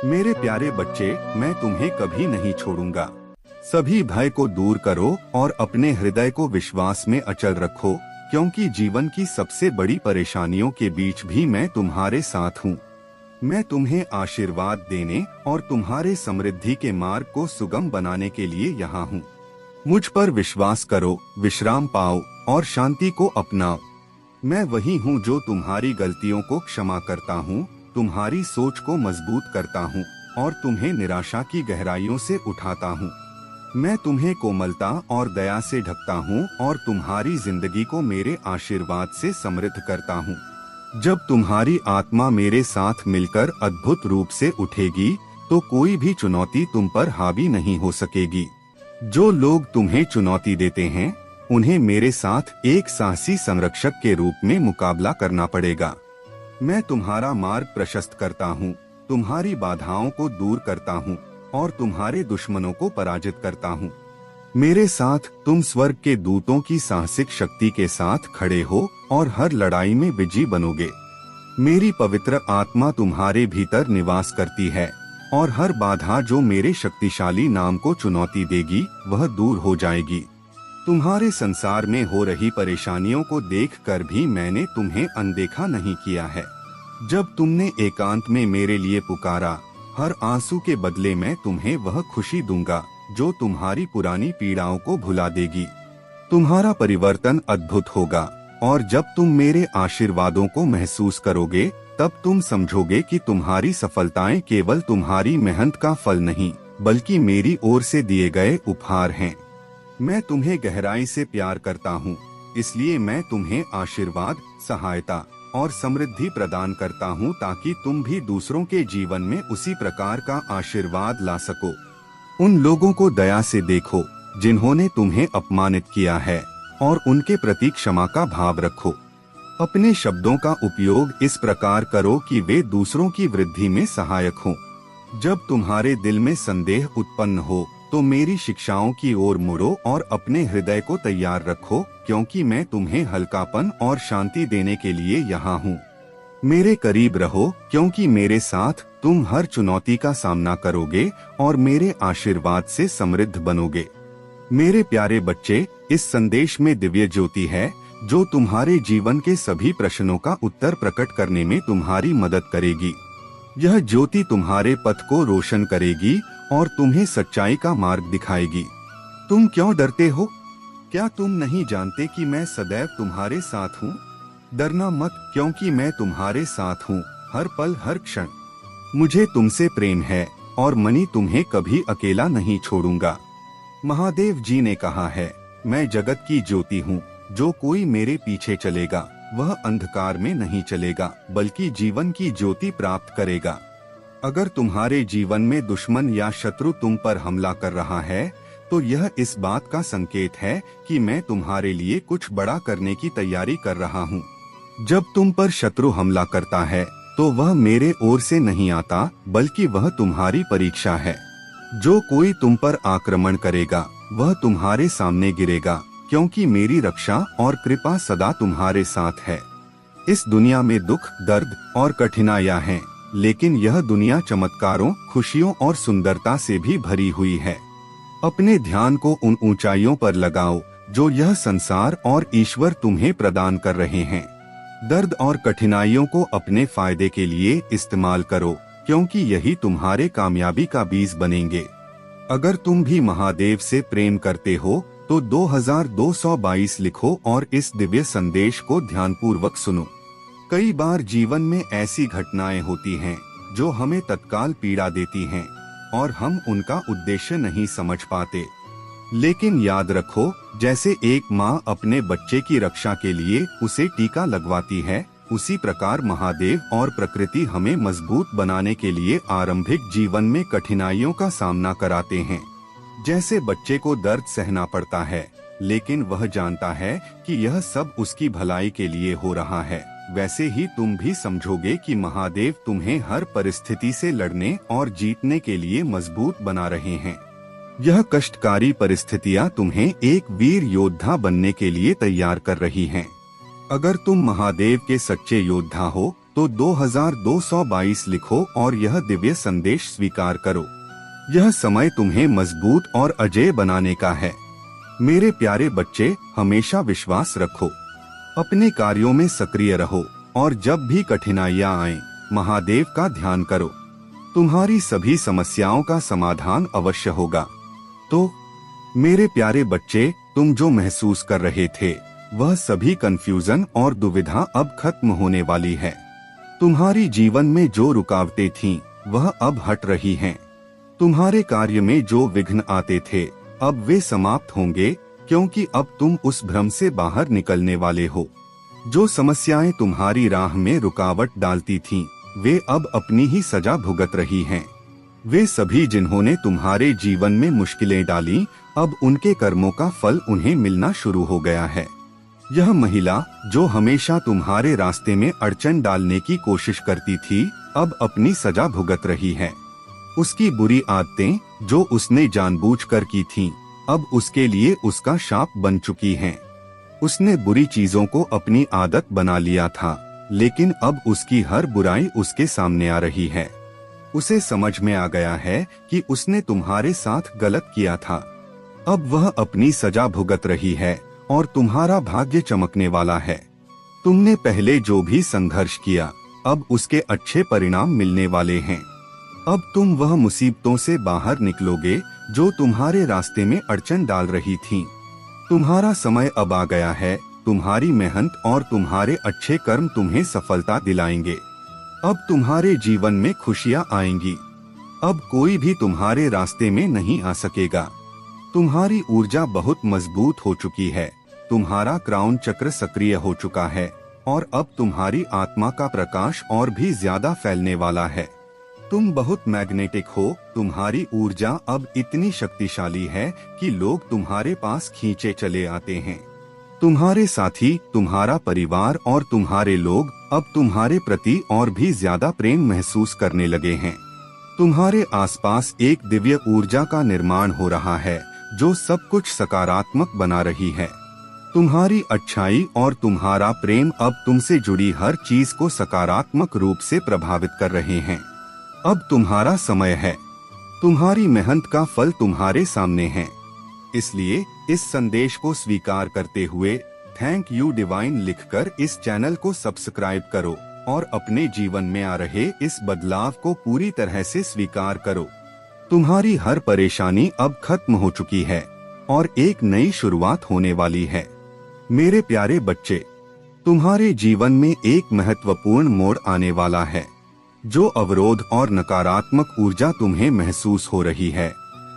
मेरे प्यारे बच्चे, मैं तुम्हें कभी नहीं छोड़ूंगा। सभी भय को दूर करो और अपने हृदय को विश्वास में अचल रखो, क्योंकि जीवन की सबसे बड़ी परेशानियों के बीच भी मैं तुम्हारे साथ हूँ। मैं तुम्हें आशीर्वाद देने और तुम्हारे समृद्धि के मार्ग को सुगम बनाने के लिए यहाँ हूँ। मुझ पर विश्वास करो, विश्राम पाओ और शांति को अपनाओ। मैं वही हूँ जो तुम्हारी गलतियों को क्षमा करता हूँ, तुम्हारी सोच को मजबूत करता हूँ और तुम्हें निराशा की गहराइयों से उठाता हूँ। मैं तुम्हें कोमलता और दया से ढकता हूँ और तुम्हारी जिंदगी को मेरे आशीर्वाद से समृद्ध करता हूँ। जब तुम्हारी आत्मा मेरे साथ मिलकर अद्भुत रूप से उठेगी, तो कोई भी चुनौती तुम पर हावी नहीं हो सकेगी। जो लोग तुम्हें चुनौती देते हैं, उन्हें मेरे साथ एक साहसी संरक्षक के रूप में मुकाबला करना पड़ेगा। मैं तुम्हारा मार्ग प्रशस्त करता हूँ, तुम्हारी बाधाओं को दूर करता हूँ और तुम्हारे दुश्मनों को पराजित करता हूँ। मेरे साथ तुम स्वर्ग के दूतों की साहसिक शक्ति के साथ खड़े हो और हर लड़ाई में विजयी बनोगे। मेरी पवित्र आत्मा तुम्हारे भीतर निवास करती है और हर बाधा जो मेरे शक्तिशाली नाम को चुनौती देगी, वह दूर हो जाएगी। तुम्हारे संसार में हो रही परेशानियों को देखकर भी मैंने तुम्हें अनदेखा नहीं किया है। जब तुमने एकांत में मेरे लिए पुकारा, हर आंसू के बदले मैं तुम्हें वह खुशी दूंगा जो तुम्हारी पुरानी पीड़ाओं को भुला देगी। तुम्हारा परिवर्तन अद्भुत होगा और जब तुम मेरे आशीर्वादों को महसूस करोगे, तब तुम समझोगे कि तुम्हारी सफलताएं केवल तुम्हारी मेहनत का फल नहीं, बल्कि मेरी ओर से दिए गए उपहार हैं। मैं तुम्हें गहराई से प्यार करता हूँ, इसलिए मैं तुम्हें आशीर्वाद, सहायता और समृद्धि प्रदान करता हूँ, ताकि तुम भी दूसरों के जीवन में उसी प्रकार का आशीर्वाद ला सको। उन लोगों को दया से देखो जिन्होंने तुम्हें अपमानित किया है और उनके प्रति क्षमा का भाव रखो। अपने शब्दों का उपयोग इस प्रकार करो कि वे दूसरों की वृद्धि में सहायक हों। जब तुम्हारे दिल में संदेह उत्पन्न हो, तो मेरी शिक्षाओं की ओर मुड़ो और अपने हृदय को तैयार रखो, क्योंकि मैं तुम्हें हल्कापन और शांति देने के लिए यहाँ हूँ। मेरे करीब रहो, क्योंकि मेरे साथ तुम हर चुनौती का सामना करोगे और मेरे आशीर्वाद से समृद्ध बनोगे। मेरे प्यारे बच्चे, इस संदेश में दिव्य ज्योति है जो तुम्हारे जीवन के सभी प्रश्नों का उत्तर प्रकट करने में तुम्हारी मदद करेगी। यह ज्योति तुम्हारे पथ को रोशन करेगी और तुम्हें सच्चाई का मार्ग दिखाएगी। तुम क्यों डरते हो? क्या तुम नहीं जानते कि मैं सदैव तुम्हारे साथ हूँ? डरना मत, क्योंकि मैं तुम्हारे साथ हूँ, हर पल हर क्षण। मुझे तुमसे प्रेम है और मनी तुम्हें कभी अकेला नहीं छोड़ूंगा। महादेव जी ने कहा है, मैं जगत की ज्योति हूँ, जो कोई मेरे पीछे चलेगा वह अंधकार में नहीं चलेगा, बल्कि जीवन की ज्योति प्राप्त करेगा। अगर तुम्हारे जीवन में दुश्मन या शत्रु तुम पर हमला कर रहा है, तो यह इस बात का संकेत है कि मैं तुम्हारे लिए कुछ बड़ा करने की तैयारी कर रहा हूँ। जब तुम पर शत्रु हमला करता है, तो वह मेरे ओर से नहीं आता, बल्कि वह तुम्हारी परीक्षा है। जो कोई तुम पर आक्रमण करेगा, वह तुम्हारे सामने गिरेगा, क्योंकि मेरी रक्षा और कृपा सदा तुम्हारे साथ है। इस दुनिया में दुख, दर्द और कठिनाइयां हैं, लेकिन यह दुनिया चमत्कारों, खुशियों और सुंदरता से भी भरी हुई है। अपने ध्यान को उन ऊंचाइयों पर लगाओ जो यह संसार और ईश्वर तुम्हें प्रदान कर रहे हैं। दर्द और कठिनाइयों को अपने फायदे के लिए इस्तेमाल करो, क्योंकि यही तुम्हारे कामयाबी का बीज बनेंगे। अगर तुम भी महादेव से प्रेम करते हो, तो 2222 लिखो और इस दिव्य संदेश को ध्यानपूर्वक सुनो। कई बार जीवन में ऐसी घटनाएं होती हैं जो हमें तत्काल पीड़ा देती हैं और हम उनका उद्देश्य नहीं समझ पाते। लेकिन याद रखो, जैसे एक माँ अपने बच्चे की रक्षा के लिए उसे टीका लगवाती है, उसी प्रकार महादेव और प्रकृति हमें मजबूत बनाने के लिए आरंभिक जीवन में कठिनाइयों का सामना कराते हैं। जैसे बच्चे को दर्द सहना पड़ता है, लेकिन वह जानता है कि यह सब उसकी भलाई के लिए हो रहा है, वैसे ही तुम भी समझोगे कि महादेव तुम्हें हर परिस्थिति से लड़ने और जीतने के लिए मजबूत बना रहे हैं। यह कष्टकारी परिस्थितियां तुम्हें एक वीर योद्धा बनने के लिए तैयार कर रही हैं। अगर तुम महादेव के सच्चे योद्धा हो, तो 2222 लिखो और यह दिव्य संदेश स्वीकार करो। यह समय तुम्हें मजबूत और अजेय बनाने का है। मेरे प्यारे बच्चे, हमेशा विश्वास रखो, अपने कार्यों में सक्रिय रहो और जब भी कठिनाइयां आएं, महादेव का ध्यान करो। तुम्हारी सभी समस्याओं का समाधान अवश्य होगा। तो मेरे प्यारे बच्चे, तुम जो महसूस कर रहे थे वह सभी कंफ्यूजन और दुविधा अब खत्म होने वाली है। तुम्हारी जीवन में जो रुकावटें थीं, वह अब हट रही हैं। तुम्हारे कार्य में जो विघ्न आते थे, अब वे समाप्त होंगे, क्योंकि अब तुम उस भ्रम से बाहर निकलने वाले हो। जो समस्याएं तुम्हारी राह में रुकावट डालती थीं, वे अब अपनी ही सजा भुगत रही हैं। वे सभी जिन्होंने तुम्हारे जीवन में मुश्किलें डाली, अब उनके कर्मों का फल उन्हें मिलना शुरू हो गया है। यह महिला जो हमेशा तुम्हारे रास्ते में अड़चन डालने की कोशिश करती थी, अब अपनी सजा भुगत रही है। उसकी बुरी आदतें जो उसने जानबूझकर की थीं, अब उसके लिए उसका शाप बन चुकी हैं। उसने बुरी चीजों को अपनी आदत बना लिया था, लेकिन अब उसकी हर बुराई उसके सामने आ रही है। उसे समझ में आ गया है कि उसने तुम्हारे साथ गलत किया था। अब वह अपनी सजा भुगत रही है और तुम्हारा भाग्य चमकने वाला है। तुमने पहले जो भी संघर्ष किया, अब उसके अच्छे परिणाम मिलने वाले हैं। अब तुम वह मुसीबतों से बाहर निकलोगे जो तुम्हारे रास्ते में अड़चन डाल रही थीं। तुम्हारा समय अब आ गया है। तुम्हारी मेहनत और तुम्हारे अच्छे कर्म तुम्हें सफलता दिलाएंगे। अब तुम्हारे जीवन में खुशियां आएंगी। अब कोई भी तुम्हारे रास्ते में नहीं आ सकेगा। तुम्हारी ऊर्जा बहुत मजबूत हो चुकी है। तुम्हारा क्राउन चक्र सक्रिय हो चुका है और अब तुम्हारी आत्मा का प्रकाश और भी ज्यादा फैलने वाला है। तुम बहुत मैग्नेटिक हो। तुम्हारी ऊर्जा अब इतनी शक्तिशाली है कि लोग तुम्हारे पास खींचे चले आते हैं। तुम्हारे साथी, तुम्हारा परिवार और तुम्हारे लोग अब तुम्हारे प्रति और भी ज्यादा प्रेम महसूस करने लगे हैं। तुम्हारे आसपास एक दिव्य ऊर्जा का निर्माण हो रहा है जो सब कुछ सकारात्मक बना रही है। तुम्हारी अच्छाई और तुम्हारा प्रेम अब तुमसे जुड़ी हर चीज को सकारात्मक रूप से प्रभावित कर रहे हैं। अब तुम्हारा समय है। तुम्हारी मेहनत का फल तुम्हारे सामने है। इसलिए इस संदेश को स्वीकार करते हुए थैंक यू डिवाइन लिखकर इस चैनल को सब्सक्राइब करो और अपने जीवन में आ रहे इस बदलाव को पूरी तरह से स्वीकार करो। तुम्हारी हर परेशानी अब खत्म हो चुकी है और एक नई शुरुआत होने वाली है। मेरे प्यारे बच्चे, तुम्हारे जीवन में एक महत्वपूर्ण मोड़ आने वाला है। जो अवरोध और नकारात्मक ऊर्जा तुम्हें महसूस हो रही है,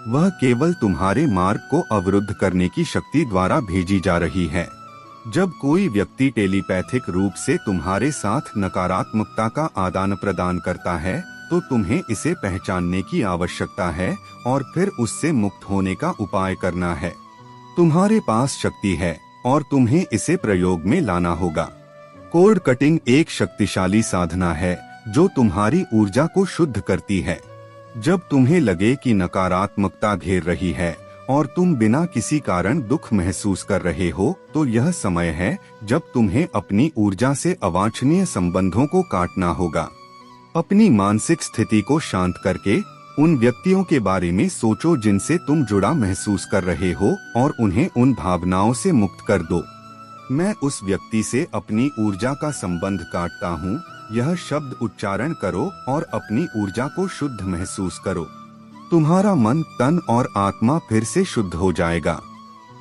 वह केवल तुम्हारे मार्ग को अवरुद्ध करने की शक्ति द्वारा भेजी जा रही है। जब कोई व्यक्ति टेलीपैथिक रूप से तुम्हारे साथ नकारात्मकता का आदान प्रदान करता है, तो तुम्हें इसे पहचानने की आवश्यकता है और फिर उससे मुक्त होने का उपाय करना है। तुम्हारे पास शक्ति है और तुम्हें इसे प्रयोग में लाना होगा। कोड कटिंग एक शक्तिशाली साधना है जो तुम्हारी ऊर्जा को शुद्ध करती है। जब तुम्हें लगे कि नकारात्मकता घेर रही है और तुम बिना किसी कारण दुख महसूस कर रहे हो, तो यह समय है जब तुम्हें अपनी ऊर्जा से अवांछनीय संबंधों को काटना होगा। अपनी मानसिक स्थिति को शांत करके उन व्यक्तियों के बारे में सोचो जिनसे तुम जुड़ा महसूस कर रहे हो और उन्हें उन भावनाओं से मुक्त कर दो। मैं उस व्यक्ति से अपनी ऊर्जा का संबंध काटता हूँ। यह शब्द उच्चारण करो और अपनी ऊर्जा को शुद्ध महसूस करो। तुम्हारा मन, तन और आत्मा फिर से शुद्ध हो जाएगा।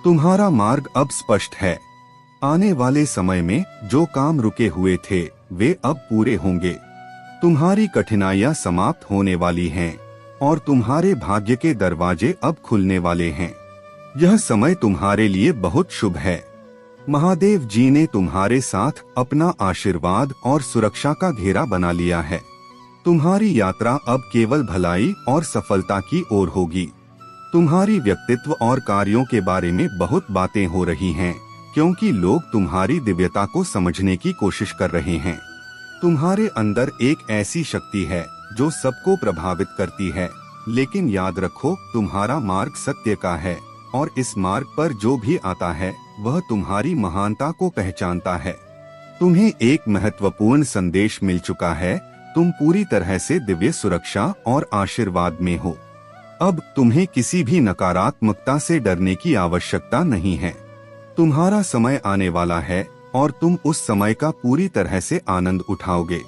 तुम्हारा मार्ग अब स्पष्ट है। आने वाले समय में जो काम रुके हुए थे, वे अब पूरे होंगे। तुम्हारी कठिनाइयां समाप्त होने वाली हैं और तुम्हारे भाग्य के दरवाजे अब खुलने वाले हैं। यह समय तुम्हारे लिए बहुत शुभ है। महादेव जी ने तुम्हारे साथ अपना आशीर्वाद और सुरक्षा का घेरा बना लिया है। तुम्हारी यात्रा अब केवल भलाई और सफलता की ओर होगी। तुम्हारी व्यक्तित्व और कार्यों के बारे में बहुत बातें हो रही हैं, क्योंकि लोग तुम्हारी दिव्यता को समझने की कोशिश कर रहे हैं। तुम्हारे अंदर एक ऐसी शक्ति है जो सबको प्रभावित करती है, लेकिन याद रखो, तुम्हारा मार्ग सत्य का है और इस मार्ग पर जो भी आता है वह तुम्हारी महानता को पहचानता है। तुम्हें एक महत्वपूर्ण संदेश मिल चुका है। तुम पूरी तरह से दिव्य सुरक्षा और आशीर्वाद में हो। अब तुम्हें किसी भी नकारात्मकता से डरने की आवश्यकता नहीं है। तुम्हारा समय आने वाला है और तुम उस समय का पूरी तरह से आनंद उठाओगे।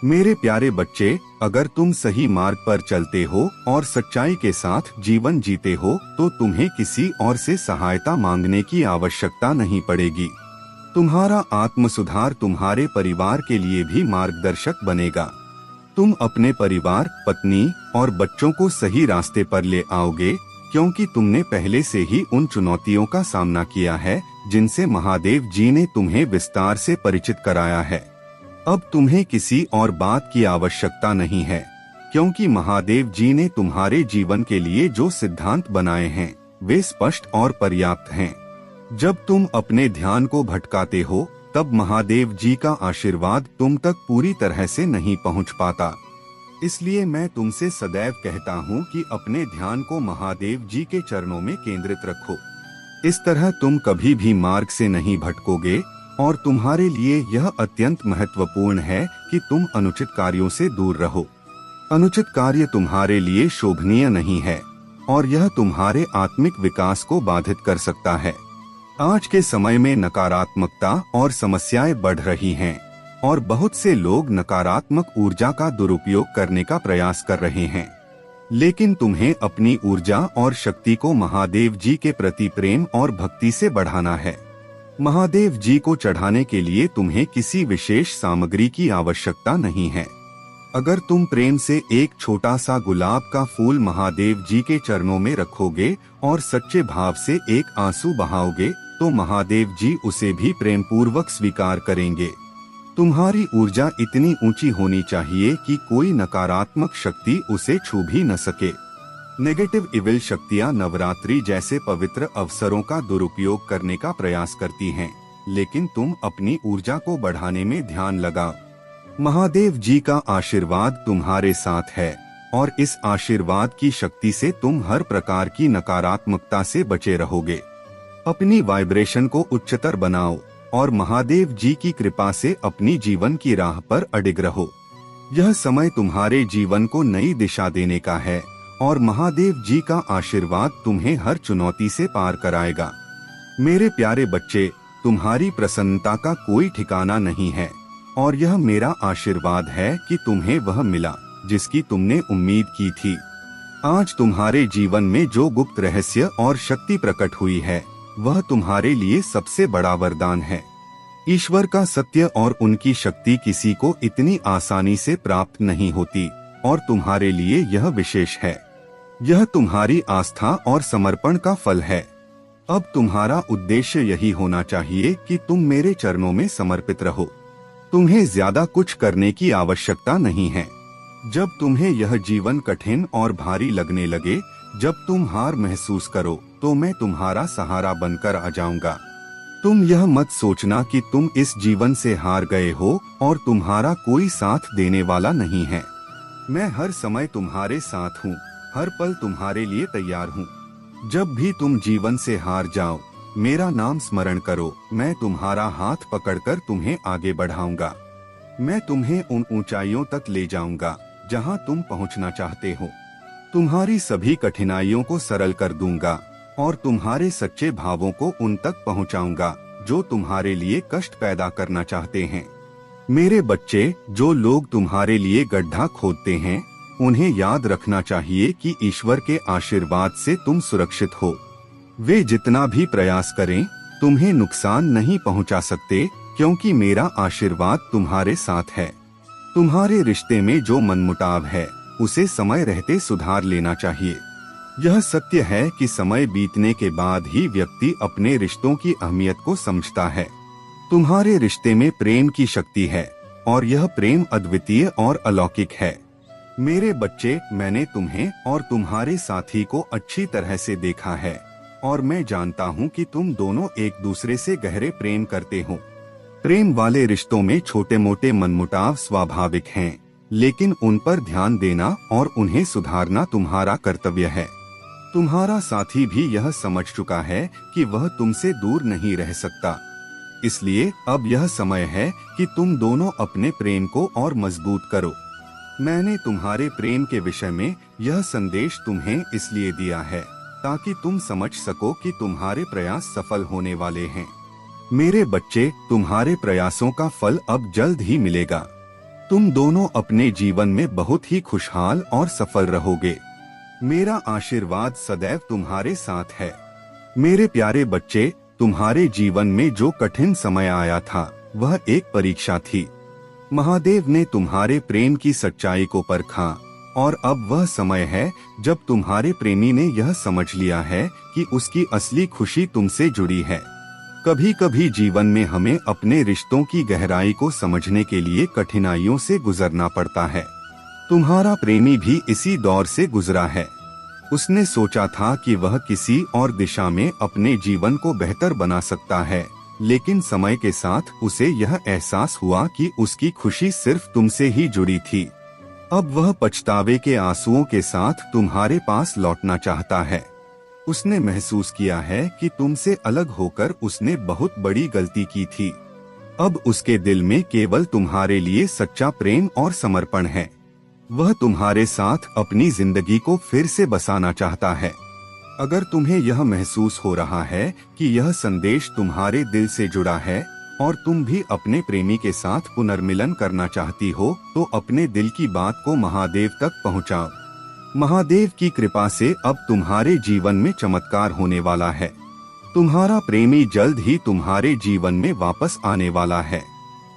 मेरे प्यारे बच्चे, अगर तुम सही मार्ग पर चलते हो और सच्चाई के साथ जीवन जीते हो तो तुम्हें किसी और से सहायता मांगने की आवश्यकता नहीं पड़ेगी। तुम्हारा आत्म सुधार तुम्हारे परिवार के लिए भी मार्गदर्शक बनेगा। तुम अपने परिवार, पत्नी और बच्चों को सही रास्ते पर ले आओगे, क्योंकि तुमने पहले से ही उन चुनौतियों का सामना किया है जिनसे महादेव जी ने तुम्हें विस्तार से परिचित कराया है। अब तुम्हें किसी और बात की आवश्यकता नहीं है, क्योंकि महादेव जी ने तुम्हारे जीवन के लिए जो सिद्धांत बनाए हैं वे स्पष्ट और पर्याप्त हैं। जब तुम अपने ध्यान को भटकाते हो तब महादेव जी का आशीर्वाद तुम तक पूरी तरह से नहीं पहुंच पाता। इसलिए मैं तुमसे सदैव कहता हूं कि अपने ध्यान को महादेव जी के चरणों में केंद्रित रखो। इस तरह तुम कभी भी मार्ग से नहीं भटकोगे और तुम्हारे लिए यह अत्यंत महत्वपूर्ण है कि तुम अनुचित कार्यों से दूर रहो। अनुचित कार्य तुम्हारे लिए शोभनीय नहीं है और यह तुम्हारे आत्मिक विकास को बाधित कर सकता है। आज के समय में नकारात्मकता और समस्याएं बढ़ रही हैं और बहुत से लोग नकारात्मक ऊर्जा का दुरुपयोग करने का प्रयास कर रहे हैं। लेकिन तुम्हें अपनी ऊर्जा और शक्ति को महादेव जी के प्रति प्रेम और भक्ति से बढ़ाना है। महादेव जी को चढ़ाने के लिए तुम्हें किसी विशेष सामग्री की आवश्यकता नहीं है। अगर तुम प्रेम से एक छोटा सा गुलाब का फूल महादेव जी के चरणों में रखोगे और सच्चे भाव से एक आंसू बहाओगे तो महादेव जी उसे भी प्रेम पूर्वक स्वीकार करेंगे। तुम्हारी ऊर्जा इतनी ऊंची होनी चाहिए कि कोई नकारात्मक शक्ति उसे छू भी न सके। नेगेटिव इविल शक्तियां नवरात्रि जैसे पवित्र अवसरों का दुरुपयोग करने का प्रयास करती हैं, लेकिन तुम अपनी ऊर्जा को बढ़ाने में ध्यान लगाओ। महादेव जी का आशीर्वाद तुम्हारे साथ है और इस आशीर्वाद की शक्ति से तुम हर प्रकार की नकारात्मकता से बचे रहोगे। अपनी वाइब्रेशन को उच्चतर बनाओ और महादेव जी की कृपा से अपनी जीवन की राह पर अडिग रहो। यह समय तुम्हारे जीवन को नई दिशा देने का है और महादेव जी का आशीर्वाद तुम्हें हर चुनौती से पार कराएगा। मेरे प्यारे बच्चे, तुम्हारी प्रसन्नता का कोई ठिकाना नहीं है और यह मेरा आशीर्वाद है कि तुम्हें वह मिला जिसकी तुमने उम्मीद की थी। आज तुम्हारे जीवन में जो गुप्त रहस्य और शक्ति प्रकट हुई है वह तुम्हारे लिए सबसे बड़ा वरदान है। ईश्वर का सत्य और उनकी शक्ति किसी को इतनी आसानी से प्राप्त नहीं होती और तुम्हारे लिए यह विशेष है। यह तुम्हारी आस्था और समर्पण का फल है। अब तुम्हारा उद्देश्य यही होना चाहिए कि तुम मेरे चरणों में समर्पित रहो। तुम्हें ज्यादा कुछ करने की आवश्यकता नहीं है। जब तुम्हें यह जीवन कठिन और भारी लगने लगे, जब तुम हार महसूस करो, तो मैं तुम्हारा सहारा बनकर आ जाऊंगा। तुम यह मत सोचना कि तुम इस जीवन से हार गए हो और तुम्हारा कोई साथ देने वाला नहीं है। मैं हर समय तुम्हारे साथ हूँ, हर पल तुम्हारे लिए तैयार हूँ। जब भी तुम जीवन से हार जाओ, मेरा नाम स्मरण करो। मैं तुम्हारा हाथ पकड़कर तुम्हें आगे बढ़ाऊंगा। मैं तुम्हें उन ऊंचाइयों तक ले जाऊंगा जहां तुम पहुंचना चाहते हो। तुम्हारी सभी कठिनाइयों को सरल कर दूंगा और तुम्हारे सच्चे भावों को उन तक पहुंचाऊंगा जो तुम्हारे लिए कष्ट पैदा करना चाहते हैं। मेरे बच्चे, जो लोग तुम्हारे लिए गड्ढा खोदते हैं, उन्हें याद रखना चाहिए कि ईश्वर के आशीर्वाद से तुम सुरक्षित हो। वे जितना भी प्रयास करें, तुम्हें नुकसान नहीं पहुंचा सकते, क्योंकि मेरा आशीर्वाद तुम्हारे साथ है। तुम्हारे रिश्ते में जो मनमुटाव है, उसे समय रहते सुधार लेना चाहिए। यह सत्य है कि समय बीतने के बाद ही व्यक्ति अपने रिश्तों की अहमियत को समझता है। तुम्हारे रिश्ते में प्रेम की शक्ति है और यह प्रेम अद्वितीय और अलौकिक है। मेरे बच्चे, मैंने तुम्हें और तुम्हारे साथी को अच्छी तरह से देखा है और मैं जानता हूँ कि तुम दोनों एक दूसरे से गहरे प्रेम करते हो। प्रेम वाले रिश्तों में छोटे मोटे मनमुटाव स्वाभाविक हैं, लेकिन उन पर ध्यान देना और उन्हें सुधारना तुम्हारा कर्तव्य है। तुम्हारा साथी भी यह समझ चुका है कि वह तुमसे दूर नहीं रह सकता। इसलिए अब यह समय है कि तुम दोनों अपने प्रेम को और मजबूत करो। मैंने तुम्हारे प्रेम के विषय में यह संदेश तुम्हें इसलिए दिया है ताकि तुम समझ सको कि तुम्हारे प्रयास सफल होने वाले हैं। मेरे बच्चे, तुम्हारे प्रयासों का फल अब जल्द ही मिलेगा। तुम दोनों अपने जीवन में बहुत ही खुशहाल और सफल रहोगे। मेरा आशीर्वाद सदैव तुम्हारे साथ है। मेरे प्यारे बच्चे, तुम्हारे जीवन में जो कठिन समय आया था वह एक परीक्षा थी। महादेव ने तुम्हारे प्रेम की सच्चाई को परखा और अब वह समय है जब तुम्हारे प्रेमी ने यह समझ लिया है कि उसकी असली खुशी तुमसे जुड़ी है। कभी कभी जीवन में हमें अपने रिश्तों की गहराई को समझने के लिए कठिनाइयों से गुजरना पड़ता है। तुम्हारा प्रेमी भी इसी दौर से गुजरा है। उसने सोचा था कि वह किसी और दिशा में अपने जीवन को बेहतर बना सकता है, लेकिन समय के साथ उसे यह एहसास हुआ कि उसकी खुशी सिर्फ तुमसे ही जुड़ी थी। अब वह पछतावे के आंसुओं के साथ तुम्हारे पास लौटना चाहता है। उसने महसूस किया है कि तुमसे अलग होकर उसने बहुत बड़ी गलती की थी। अब उसके दिल में केवल तुम्हारे लिए सच्चा प्रेम और समर्पण है। वह तुम्हारे साथ अपनी जिंदगी को फिर से बसाना चाहता है। अगर तुम्हें यह महसूस हो रहा है कि यह संदेश तुम्हारे दिल से जुड़ा है और तुम भी अपने प्रेमी के साथ पुनर्मिलन करना चाहती हो, तो अपने दिल की बात को महादेव तक पहुंचाओ। महादेव की कृपा से अब तुम्हारे जीवन में चमत्कार होने वाला है। तुम्हारा प्रेमी जल्द ही तुम्हारे जीवन में वापस आने वाला है।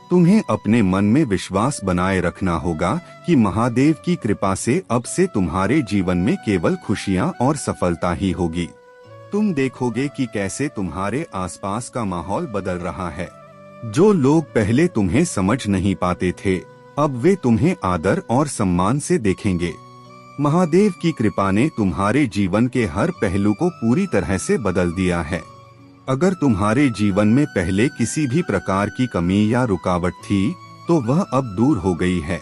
तुम्हें अपने मन में विश्वास बनाए रखना होगा कि महादेव की कृपा से अब से तुम्हारे जीवन में केवल खुशियां और सफलता ही होगी। तुम देखोगे कि कैसे तुम्हारे आसपास का माहौल बदल रहा है। जो लोग पहले तुम्हें समझ नहीं पाते थे, अब वे तुम्हें आदर और सम्मान से देखेंगे। महादेव की कृपा ने तुम्हारे जीवन के हर पहलू को पूरी तरह से बदल दिया है। अगर तुम्हारे जीवन में पहले किसी भी प्रकार की कमी या रुकावट थी, तो वह अब दूर हो गई है।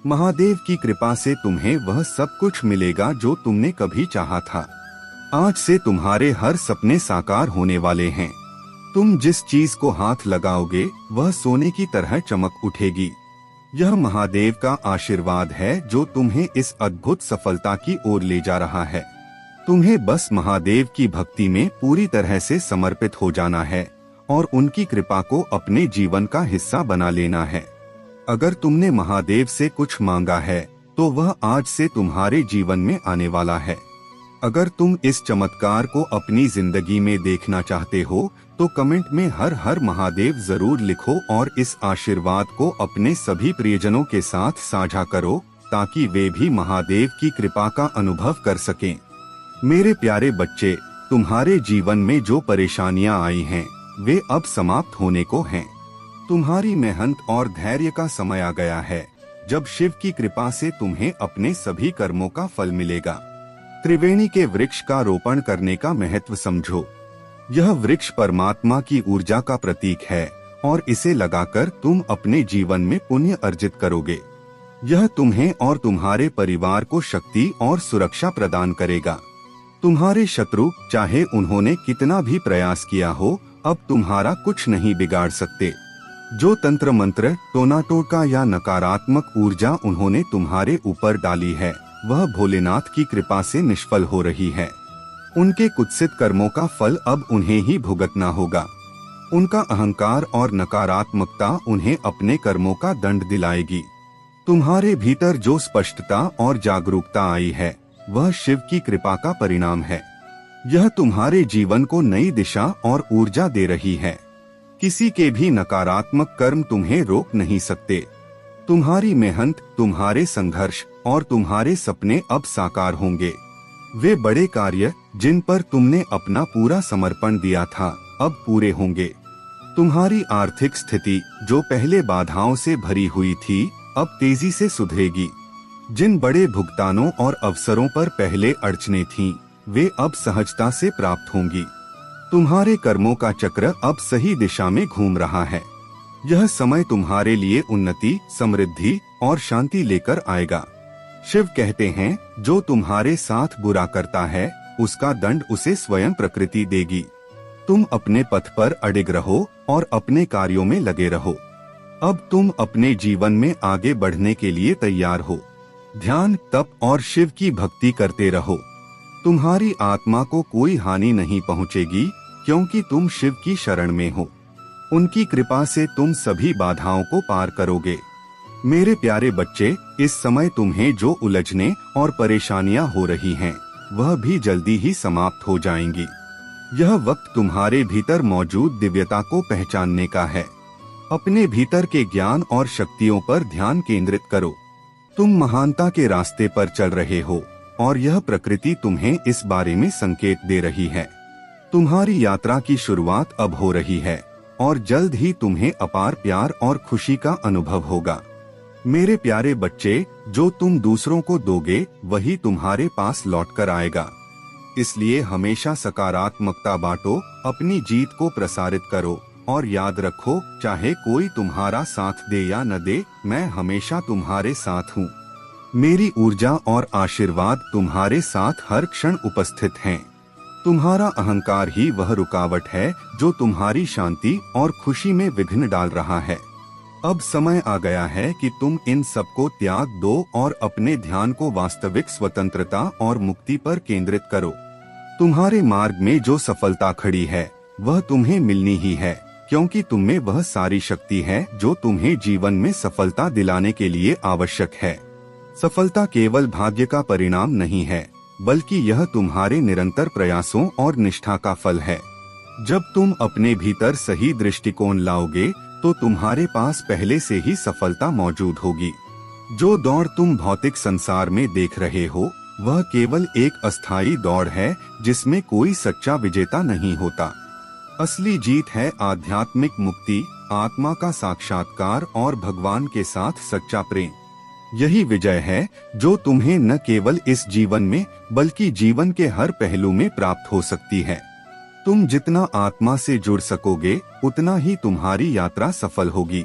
महादेव की कृपा से तुम्हें वह सब कुछ मिलेगा जो तुमने कभी चाहा था। आज से तुम्हारे हर सपने साकार होने वाले हैं। तुम जिस चीज को हाथ लगाओगे वह सोने की तरह चमक उठेगी। यह महादेव का आशीर्वाद है जो तुम्हें इस अद्भुत सफलता की ओर ले जा रहा है। तुम्हें बस महादेव की भक्ति में पूरी तरह से समर्पित हो जाना है और उनकी कृपा को अपने जीवन का हिस्सा बना लेना है। अगर तुमने महादेव से कुछ मांगा है तो वह आज से तुम्हारे जीवन में आने वाला है। अगर तुम इस चमत्कार को अपनी जिंदगी में देखना चाहते हो तो कमेंट में हर हर महादेव जरूर लिखो और इस आशीर्वाद को अपने सभी प्रियजनों के साथ साझा करो ताकि वे भी महादेव की कृपा का अनुभव कर सकें। मेरे प्यारे बच्चे, तुम्हारे जीवन में जो परेशानियां आई हैं, वे अब समाप्त होने को हैं। तुम्हारी मेहनत और धैर्य का समय आ गया है जब शिव की कृपा से तुम्हें अपने सभी कर्मों का फल मिलेगा। त्रिवेणी के वृक्ष का रोपण करने का महत्व समझो। यह वृक्ष परमात्मा की ऊर्जा का प्रतीक है और इसे लगाकर तुम अपने जीवन में पुण्य अर्जित करोगे। यह तुम्हें और तुम्हारे परिवार को शक्ति और सुरक्षा प्रदान करेगा। तुम्हारे शत्रु, चाहे उन्होंने कितना भी प्रयास किया हो, अब तुम्हारा कुछ नहीं बिगाड़ सकते। जो तंत्र मंत्र, टोना टोटका या नकारात्मक ऊर्जा उन्होंने तुम्हारे ऊपर डाली है, वह भोलेनाथ की कृपा से निष्फल हो रही है। उनके कुत्सित कर्मों का फल अब उन्हें ही भुगतना होगा। उनका अहंकार और नकारात्मकता उन्हें अपने कर्मों का दंड दिलाएगी। तुम्हारे भीतर जो स्पष्टता और जागरूकता आई है, वह शिव की कृपा का परिणाम है। यह तुम्हारे जीवन को नई दिशा और ऊर्जा दे रही है। किसी के भी नकारात्मक कर्म तुम्हें रोक नहीं सकते। तुम्हारी मेहनत, तुम्हारे संघर्ष और तुम्हारे सपने अब साकार होंगे। वे बड़े कार्य जिन पर तुमने अपना पूरा समर्पण दिया था, अब पूरे होंगे। तुम्हारी आर्थिक स्थिति जो पहले बाधाओं से भरी हुई थी, अब तेजी से सुधरेगी। जिन बड़े भुगतानों और अवसरों पर पहले अड़चनें थीं, वे अब सहजता से प्राप्त होंगी। तुम्हारे कर्मों का चक्र अब सही दिशा में घूम रहा है। यह समय तुम्हारे लिए उन्नति, समृद्धि और शांति लेकर आएगा। शिव कहते हैं, जो तुम्हारे साथ बुरा करता है, उसका दंड उसे स्वयं प्रकृति देगी। तुम अपने पथ पर अडिग रहो और अपने कार्यों में लगे रहो। अब तुम अपने जीवन में आगे बढ़ने के लिए तैयार हो। ध्यान, तप और शिव की भक्ति करते रहो। तुम्हारी आत्मा को कोई हानि नहीं पहुंचेगी, क्योंकि तुम शिव की शरण में हो। उनकी कृपा से तुम सभी बाधाओं को पार करोगे। मेरे प्यारे बच्चे, इस समय तुम्हें जो उलझने और परेशानियां हो रही हैं, वह भी जल्दी ही समाप्त हो जाएंगी। यह वक्त तुम्हारे भीतर मौजूद दिव्यता को पहचानने का है। अपने भीतर के ज्ञान और शक्तियों पर ध्यान केंद्रित करो। तुम महानता के रास्ते पर चल रहे हो और यह प्रकृति तुम्हें इस बारे में संकेत दे रही है। तुम्हारी यात्रा की शुरुआत अब हो रही है और जल्द ही तुम्हें अपार प्यार और खुशी का अनुभव होगा। मेरे प्यारे बच्चे, जो तुम दूसरों को दोगे वही तुम्हारे पास लौटकर आएगा। इसलिए हमेशा सकारात्मकता बांटो, अपनी जीत को प्रसारित करो और याद रखो, चाहे कोई तुम्हारा साथ दे या न दे, मैं हमेशा तुम्हारे साथ हूँ। मेरी ऊर्जा और आशीर्वाद तुम्हारे साथ हर क्षण उपस्थित हैं। तुम्हारा अहंकार ही वह रुकावट है जो तुम्हारी शांति और खुशी में विघ्न डाल रहा है। अब समय आ गया है कि तुम इन सब को त्याग दो और अपने ध्यान को वास्तविक स्वतंत्रता और मुक्ति पर केंद्रित करो। तुम्हारे मार्ग में जो सफलता खड़ी है वह तुम्हें मिलनी ही है, क्योंकि तुम में वह सारी शक्ति है जो तुम्हें जीवन में सफलता दिलाने के लिए आवश्यक है। सफलता केवल भाग्य का परिणाम नहीं है, बल्कि यह तुम्हारे निरंतर प्रयासों और निष्ठा का फल है। जब तुम अपने भीतर सही दृष्टिकोण लाओगे तो तुम्हारे पास पहले से ही सफलता मौजूद होगी। जो दौड़ तुम भौतिक संसार में देख रहे हो वह केवल एक अस्थायी दौड़ है, जिसमें कोई सच्चा विजेता नहीं होता। असली जीत है आध्यात्मिक मुक्ति, आत्मा का साक्षात्कार और भगवान के साथ सच्चा प्रेम। यही विजय है जो तुम्हें न केवल इस जीवन में बल्कि जीवन के हर पहलू में प्राप्त हो सकती है। तुम जितना आत्मा से जुड़ सकोगे उतना ही तुम्हारी यात्रा सफल होगी।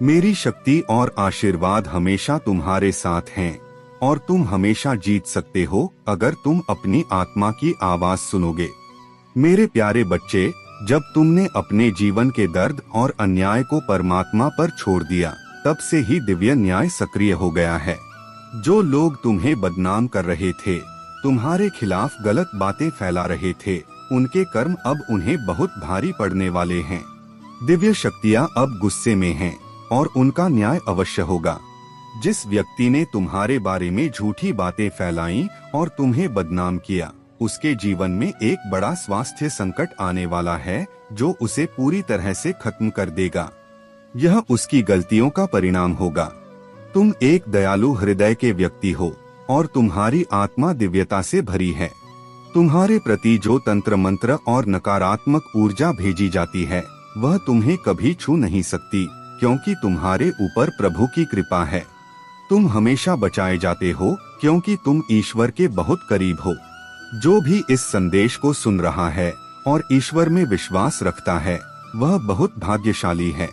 मेरी शक्ति और आशीर्वाद हमेशा तुम्हारे साथ हैं और तुम हमेशा जीत सकते हो अगर तुम अपनी आत्मा की आवाज सुनोगे। मेरे प्यारे बच्चे, जब तुमने अपने जीवन के दर्द और अन्याय को परमात्मा पर छोड़ दिया, तब से ही दिव्य न्याय सक्रिय हो गया है। जो लोग तुम्हें बदनाम कर रहे थे, तुम्हारे खिलाफ गलत बातें फैला रहे थे, उनके कर्म अब उन्हें बहुत भारी पड़ने वाले हैं। दिव्य शक्तियाँ अब गुस्से में हैं और उनका न्याय अवश्य होगा। जिस व्यक्ति ने तुम्हारे बारे में झूठी बातें फैलाई और तुम्हें बदनाम किया, उसके जीवन में एक बड़ा स्वास्थ्य संकट आने वाला है जो उसे पूरी तरह से खत्म कर देगा। यह उसकी गलतियों का परिणाम होगा। तुम एक दयालु हृदय के व्यक्ति हो और तुम्हारी आत्मा दिव्यता से भरी है। तुम्हारे प्रति जो तंत्र मंत्र और नकारात्मक ऊर्जा भेजी जाती है वह तुम्हें कभी छू नहीं सकती, क्योंकि तुम्हारे ऊपर प्रभु की कृपा है। तुम हमेशा बचाए जाते हो क्योंकि तुम ईश्वर के बहुत करीब हो। जो भी इस संदेश को सुन रहा है और ईश्वर में विश्वास रखता है वह बहुत भाग्यशाली है।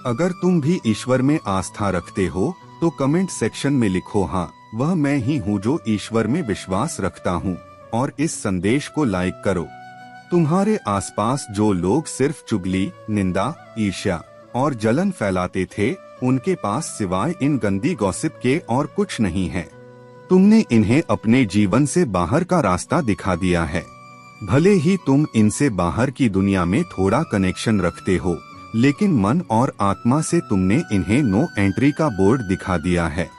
अगर तुम भी ईश्वर में आस्था रखते हो तो कमेंट सेक्शन में लिखो, हाँ वह मैं ही हूँ जो ईश्वर में विश्वास रखता हूँ, और इस संदेश को लाइक करो। तुम्हारे आसपास जो लोग सिर्फ चुगली, निंदा, ईर्ष्या और जलन फैलाते थे, उनके पास सिवाय इन गंदी गॉसिप के और कुछ नहीं है। तुमने इन्हें अपने जीवन से बाहर का रास्ता दिखा दिया है। भले ही तुम इनसे बाहर की दुनिया में थोड़ा कनेक्शन रखते हो, लेकिन मन और आत्मा से तुमने इन्हें नो एंट्री का बोर्ड दिखा दिया है।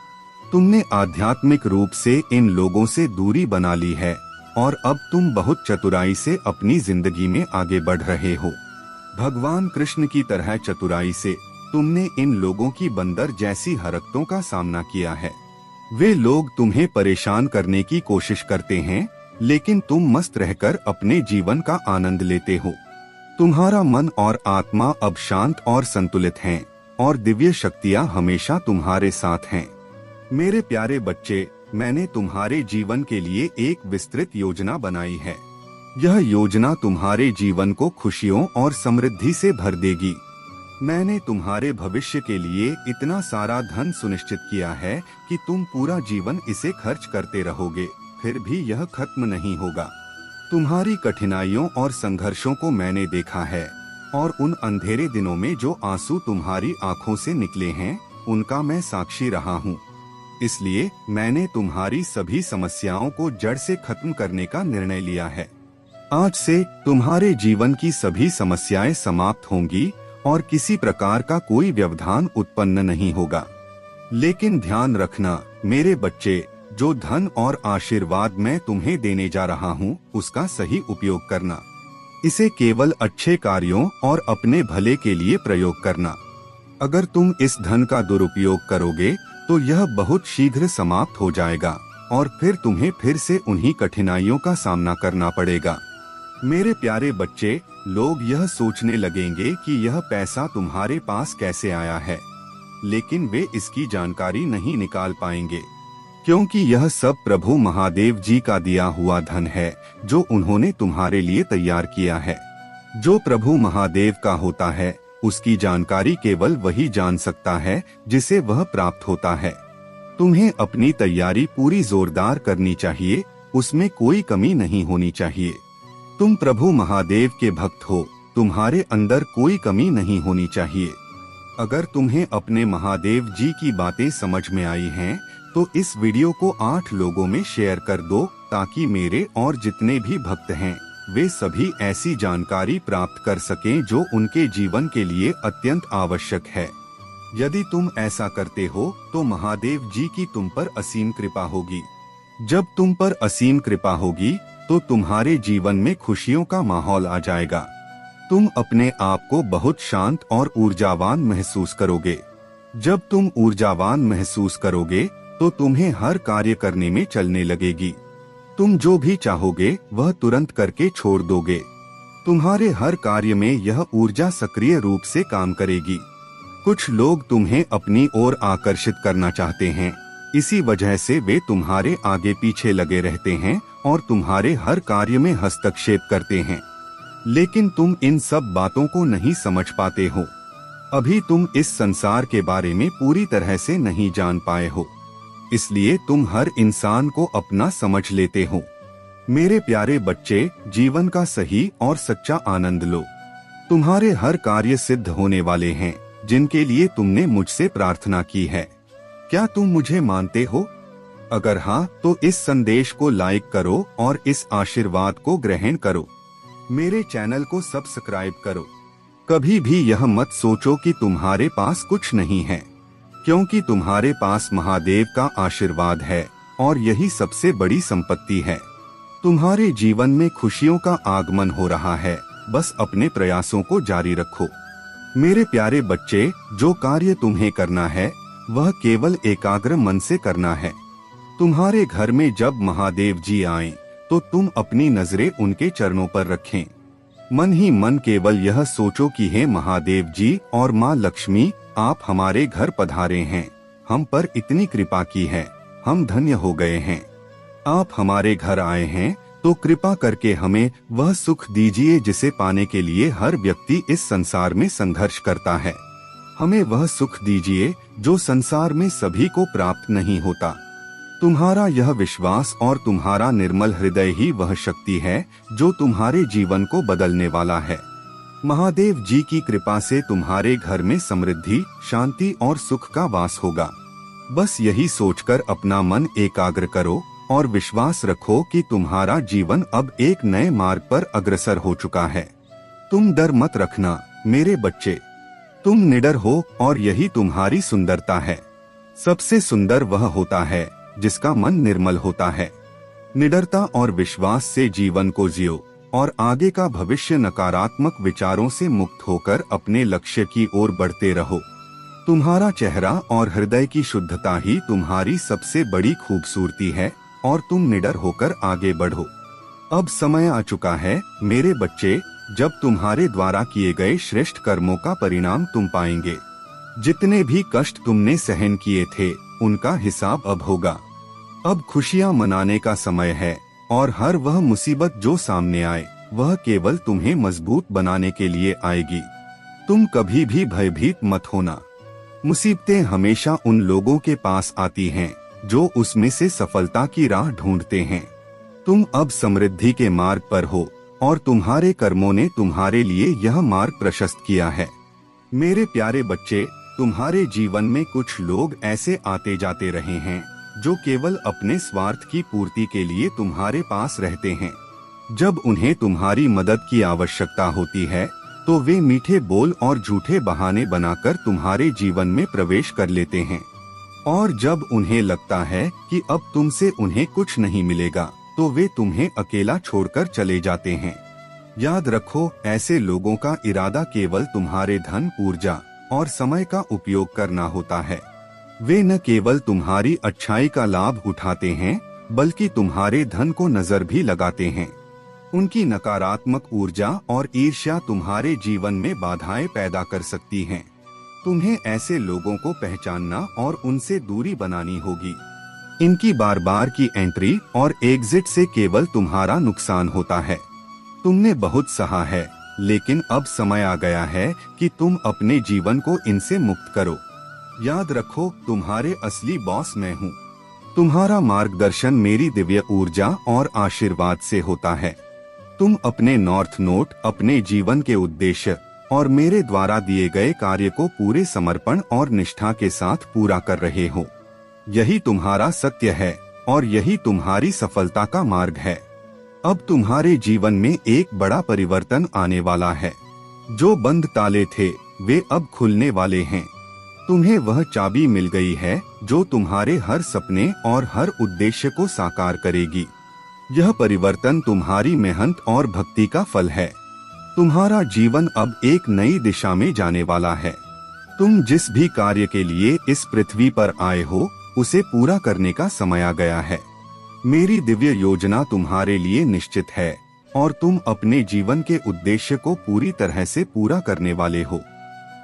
तुमने आध्यात्मिक रूप से इन लोगों से दूरी बना ली है और अब तुम बहुत चतुराई से अपनी जिंदगी में आगे बढ़ रहे हो। भगवान कृष्ण की तरह चतुराई से तुमने इन लोगों की बंदर जैसी हरकतों का सामना किया है। वे लोग तुम्हें परेशान करने की कोशिश करते हैं, लेकिन तुम मस्त रहकर अपने जीवन का आनंद लेते हो। तुम्हारा मन और आत्मा अब शांत और संतुलित हैं और दिव्य शक्तियाँ हमेशा तुम्हारे साथ हैं। मेरे प्यारे बच्चे, मैंने तुम्हारे जीवन के लिए एक विस्तृत योजना बनाई है। यह योजना तुम्हारे जीवन को खुशियों और समृद्धि से भर देगी। मैंने तुम्हारे भविष्य के लिए इतना सारा धन सुनिश्चित किया है कि तुम पूरा जीवन इसे खर्च करते रहोगे, फिर भी यह खत्म नहीं होगा। तुम्हारी कठिनाइयों और संघर्षों को मैंने देखा है और उन अंधेरे दिनों में जो आंसू तुम्हारी आंखों से निकले हैं उनका मैं साक्षी रहा हूँ। इसलिए मैंने तुम्हारी सभी समस्याओं को जड़ से खत्म करने का निर्णय लिया है। आज से तुम्हारे जीवन की सभी समस्याएं समाप्त होंगी और किसी प्रकार का कोई व्यवधान उत्पन्न नहीं होगा। लेकिन ध्यान रखना मेरे बच्चे, जो धन और आशीर्वाद मैं तुम्हें देने जा रहा हूँ उसका सही उपयोग करना। इसे केवल अच्छे कार्यों और अपने भले के लिए प्रयोग करना। अगर तुम इस धन का दुरुपयोग करोगे तो यह बहुत शीघ्र समाप्त हो जाएगा और फिर तुम्हें फिर से उन्हीं कठिनाइयों का सामना करना पड़ेगा। मेरे प्यारे बच्चे, लोग यह सोचने लगेंगे कि यह पैसा तुम्हारे पास कैसे आया है, लेकिन वे इसकी जानकारी नहीं निकाल पाएंगे, क्योंकि यह सब प्रभु महादेव जी का दिया हुआ धन है जो उन्होंने तुम्हारे लिए तैयार किया है। जो प्रभु महादेव का होता है उसकी जानकारी केवल वही जान सकता है जिसे वह प्राप्त होता है। तुम्हें अपनी तैयारी पूरी जोरदार करनी चाहिए, उसमें कोई कमी नहीं होनी चाहिए। तुम प्रभु महादेव के भक्त हो, तुम्हारे अंदर कोई कमी नहीं होनी चाहिए। अगर तुम्हें अपने महादेव जी की बातें समझ में आई हैं, तो इस वीडियो को 8 लोगों में शेयर कर दो ताकि मेरे और जितने भी भक्त हैं वे सभी ऐसी जानकारी प्राप्त कर सकें जो उनके जीवन के लिए अत्यंत आवश्यक है। यदि तुम ऐसा करते हो तो महादेव जी की तुम पर असीम कृपा होगी। जब तुम पर असीम कृपा होगी तो तुम्हारे जीवन में खुशियों का माहौल आ जाएगा। तुम अपने आप को बहुत शांत और ऊर्जावान महसूस करोगे। जब तुम ऊर्जावान महसूस करोगे तो तुम्हें हर कार्य करने में चलने लगेगी। तुम जो भी चाहोगे वह तुरंत करके छोड़ दोगे। तुम्हारे हर कार्य में यह ऊर्जा सक्रिय रूप से काम करेगी। कुछ लोग तुम्हें अपनी ओर आकर्षित करना चाहते हैं, इसी वजह से वे तुम्हारे आगे पीछे लगे रहते हैं और तुम्हारे हर कार्य में हस्तक्षेप करते हैं। लेकिन तुम इन सब बातों को नहीं समझ पाते हो। अभी तुम इस संसार के बारे में पूरी तरह से नहीं जान पाए हो, इसलिए तुम हर इंसान को अपना समझ लेते हो। मेरे प्यारे बच्चे, जीवन का सही और सच्चा आनंद लो। तुम्हारे हर कार्य सिद्ध होने वाले हैं जिनके लिए तुमने मुझसे प्रार्थना की है। क्या तुम मुझे मानते हो? अगर हाँ तो इस संदेश को लाइक करो और इस आशीर्वाद को ग्रहण करो। मेरे चैनल को सब्सक्राइब करो। कभी भी यह मत सोचो कि तुम्हारे पास कुछ नहीं है, क्योंकि तुम्हारे पास महादेव का आशीर्वाद है और यही सबसे बड़ी संपत्ति है। तुम्हारे जीवन में खुशियों का आगमन हो रहा है, बस अपने प्रयासों को जारी रखो। मेरे प्यारे बच्चे, जो कार्य तुम्हें करना है वह केवल एकाग्र मन से करना है। तुम्हारे घर में जब महादेव जी आएं, तो तुम अपनी नजरें उनके चरणों पर रखें। मन ही मन केवल यह सोचो कि हे महादेव जी और माँ लक्ष्मी, आप हमारे घर पधारे हैं, हम पर इतनी कृपा की है, हम धन्य हो गए हैं। आप हमारे घर आए हैं तो कृपा करके हमें वह सुख दीजिए जिसे पाने के लिए हर व्यक्ति इस संसार में संघर्ष करता है। हमें वह सुख दीजिए जो संसार में सभी को प्राप्त नहीं होता। तुम्हारा यह विश्वास और तुम्हारा निर्मल हृदय ही वह शक्ति है जो तुम्हारे जीवन को बदलने वाला है। महादेव जी की कृपा से तुम्हारे घर में समृद्धि, शांति और सुख का वास होगा। बस यही सोचकर अपना मन एकाग्र करो और विश्वास रखो कि तुम्हारा जीवन अब एक नए मार्ग पर अग्रसर हो चुका है। तुम डर मत रखना मेरे बच्चे, तुम निडर हो और यही तुम्हारी सुंदरता है। सबसे सुंदर वह होता है जिसका मन निर्मल होता है। निडरता और विश्वास से जीवन को जियो और आगे का भविष्य नकारात्मक विचारों से मुक्त होकर अपने लक्ष्य की ओर बढ़ते रहो। तुम्हारा चेहरा और हृदय की शुद्धता ही तुम्हारी सबसे बड़ी खूबसूरती है और तुम निडर होकर आगे बढ़ो। अब समय आ चुका है मेरे बच्चे, जब तुम्हारे द्वारा किए गए श्रेष्ठ कर्मों का परिणाम तुम पाएंगे। जितने भी कष्ट तुमने सहन किए थे उनका हिसाब अब होगा। अब खुशियां मनाने का समय है और हर वह मुसीबत जो सामने आए वह केवल तुम्हें मजबूत बनाने के लिए आएगी। तुम कभी भी भयभीत मत होना। मुसीबतें हमेशा उन लोगों के पास आती हैं जो उसमें से सफलता की राह ढूंढते हैं। तुम अब समृद्धि के मार्ग पर हो और तुम्हारे कर्मों ने तुम्हारे लिए यह मार्ग प्रशस्त किया है। मेरे प्यारे बच्चे, तुम्हारे जीवन में कुछ लोग ऐसे आते जाते रहे हैं जो केवल अपने स्वार्थ की पूर्ति के लिए तुम्हारे पास रहते हैं। जब उन्हें तुम्हारी मदद की आवश्यकता होती है तो वे मीठे बोल और झूठे बहाने बनाकर तुम्हारे जीवन में प्रवेश कर लेते हैं, और जब उन्हें लगता है कि अब तुमसे उन्हें कुछ नहीं मिलेगा तो वे तुम्हें अकेला छोड़कर चले जाते हैं। याद रखो, ऐसे लोगों का इरादा केवल तुम्हारे धन, ऊर्जा और समय का उपयोग करना होता है। वे न केवल तुम्हारी अच्छाई का लाभ उठाते हैं बल्कि तुम्हारे धन को नजर भी लगाते हैं। उनकी नकारात्मक ऊर्जा और ईर्ष्या तुम्हारे जीवन में बाधाएं पैदा कर सकती हैं। तुम्हें ऐसे लोगों को पहचानना और उनसे दूरी बनानी होगी। इनकी बार बार की एंट्री और एग्जिट से केवल तुम्हारा नुकसान होता है। तुमने बहुत सहा है, लेकिन अब समय आ गया है कि तुम अपने जीवन को इनसे मुक्त करो। याद रखो, तुम्हारे असली बॉस मैं हूँ। तुम्हारा मार्गदर्शन मेरी दिव्य ऊर्जा और आशीर्वाद से होता है। तुम अपने नॉर्थ नोड, अपने जीवन के उद्देश्य और मेरे द्वारा दिए गए कार्य को पूरे समर्पण और निष्ठा के साथ पूरा कर रहे हो। यही तुम्हारा सत्य है और यही तुम्हारी सफलता का मार्ग है। अब तुम्हारे जीवन में एक बड़ा परिवर्तन आने वाला है। जो बंद ताले थे वे अब खुलने वाले हैं। तुम्हें वह चाबी मिल गई है जो तुम्हारे हर सपने और हर उद्देश्य को साकार करेगी। यह परिवर्तन तुम्हारी मेहनत और भक्ति का फल है। तुम्हारा जीवन अब एक नई दिशा में जाने वाला है। तुम जिस भी कार्य के लिए इस पृथ्वी पर आए हो उसे पूरा करने का समय आ गया है। मेरी दिव्य योजना तुम्हारे लिए निश्चित है और तुम अपने जीवन के उद्देश्य को पूरी तरह से पूरा करने वाले हो।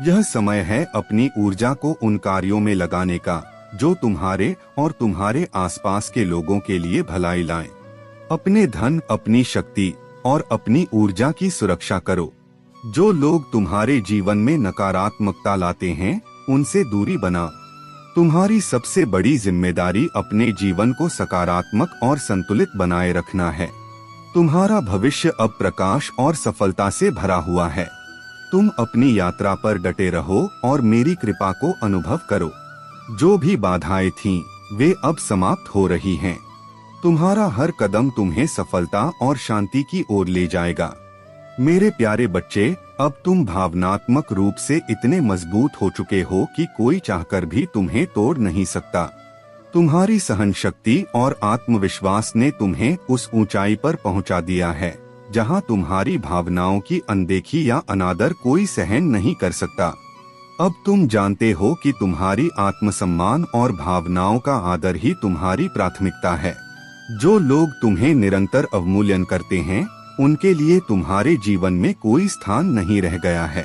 यह समय है अपनी ऊर्जा को उन कार्यों में लगाने का जो तुम्हारे और तुम्हारे आसपास के लोगों के लिए भलाई लाएं। अपने धन, अपनी शक्ति और अपनी ऊर्जा की सुरक्षा करो। जो लोग तुम्हारे जीवन में नकारात्मकता लाते हैं उनसे दूरी बना। तुम्हारी सबसे बड़ी जिम्मेदारी अपने जीवन को सकारात्मक और संतुलित बनाए रखना है। तुम्हारा भविष्य अब प्रकाश और सफलता से भरा हुआ है। तुम अपनी यात्रा पर डटे रहो और मेरी कृपा को अनुभव करो। जो भी बाधाएं थीं, वे अब समाप्त हो रही हैं। तुम्हारा हर कदम तुम्हें सफलता और शांति की ओर ले जाएगा। मेरे प्यारे बच्चे, अब तुम भावनात्मक रूप से इतने मजबूत हो चुके हो कि कोई चाहकर भी तुम्हें तोड़ नहीं सकता। तुम्हारी सहन शक्ति और आत्मविश्वास ने तुम्हें उस ऊंचाई पर पहुंचा दिया है जहां तुम्हारी भावनाओं की अनदेखी या अनादर कोई सहन नहीं कर सकता। अब तुम जानते हो कि तुम्हारी आत्मसम्मान और भावनाओं का आदर ही तुम्हारी प्राथमिकता है। जो लोग तुम्हें निरंतर अवमूल्यन करते हैं उनके लिए तुम्हारे जीवन में कोई स्थान नहीं रह गया है।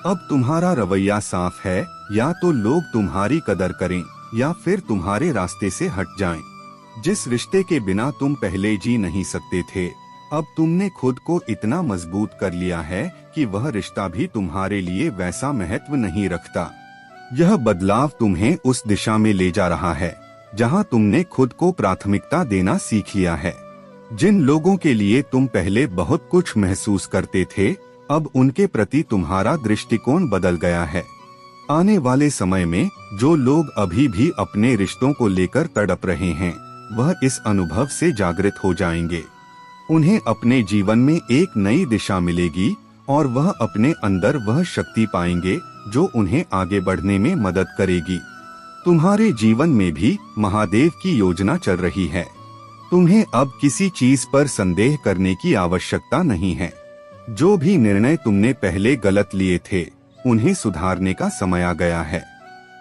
अब तुम्हारा रवैया साफ है, या तो लोग तुम्हारी कदर करें या फिर तुम्हारे रास्ते से हट जाएं। जिस रिश्ते के बिना तुम पहले जी नहीं सकते थे, अब तुमने खुद को इतना मजबूत कर लिया है कि वह रिश्ता भी तुम्हारे लिए वैसा महत्व नहीं रखता। यह बदलाव तुम्हें उस दिशा में ले जा रहा है जहां तुमने खुद को प्राथमिकता देना सीख लिया है। जिन लोगों के लिए तुम पहले बहुत कुछ महसूस करते थे, अब उनके प्रति तुम्हारा दृष्टिकोण बदल गया है। आने वाले समय में जो लोग अभी भी अपने रिश्तों को लेकर तड़प रहे हैं, वह इस अनुभव से जागृत हो जाएंगे। उन्हें अपने जीवन में एक नई दिशा मिलेगी और वह अपने अंदर वह शक्ति पाएंगे जो उन्हें आगे बढ़ने में मदद करेगी। तुम्हारे जीवन में भी महादेव की योजना चल रही है। तुम्हें अब किसी चीज पर संदेह करने की आवश्यकता नहीं है। जो भी निर्णय तुमने पहले गलत लिए थे, उन्हें सुधारने का समय आ गया है।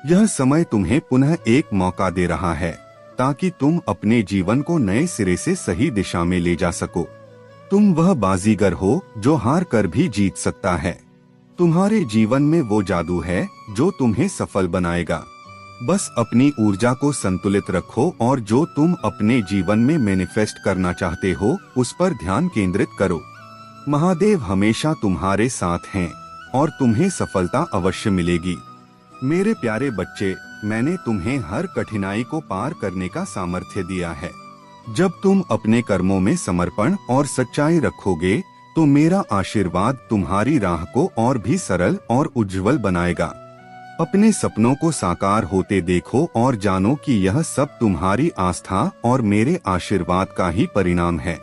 यह समय तुम्हें पुनः एक मौका दे रहा है ताकि तुम अपने जीवन को नए सिरे से सही दिशा में ले जा सको। तुम वह बाजीगर हो जो हार कर भी जीत सकता है। तुम्हारे जीवन में वो जादू है जो तुम्हें सफल बनाएगा। बस अपनी ऊर्जा को संतुलित रखो और जो तुम अपने जीवन में मैनिफेस्ट करना चाहते हो उस पर ध्यान केंद्रित करो। महादेव हमेशा तुम्हारे साथ हैं और तुम्हें सफलता अवश्य मिलेगी। मेरे प्यारे बच्चे, मैंने तुम्हें हर कठिनाई को पार करने का सामर्थ्य दिया है। जब तुम अपने कर्मों में समर्पण और सच्चाई रखोगे तो मेरा आशीर्वाद तुम्हारी राह को और भी सरल और उज्जवल बनाएगा। अपने सपनों को साकार होते देखो और जानो कि यह सब तुम्हारी आस्था और मेरे आशीर्वाद का ही परिणाम है।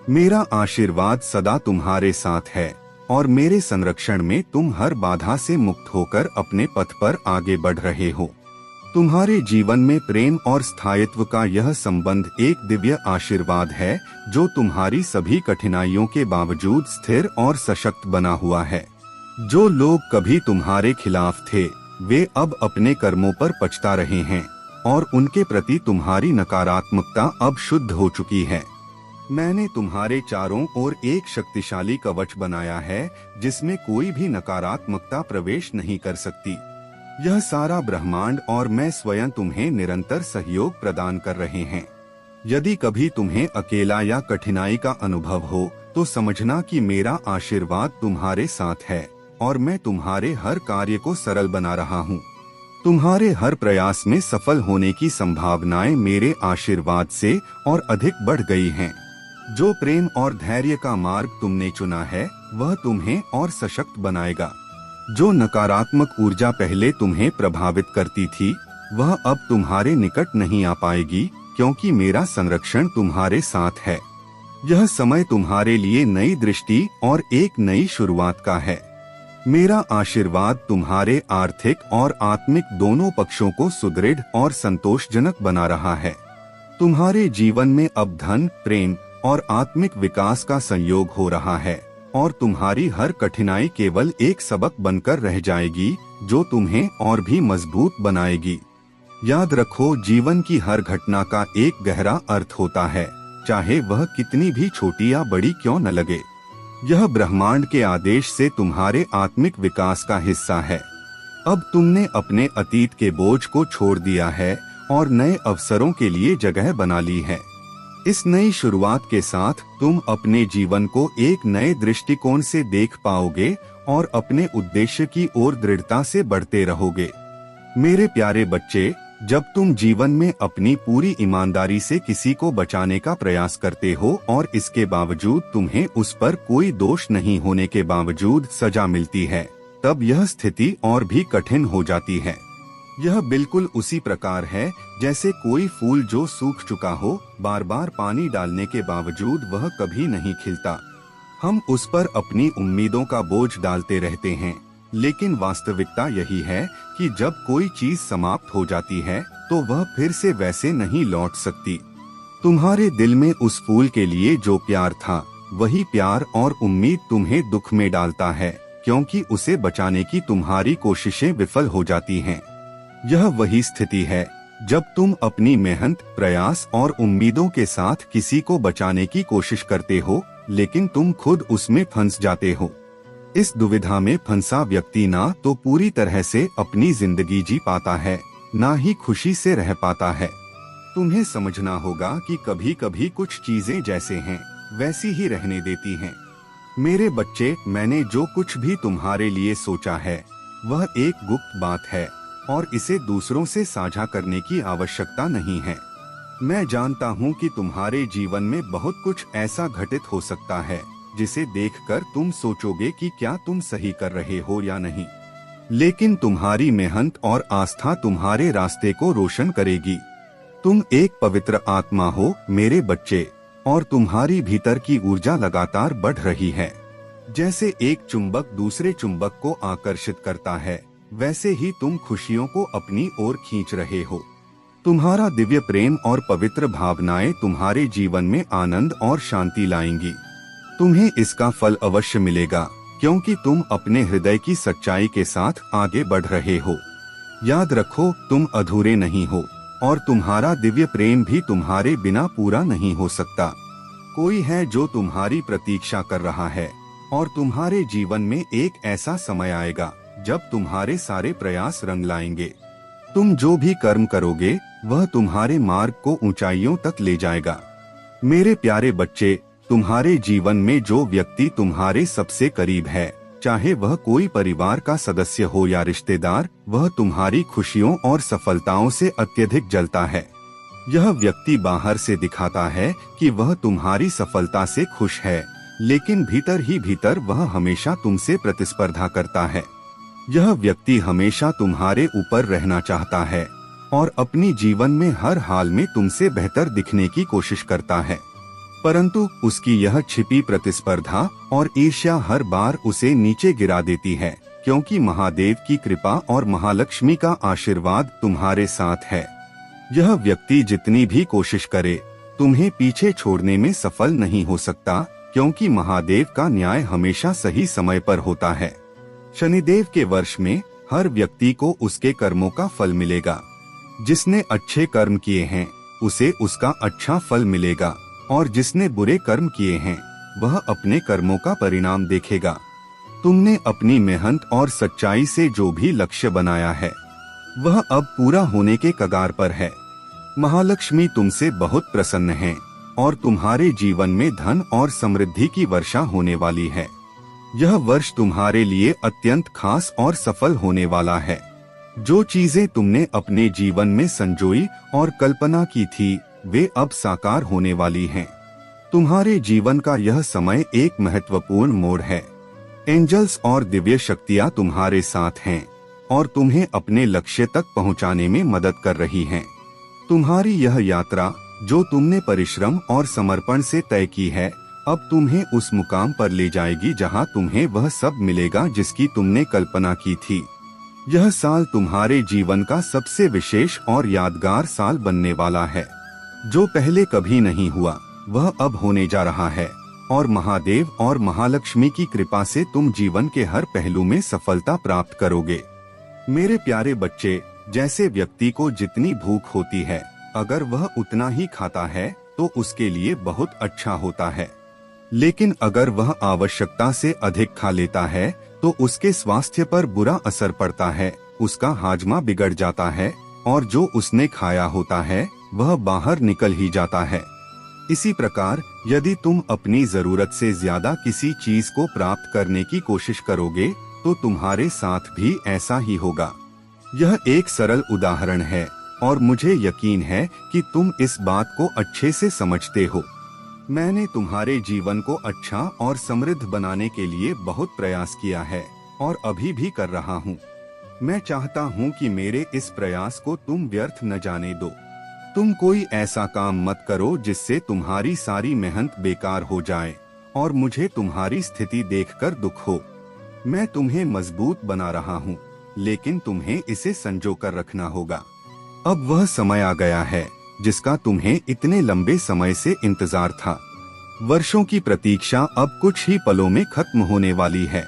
मेरा आशीर्वाद सदा तुम्हारे साथ है और मेरे संरक्षण में तुम हर बाधा से मुक्त होकर अपने पथ पर आगे बढ़ रहे हो। तुम्हारे जीवन में प्रेम और स्थायित्व का यह संबंध एक दिव्य आशीर्वाद है जो तुम्हारी सभी कठिनाइयों के बावजूद स्थिर और सशक्त बना हुआ है। जो लोग कभी तुम्हारे खिलाफ थे वे अब अपने कर्मों पर पछता रहे हैं और उनके प्रति तुम्हारी नकारात्मकता अब शुद्ध हो चुकी है। मैंने तुम्हारे चारों ओर एक शक्तिशाली कवच बनाया है जिसमें कोई भी नकारात्मकता प्रवेश नहीं कर सकती। यह सारा ब्रह्मांड और मैं स्वयं तुम्हें निरंतर सहयोग प्रदान कर रहे हैं। यदि कभी तुम्हें अकेला या कठिनाई का अनुभव हो तो समझना कि मेरा आशीर्वाद तुम्हारे साथ है और मैं तुम्हारे हर कार्य को सरल बना रहा हूँ। तुम्हारे हर प्रयास में सफल होने की संभावनाएं मेरे आशीर्वाद से और अधिक बढ़ गई हैं। जो प्रेम और धैर्य का मार्ग तुमने चुना है वह तुम्हें और सशक्त बनाएगा। जो नकारात्मक ऊर्जा पहले तुम्हें प्रभावित करती थी वह अब तुम्हारे निकट नहीं आ पाएगी क्योंकि मेरा संरक्षण तुम्हारे साथ है। यह समय तुम्हारे लिए नई दृष्टि और एक नई शुरुआत का है। मेरा आशीर्वाद तुम्हारे आर्थिक और आत्मिक दोनों पक्षों को सुदृढ़ और संतोषजनक बना रहा है। तुम्हारे जीवन में अब धन, प्रेम और आत्मिक विकास का संयोग हो रहा है और तुम्हारी हर कठिनाई केवल एक सबक बनकर रह जाएगी जो तुम्हें और भी मजबूत बनाएगी। याद रखो, जीवन की हर घटना का एक गहरा अर्थ होता है, चाहे वह कितनी भी छोटी या बड़ी क्यों न लगे। यह ब्रह्मांड के आदेश से तुम्हारे आत्मिक विकास का हिस्सा है। अब तुमने अपने अतीत के बोझ को छोड़ दिया है और नए अवसरों के लिए जगह बना ली है। इस नई शुरुआत के साथ तुम अपने जीवन को एक नए दृष्टिकोण से देख पाओगे और अपने उद्देश्य की ओर दृढ़ता से बढ़ते रहोगे। मेरे प्यारे बच्चे, जब तुम जीवन में अपनी पूरी ईमानदारी से किसी को बचाने का प्रयास करते हो और इसके बावजूद तुम्हें उस पर कोई दोष नहीं होने के बावजूद सजा मिलती है, तब यह स्थिति और भी कठिन हो जाती है। यह बिल्कुल उसी प्रकार है जैसे कोई फूल जो सूख चुका हो, बार बार पानी डालने के बावजूद वह कभी नहीं खिलता। हम उस पर अपनी उम्मीदों का बोझ डालते रहते हैं, लेकिन वास्तविकता यही है कि जब कोई चीज समाप्त हो जाती है तो वह फिर से वैसे नहीं लौट सकती। तुम्हारे दिल में उस फूल के लिए जो प्यार था, वही प्यार और उम्मीद तुम्हें दुख में डालता है, क्योंकि उसे बचाने की तुम्हारी कोशिशें विफल हो जाती हैं। यह वही स्थिति है जब तुम अपनी मेहनत, प्रयास और उम्मीदों के साथ किसी को बचाने की कोशिश करते हो, लेकिन तुम खुद उसमें फंस जाते हो। इस दुविधा में फंसा व्यक्ति ना तो पूरी तरह से अपनी जिंदगी जी पाता है, ना ही खुशी से रह पाता है। तुम्हें समझना होगा कि कभी कभी कुछ चीजें जैसे हैं वैसी ही रहने देती हैं। मेरे बच्चे, मैंने जो कुछ भी तुम्हारे लिए सोचा है वह एक गुप्त बात है और इसे दूसरों से साझा करने की आवश्यकता नहीं है। मैं जानता हूँ कि तुम्हारे जीवन में बहुत कुछ ऐसा घटित हो सकता है जिसे देखकर तुम सोचोगे कि क्या तुम सही कर रहे हो या नहीं, लेकिन तुम्हारी मेहनत और आस्था तुम्हारे रास्ते को रोशन करेगी। तुम एक पवित्र आत्मा हो मेरे बच्चे, और तुम्हारी भीतर की ऊर्जा लगातार बढ़ रही है। जैसे एक चुंबक दूसरे चुंबक को आकर्षित करता है, वैसे ही तुम खुशियों को अपनी ओर खींच रहे हो। तुम्हारा दिव्य प्रेम और पवित्र भावनाएं तुम्हारे जीवन में आनंद और शांति लाएंगी। तुम्हें इसका फल अवश्य मिलेगा, क्योंकि तुम अपने हृदय की सच्चाई के साथ आगे बढ़ रहे हो। याद रखो, तुम अधूरे नहीं हो और तुम्हारा दिव्य प्रेम भी तुम्हारे बिना पूरा नहीं हो सकता। कोई है जो तुम्हारी प्रतीक्षा कर रहा है और तुम्हारे जीवन में एक ऐसा समय आएगा जब तुम्हारे सारे प्रयास रंग लाएंगे। तुम जो भी कर्म करोगे वह तुम्हारे मार्ग को ऊंचाइयों तक ले जाएगा। मेरे प्यारे बच्चे, तुम्हारे जीवन में जो व्यक्ति तुम्हारे सबसे करीब है, चाहे वह कोई परिवार का सदस्य हो या रिश्तेदार, वह तुम्हारी खुशियों और सफलताओं से अत्यधिक जलता है। यह व्यक्ति बाहर से दिखाता है कि वह तुम्हारी सफलता से खुश है, लेकिन भीतर ही भीतर वह हमेशा तुमसे प्रतिस्पर्धा करता है। यह व्यक्ति हमेशा तुम्हारे ऊपर रहना चाहता है और अपनी जीवन में हर हाल में तुमसे बेहतर दिखने की कोशिश करता है, परंतु उसकी यह छिपी प्रतिस्पर्धा और ईर्ष्या हर बार उसे नीचे गिरा देती है, क्योंकि महादेव की कृपा और महालक्ष्मी का आशीर्वाद तुम्हारे साथ है। यह व्यक्ति जितनी भी कोशिश करे तुम्हें पीछे छोड़ने में सफल नहीं हो सकता, क्योंकि महादेव का न्याय हमेशा सही समय पर होता है। शनिदेव के वर्ष में हर व्यक्ति को उसके कर्मों का फल मिलेगा। जिसने अच्छे कर्म किए हैं उसे उसका अच्छा फल मिलेगा, और जिसने बुरे कर्म किए हैं वह अपने कर्मों का परिणाम देखेगा। तुमने अपनी मेहनत और सच्चाई से जो भी लक्ष्य बनाया है वह अब पूरा होने के कगार पर है। महालक्ष्मी तुमसे बहुत प्रसन्न हैं और तुम्हारे जीवन में धन और समृद्धि की वर्षा होने वाली है। यह वर्ष तुम्हारे लिए अत्यंत खास और सफल होने वाला है। जो चीजें तुमने अपने जीवन में संजोई और कल्पना की थी वे अब साकार होने वाली हैं। तुम्हारे जीवन का यह समय एक महत्वपूर्ण मोड़ है। एंजल्स और दिव्य शक्तियां तुम्हारे साथ हैं और तुम्हें अपने लक्ष्य तक पहुंचाने में मदद कर रही हैं। तुम्हारी यह यात्रा जो तुमने परिश्रम और समर्पण से तय की है अब तुम्हें उस मुकाम पर ले जाएगी जहां तुम्हें वह सब मिलेगा जिसकी तुमने कल्पना की थी। यह साल तुम्हारे जीवन का सबसे विशेष और यादगार साल बनने वाला है। जो पहले कभी नहीं हुआ वह अब होने जा रहा है, और महादेव और महालक्ष्मी की कृपा से तुम जीवन के हर पहलू में सफलता प्राप्त करोगे। मेरे प्यारे बच्चे, जैसे व्यक्ति को जितनी भूख होती है अगर वह उतना ही खाता है तो उसके लिए बहुत अच्छा होता है, लेकिन अगर वह आवश्यकता से अधिक खा लेता है तो उसके स्वास्थ्य पर बुरा असर पड़ता है, उसका हाजमा बिगड़ जाता है और जो उसने खाया होता है वह बाहर निकल ही जाता है। इसी प्रकार यदि तुम अपनी जरूरत से ज्यादा किसी चीज को प्राप्त करने की कोशिश करोगे तो तुम्हारे साथ भी ऐसा ही होगा। यह एक सरल उदाहरण है और मुझे यकीन है कि तुम इस बात को अच्छे से समझते हो। मैंने तुम्हारे जीवन को अच्छा और समृद्ध बनाने के लिए बहुत प्रयास किया है और अभी भी कर रहा हूँ। मैं चाहता हूँ कि मेरे इस प्रयास को तुम व्यर्थ न जाने दो। तुम कोई ऐसा काम मत करो जिससे तुम्हारी सारी मेहनत बेकार हो जाए और मुझे तुम्हारी स्थिति देखकर दुख हो। मैं तुम्हें मजबूत बना रहा हूँ, लेकिन तुम्हें इसे संजो कर रखना होगा। अब वह समय आ गया है जिसका तुम्हें इतने लंबे समय से इंतजार था। वर्षों की प्रतीक्षा अब कुछ ही पलों में खत्म होने वाली है।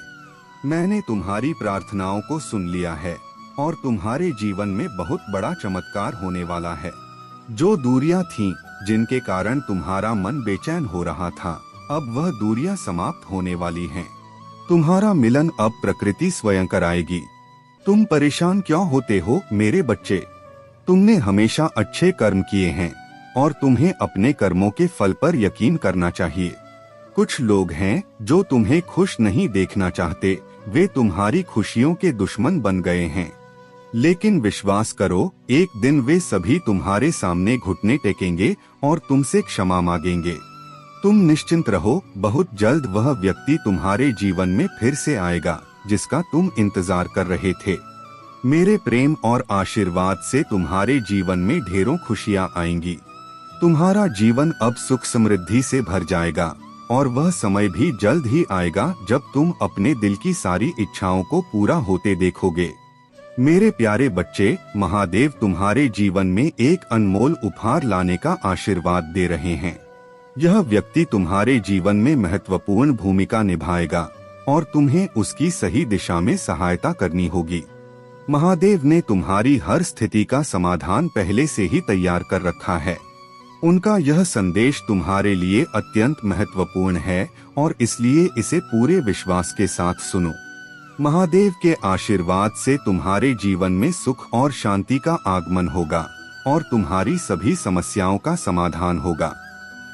मैंने तुम्हारी प्रार्थनाओं को सुन लिया है और तुम्हारे जीवन में बहुत बड़ा चमत्कार होने वाला है। जो दूरियां थीं, जिनके कारण तुम्हारा मन बेचैन हो रहा था, अब वह दूरियां समाप्त होने वाली हैं। तुम्हारा मिलन अब प्रकृति स्वयं कराएगी। तुम परेशान क्यों होते हो मेरे बच्चे? तुमने हमेशा अच्छे कर्म किए हैं और तुम्हें अपने कर्मों के फल पर यकीन करना चाहिए। कुछ लोग हैं जो तुम्हें खुश नहीं देखना चाहते, वे तुम्हारी खुशियों के दुश्मन बन गए हैं। लेकिन विश्वास करो, एक दिन वे सभी तुम्हारे सामने घुटने टेकेंगे और तुमसे क्षमा मांगेंगे। तुम निश्चिंत रहो, बहुत जल्द वह व्यक्ति तुम्हारे जीवन में फिर से आएगा जिसका तुम इंतजार कर रहे थे। मेरे प्रेम और आशीर्वाद से तुम्हारे जीवन में ढेरों खुशियां आएंगी। तुम्हारा जीवन अब सुख समृद्धि से भर जाएगा और वह समय भी जल्द ही आएगा जब तुम अपने दिल की सारी इच्छाओं को पूरा होते देखोगे। मेरे प्यारे बच्चे, महादेव तुम्हारे जीवन में एक अनमोल उपहार लाने का आशीर्वाद दे रहे हैं। यह व्यक्ति तुम्हारे जीवन में महत्वपूर्ण भूमिका निभाएगा और तुम्हें उसकी सही दिशा में सहायता करनी होगी। महादेव ने तुम्हारी हर स्थिति का समाधान पहले से ही तैयार कर रखा है। उनका यह संदेश तुम्हारे लिए अत्यंत महत्वपूर्ण है और इसलिए इसे पूरे विश्वास के साथ सुनो। महादेव के आशीर्वाद से तुम्हारे जीवन में सुख और शांति का आगमन होगा और तुम्हारी सभी समस्याओं का समाधान होगा।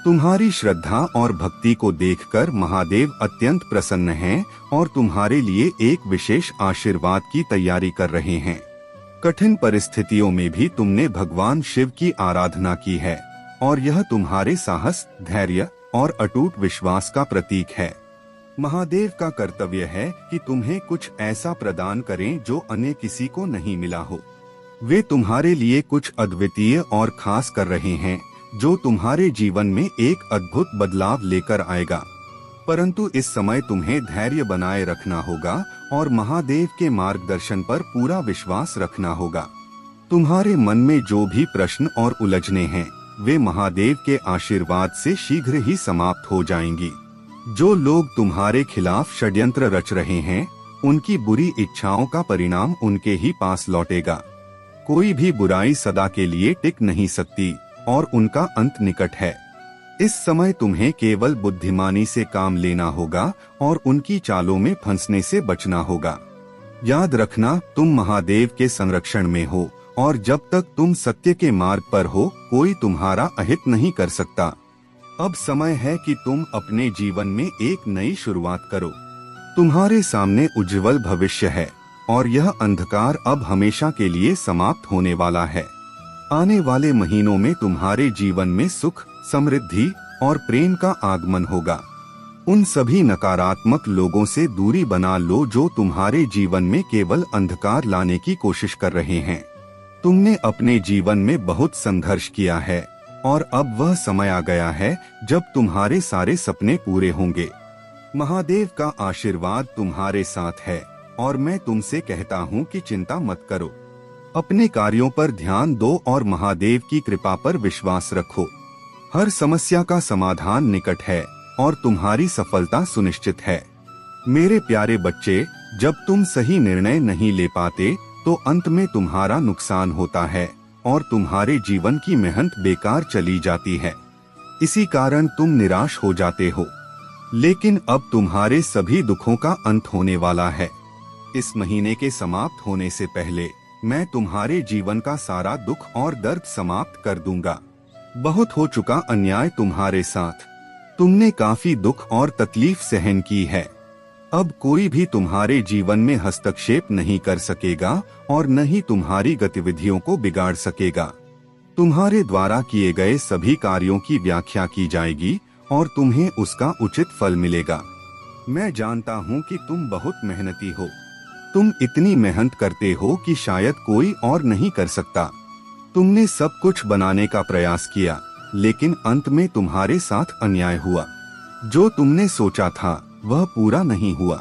तुम्हारी श्रद्धा और भक्ति को देखकर महादेव अत्यंत प्रसन्न हैं और तुम्हारे लिए एक विशेष आशीर्वाद की तैयारी कर रहे हैं। कठिन परिस्थितियों में भी तुमने भगवान शिव की आराधना की है और यह तुम्हारे साहस, धैर्य और अटूट विश्वास का प्रतीक है। महादेव का कर्तव्य है कि तुम्हें कुछ ऐसा प्रदान करें जो अन्य किसी को नहीं मिला हो। वे तुम्हारे लिए कुछ अद्वितीय और खास कर रहे हैं, जो तुम्हारे जीवन में एक अद्भुत बदलाव लेकर आएगा। परंतु इस समय तुम्हें धैर्य बनाए रखना होगा और महादेव के मार्गदर्शन पर पूरा विश्वास रखना होगा। तुम्हारे मन में जो भी प्रश्न और उलझने हैं, वे महादेव के आशीर्वाद से शीघ्र ही समाप्त हो जाएंगी। जो लोग तुम्हारे खिलाफ षड्यंत्र रच रहे हैं, उनकी बुरी इच्छाओं का परिणाम उनके ही पास लौटेगा। कोई भी बुराई सदा के लिए टिक नहीं सकती और उनका अंत निकट है। इस समय तुम्हें केवल बुद्धिमानी से काम लेना होगा और उनकी चालों में फंसने से बचना होगा। याद रखना, तुम महादेव के संरक्षण में हो और जब तक तुम सत्य के मार्ग पर हो, कोई तुम्हारा अहित नहीं कर सकता। अब समय है कि तुम अपने जीवन में एक नई शुरुआत करो। तुम्हारे सामने उज्जवल भविष्य है और यह अंधकार अब हमेशा के लिए समाप्त होने वाला है। आने वाले महीनों में तुम्हारे जीवन में सुख, समृद्धि और प्रेम का आगमन होगा। उन सभी नकारात्मक लोगों से दूरी बना लो जो तुम्हारे जीवन में केवल अंधकार लाने की कोशिश कर रहे हैं। तुमने अपने जीवन में बहुत संघर्ष किया है और अब वह समय आ गया है जब तुम्हारे सारे सपने पूरे होंगे। महादेव का आशीर्वाद तुम्हारे साथ है और मैं तुमसे कहता हूँ कि चिंता मत करो। अपने कार्यों पर ध्यान दो और महादेव की कृपा पर विश्वास रखो। हर समस्या का समाधान निकट है और तुम्हारी सफलता सुनिश्चित है। मेरे प्यारे बच्चे, जब तुम सही निर्णय नहीं ले पाते तो अंत में तुम्हारा नुकसान होता है और तुम्हारे जीवन की मेहनत बेकार चली जाती है। इसी कारण तुम निराश हो जाते हो। लेकिन अब तुम्हारे सभी दुखों का अंत होने वाला है। इस महीने के समाप्त होने से पहले मैं तुम्हारे जीवन का सारा दुख और दर्द समाप्त कर दूंगा। बहुत हो चुका अन्याय तुम्हारे साथ। तुमने काफी दुख और तकलीफ सहन की है। अब कोई भी तुम्हारे जीवन में हस्तक्षेप नहीं कर सकेगा और न ही तुम्हारी गतिविधियों को बिगाड़ सकेगा। तुम्हारे द्वारा किए गए सभी कार्यों की व्याख्या की जाएगी और तुम्हें उसका उचित फल मिलेगा। मैं जानता हूँ कि तुम बहुत मेहनती हो। तुम इतनी मेहनत करते हो कि शायद कोई और नहीं कर सकता। तुमने सब कुछ बनाने का प्रयास किया, लेकिन अंत में तुम्हारे साथ अन्याय हुआ। जो तुमने सोचा था वह पूरा नहीं हुआ।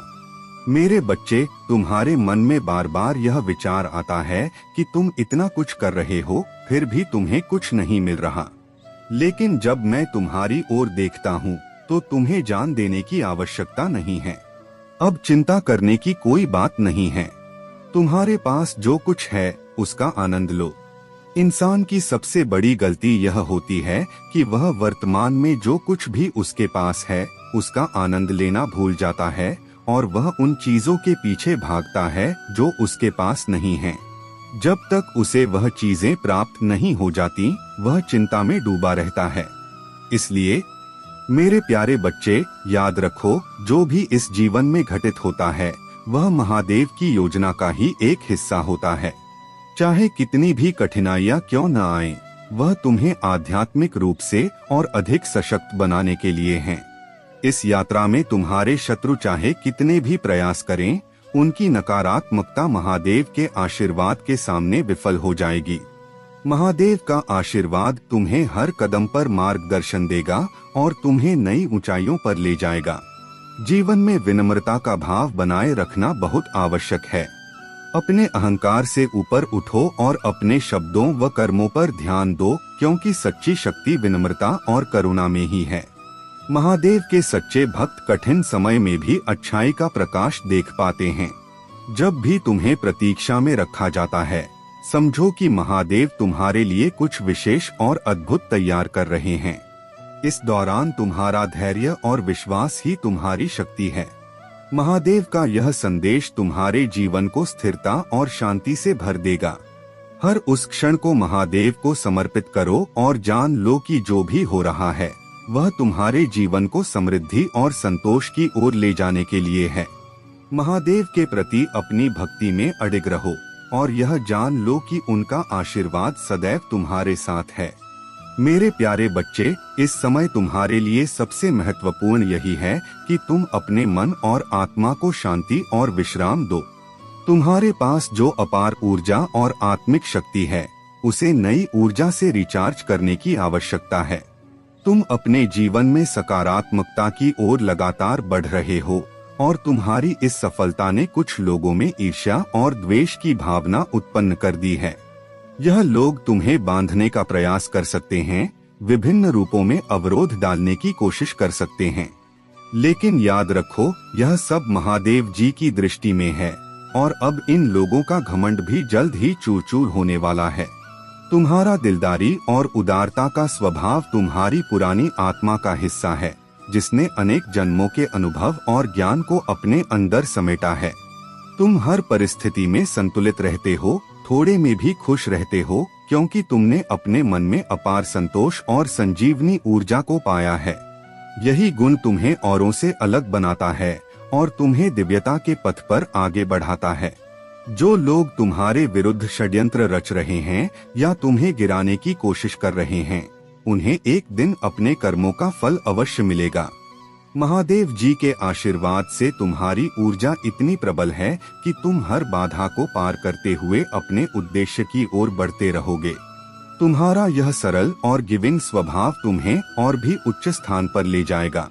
मेरे बच्चे, तुम्हारे मन में बार बार यह विचार आता है कि तुम इतना कुछ कर रहे हो, फिर भी तुम्हें कुछ नहीं मिल रहा। लेकिन जब मैं तुम्हारी ओर देखता हूँ तो तुम्हें जान देने की आवश्यकता नहीं है। अब चिंता करने की कोई बात नहीं है। तुम्हारे पास जो कुछ है उसका आनंद लो। इंसान की सबसे बड़ी गलती यह होती है कि वह वर्तमान में जो कुछ भी उसके पास है उसका आनंद लेना भूल जाता है और वह उन चीजों के पीछे भागता है जो उसके पास नहीं है। जब तक उसे वह चीजें प्राप्त नहीं हो जाती, वह चिंता में डूबा रहता है। इसलिए मेरे प्यारे बच्चे, याद रखो, जो भी इस जीवन में घटित होता है वह महादेव की योजना का ही एक हिस्सा होता है। चाहे कितनी भी कठिनाइयां क्यों न आए, वह तुम्हें आध्यात्मिक रूप से और अधिक सशक्त बनाने के लिए हैं। इस यात्रा में तुम्हारे शत्रु चाहे कितने भी प्रयास करें, उनकी नकारात्मकता महादेव के आशीर्वाद के सामने विफल हो जाएगी। महादेव का आशीर्वाद तुम्हें हर कदम पर मार्गदर्शन देगा और तुम्हें नई ऊंचाइयों पर ले जाएगा। जीवन में विनम्रता का भाव बनाए रखना बहुत आवश्यक है। अपने अहंकार से ऊपर उठो और अपने शब्दों व कर्मों पर ध्यान दो, क्योंकि सच्ची शक्ति विनम्रता और करुणा में ही है। महादेव के सच्चे भक्त कठिन समय में भी अच्छाई का प्रकाश देख पाते हैं। जब भी तुम्हें प्रतीक्षा में रखा जाता है, समझो कि महादेव तुम्हारे लिए कुछ विशेष और अद्भुत तैयार कर रहे हैं। इस दौरान तुम्हारा धैर्य और विश्वास ही तुम्हारी शक्ति है। महादेव का यह संदेश तुम्हारे जीवन को स्थिरता और शांति से भर देगा। हर उस क्षण को महादेव को समर्पित करो और जान लो कि जो भी हो रहा है वह तुम्हारे जीवन को समृद्धि और संतोष की ओर ले जाने के लिए है। महादेव के प्रति अपनी भक्ति में अडिग रहो और यह जान लो कि उनका आशीर्वाद सदैव तुम्हारे साथ है। मेरे प्यारे बच्चे, इस समय तुम्हारे लिए सबसे महत्वपूर्ण यही है कि तुम अपने मन और आत्मा को शांति और विश्राम दो। तुम्हारे पास जो अपार ऊर्जा और आत्मिक शक्ति है, उसे नई ऊर्जा से रिचार्ज करने की आवश्यकता है। तुम अपने जीवन में सकारात्मकता की ओर लगातार बढ़ रहे हो और तुम्हारी इस सफलता ने कुछ लोगों में ईर्ष्या और द्वेष की भावना उत्पन्न कर दी है। यह लोग तुम्हें बांधने का प्रयास कर सकते हैं, विभिन्न रूपों में अवरोध डालने की कोशिश कर सकते हैं, लेकिन याद रखो, यह सब महादेव जी की दृष्टि में है और अब इन लोगों का घमंड भी जल्द ही चूर चूर होने वाला है। तुम्हारा दिलदारी और उदारता का स्वभाव तुम्हारी पुरानी आत्मा का हिस्सा है, जिसने अनेक जन्मों के अनुभव और ज्ञान को अपने अंदर समेटा है। तुम हर परिस्थिति में संतुलित रहते हो, थोड़े में भी खुश रहते हो, क्योंकि तुमने अपने मन में अपार संतोष और संजीवनी ऊर्जा को पाया है। यही गुण तुम्हें औरों से अलग बनाता है और तुम्हें दिव्यता के पथ पर आगे बढ़ाता है। जो लोग तुम्हारे विरुद्ध षड्यंत्र रच रहे हैं या तुम्हें गिराने की कोशिश कर रहे हैं, उन्हें एक दिन अपने कर्मों का फल अवश्य मिलेगा। महादेव जी के आशीर्वाद से तुम्हारी ऊर्जा इतनी प्रबल है कि तुम हर बाधा को पार करते हुए अपने उद्देश्य की ओर बढ़ते रहोगे। तुम्हारा यह सरल और गिविंग स्वभाव तुम्हें और भी उच्च स्थान पर ले जाएगा।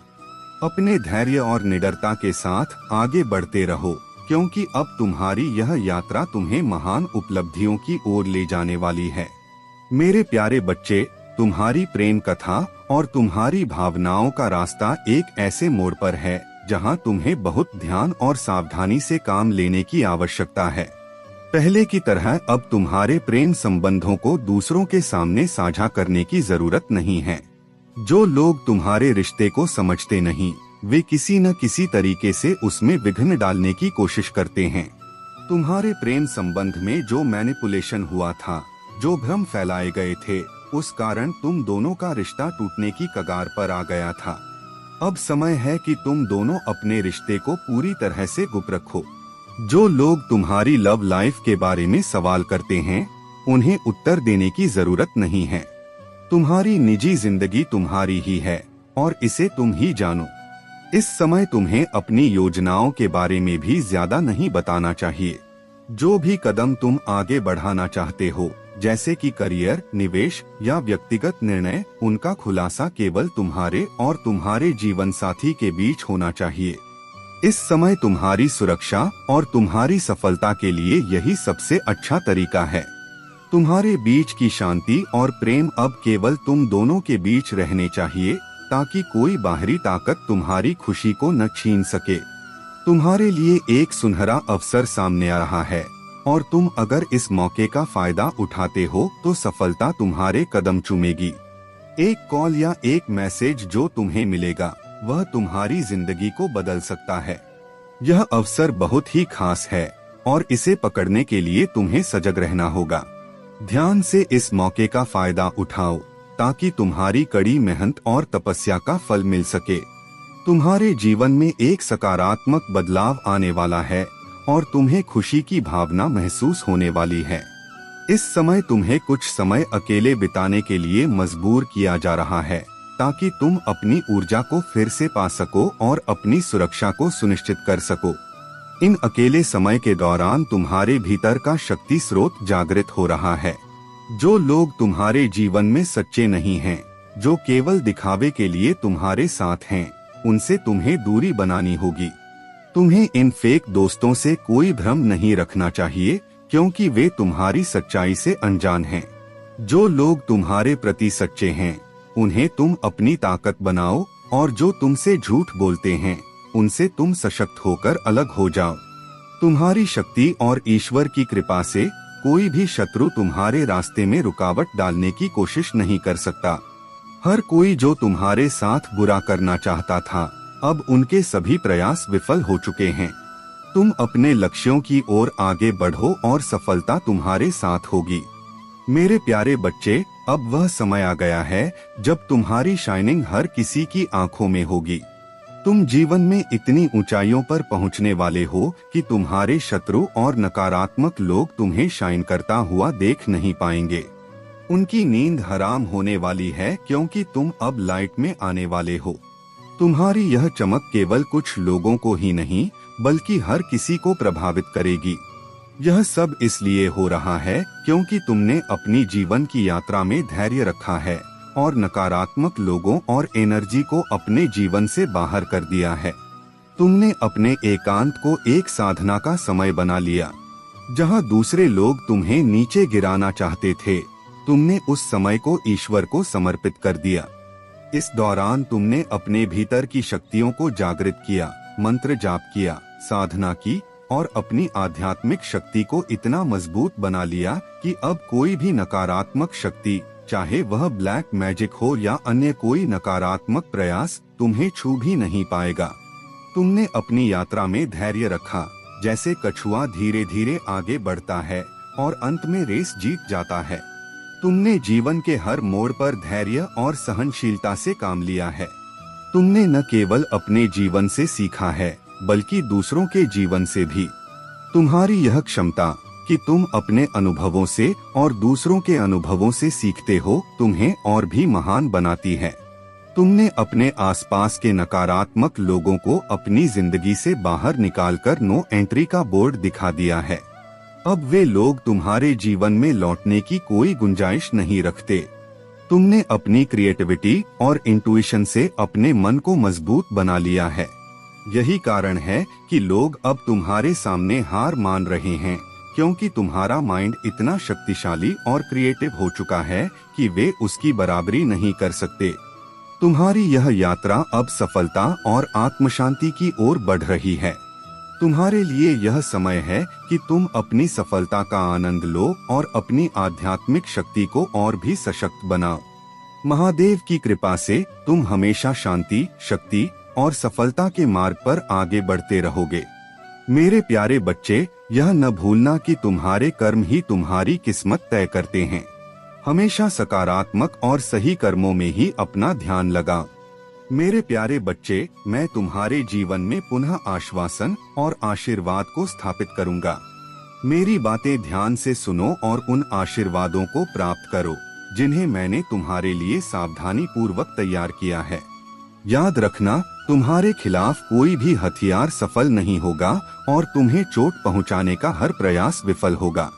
अपने धैर्य और निडरता के साथ आगे बढ़ते रहो, क्योंकि अब तुम्हारी यह यात्रा तुम्हें महान उपलब्धियों की ओर ले जाने वाली है। मेरे प्यारे बच्चे, तुम्हारी प्रेम कथा और तुम्हारी भावनाओं का रास्ता एक ऐसे मोड़ पर है जहां तुम्हें बहुत ध्यान और सावधानी से काम लेने की आवश्यकता है। पहले की तरह अब तुम्हारे प्रेम संबंधों को दूसरों के सामने साझा करने की जरूरत नहीं है। जो लोग तुम्हारे रिश्ते को समझते नहीं, वे किसी न किसी तरीके से उसमें विघ्न डालने की कोशिश करते हैं। तुम्हारे प्रेम संबंध में जो मैनिपुलेशन हुआ था, जो भ्रम फैलाए गए थे, उस कारण तुम दोनों का रिश्ता टूटने की कगार पर आ गया था। अब समय है कि तुम दोनों अपने रिश्ते को पूरी तरह से गुप्त रखो। जो लोग तुम्हारी लव लाइफ के बारे में सवाल करते हैं, उन्हें उत्तर देने की जरूरत नहीं है। तुम्हारी निजी जिंदगी तुम्हारी ही है और इसे तुम ही जानो। इस समय तुम्हें अपनी योजनाओं के बारे में भी ज्यादा नहीं बताना चाहिए। जो भी कदम तुम आगे बढ़ाना चाहते हो, जैसे कि करियर, निवेश या व्यक्तिगत निर्णय, उनका खुलासा केवल तुम्हारे और तुम्हारे जीवन साथी के बीच होना चाहिए। इस समय तुम्हारी सुरक्षा और तुम्हारी सफलता के लिए यही सबसे अच्छा तरीका है। तुम्हारे बीच की शांति और प्रेम अब केवल तुम दोनों के बीच रहने चाहिए, ताकि कोई बाहरी ताकत तुम्हारी खुशी को न छीन सके। तुम्हारे लिए एक सुनहरा अवसर सामने आ रहा है और तुम अगर इस मौके का फायदा उठाते हो तो सफलता तुम्हारे कदम चूमेगी। एक कॉल या एक मैसेज जो तुम्हें मिलेगा, वह तुम्हारी जिंदगी को बदल सकता है। यह अवसर बहुत ही खास है और इसे पकड़ने के लिए तुम्हें सजग रहना होगा। ध्यान से इस मौके का फायदा उठाओ, ताकि तुम्हारी कड़ी मेहनत और तपस्या का फल मिल सके। तुम्हारे जीवन में एक सकारात्मक बदलाव आने वाला है और तुम्हें खुशी की भावना महसूस होने वाली है। इस समय तुम्हें कुछ समय अकेले बिताने के लिए मजबूर किया जा रहा है, ताकि तुम अपनी ऊर्जा को फिर से पा सको और अपनी सुरक्षा को सुनिश्चित कर सको। इन अकेले समय के दौरान तुम्हारे भीतर का शक्ति स्रोत जागृत हो रहा है। जो लोग तुम्हारे जीवन में सच्चे नहीं हैं, जो केवल दिखावे के लिए तुम्हारे साथ हैं, उनसे तुम्हें दूरी बनानी होगी। तुम्हें इन फेक दोस्तों से कोई भ्रम नहीं रखना चाहिए, क्योंकि वे तुम्हारी सच्चाई से अनजान हैं। जो लोग तुम्हारे प्रति सच्चे हैं, उन्हें तुम अपनी ताकत बनाओ और जो तुमसे झूठ बोलते हैं, उनसे तुम सशक्त होकर अलग हो जाओ। तुम्हारी शक्ति और ईश्वर की कृपा से कोई भी शत्रु तुम्हारे रास्ते में रुकावट डालने की कोशिश नहीं कर सकता। हर कोई जो तुम्हारे साथ बुरा करना चाहता था, अब उनके सभी प्रयास विफल हो चुके हैं। तुम अपने लक्ष्यों की ओर आगे बढ़ो और सफलता तुम्हारे साथ होगी। मेरे प्यारे बच्चे, अब वह समय आ गया है जब तुम्हारी शाइनिंग हर किसी की आंखों में होगी। तुम जीवन में इतनी ऊंचाइयों पर पहुंचने वाले हो कि तुम्हारे शत्रु और नकारात्मक लोग तुम्हें शाइन करता हुआ देख नहीं पाएंगे। उनकी नींद हराम होने वाली है क्योंकि तुम अब लाइट में आने वाले हो। तुम्हारी यह चमक केवल कुछ लोगों को ही नहीं बल्कि हर किसी को प्रभावित करेगी। यह सब इसलिए हो रहा है क्योंकि तुमने अपनी जीवन की यात्रा में धैर्य रखा है और नकारात्मक लोगों और एनर्जी को अपने जीवन से बाहर कर दिया है। तुमने अपने एकांत को एक साधना का समय बना लिया। जहां दूसरे लोग तुम्हें नीचे गिराना चाहते थे, तुमने उस समय को ईश्वर को समर्पित कर दिया। इस दौरान तुमने अपने भीतर की शक्तियों को जागृत किया, मंत्र जाप किया, साधना की और अपनी आध्यात्मिक शक्ति को इतना मजबूत बना लिया कि अब कोई भी नकारात्मक शक्ति, चाहे वह ब्लैक मैजिक हो या अन्य कोई नकारात्मक प्रयास, तुम्हें छू भी नहीं पाएगा। तुमने अपनी यात्रा में धैर्य रखा, जैसे कछुआ धीरे धीरे आगे बढ़ता है और अंत में रेस जीत जाता है। तुमने जीवन के हर मोड़ पर धैर्य और सहनशीलता से काम लिया है। तुमने न केवल अपने जीवन से सीखा है बल्कि दूसरों के जीवन से भी। तुम्हारी यह क्षमता कि तुम अपने अनुभवों से और दूसरों के अनुभवों से सीखते हो, तुम्हें और भी महान बनाती है। तुमने अपने आसपास के नकारात्मक लोगों को अपनी जिंदगी से बाहर निकालकर नो एंट्री का बोर्ड दिखा दिया है। अब वे लोग तुम्हारे जीवन में लौटने की कोई गुंजाइश नहीं रखते। तुमने अपनी क्रिएटिविटी और इंट्यूशन से अपने मन को मजबूत बना लिया है। यही कारण है कि लोग अब तुम्हारे सामने हार मान रहे हैं, क्योंकि तुम्हारा माइंड इतना शक्तिशाली और क्रिएटिव हो चुका है कि वे उसकी बराबरी नहीं कर सकते। तुम्हारी यह यात्रा अब सफलता और आत्मशांति की ओर बढ़ रही है। तुम्हारे लिए यह समय है कि तुम अपनी सफलता का आनंद लो और अपनी आध्यात्मिक शक्ति को और भी सशक्त बनाओ। महादेव की कृपा से तुम हमेशा शांति, शक्ति और सफलता के मार्ग पर आगे बढ़ते रहोगे। मेरे प्यारे बच्चे, यह न भूलना कि तुम्हारे कर्म ही तुम्हारी किस्मत तय करते हैं। हमेशा सकारात्मक और सही कर्मों में ही अपना ध्यान लगाओ। मेरे प्यारे बच्चे, मैं तुम्हारे जीवन में पुनः आश्वासन और आशीर्वाद को स्थापित करूंगा। मेरी बातें ध्यान से सुनो और उन आशीर्वादों को प्राप्त करो जिन्हें मैंने तुम्हारे लिए सावधानी पूर्वक तैयार किया है। याद रखना, तुम्हारे खिलाफ कोई भी हथियार सफल नहीं होगा और तुम्हें चोट पहुंचाने का हर प्रयास विफल होगा।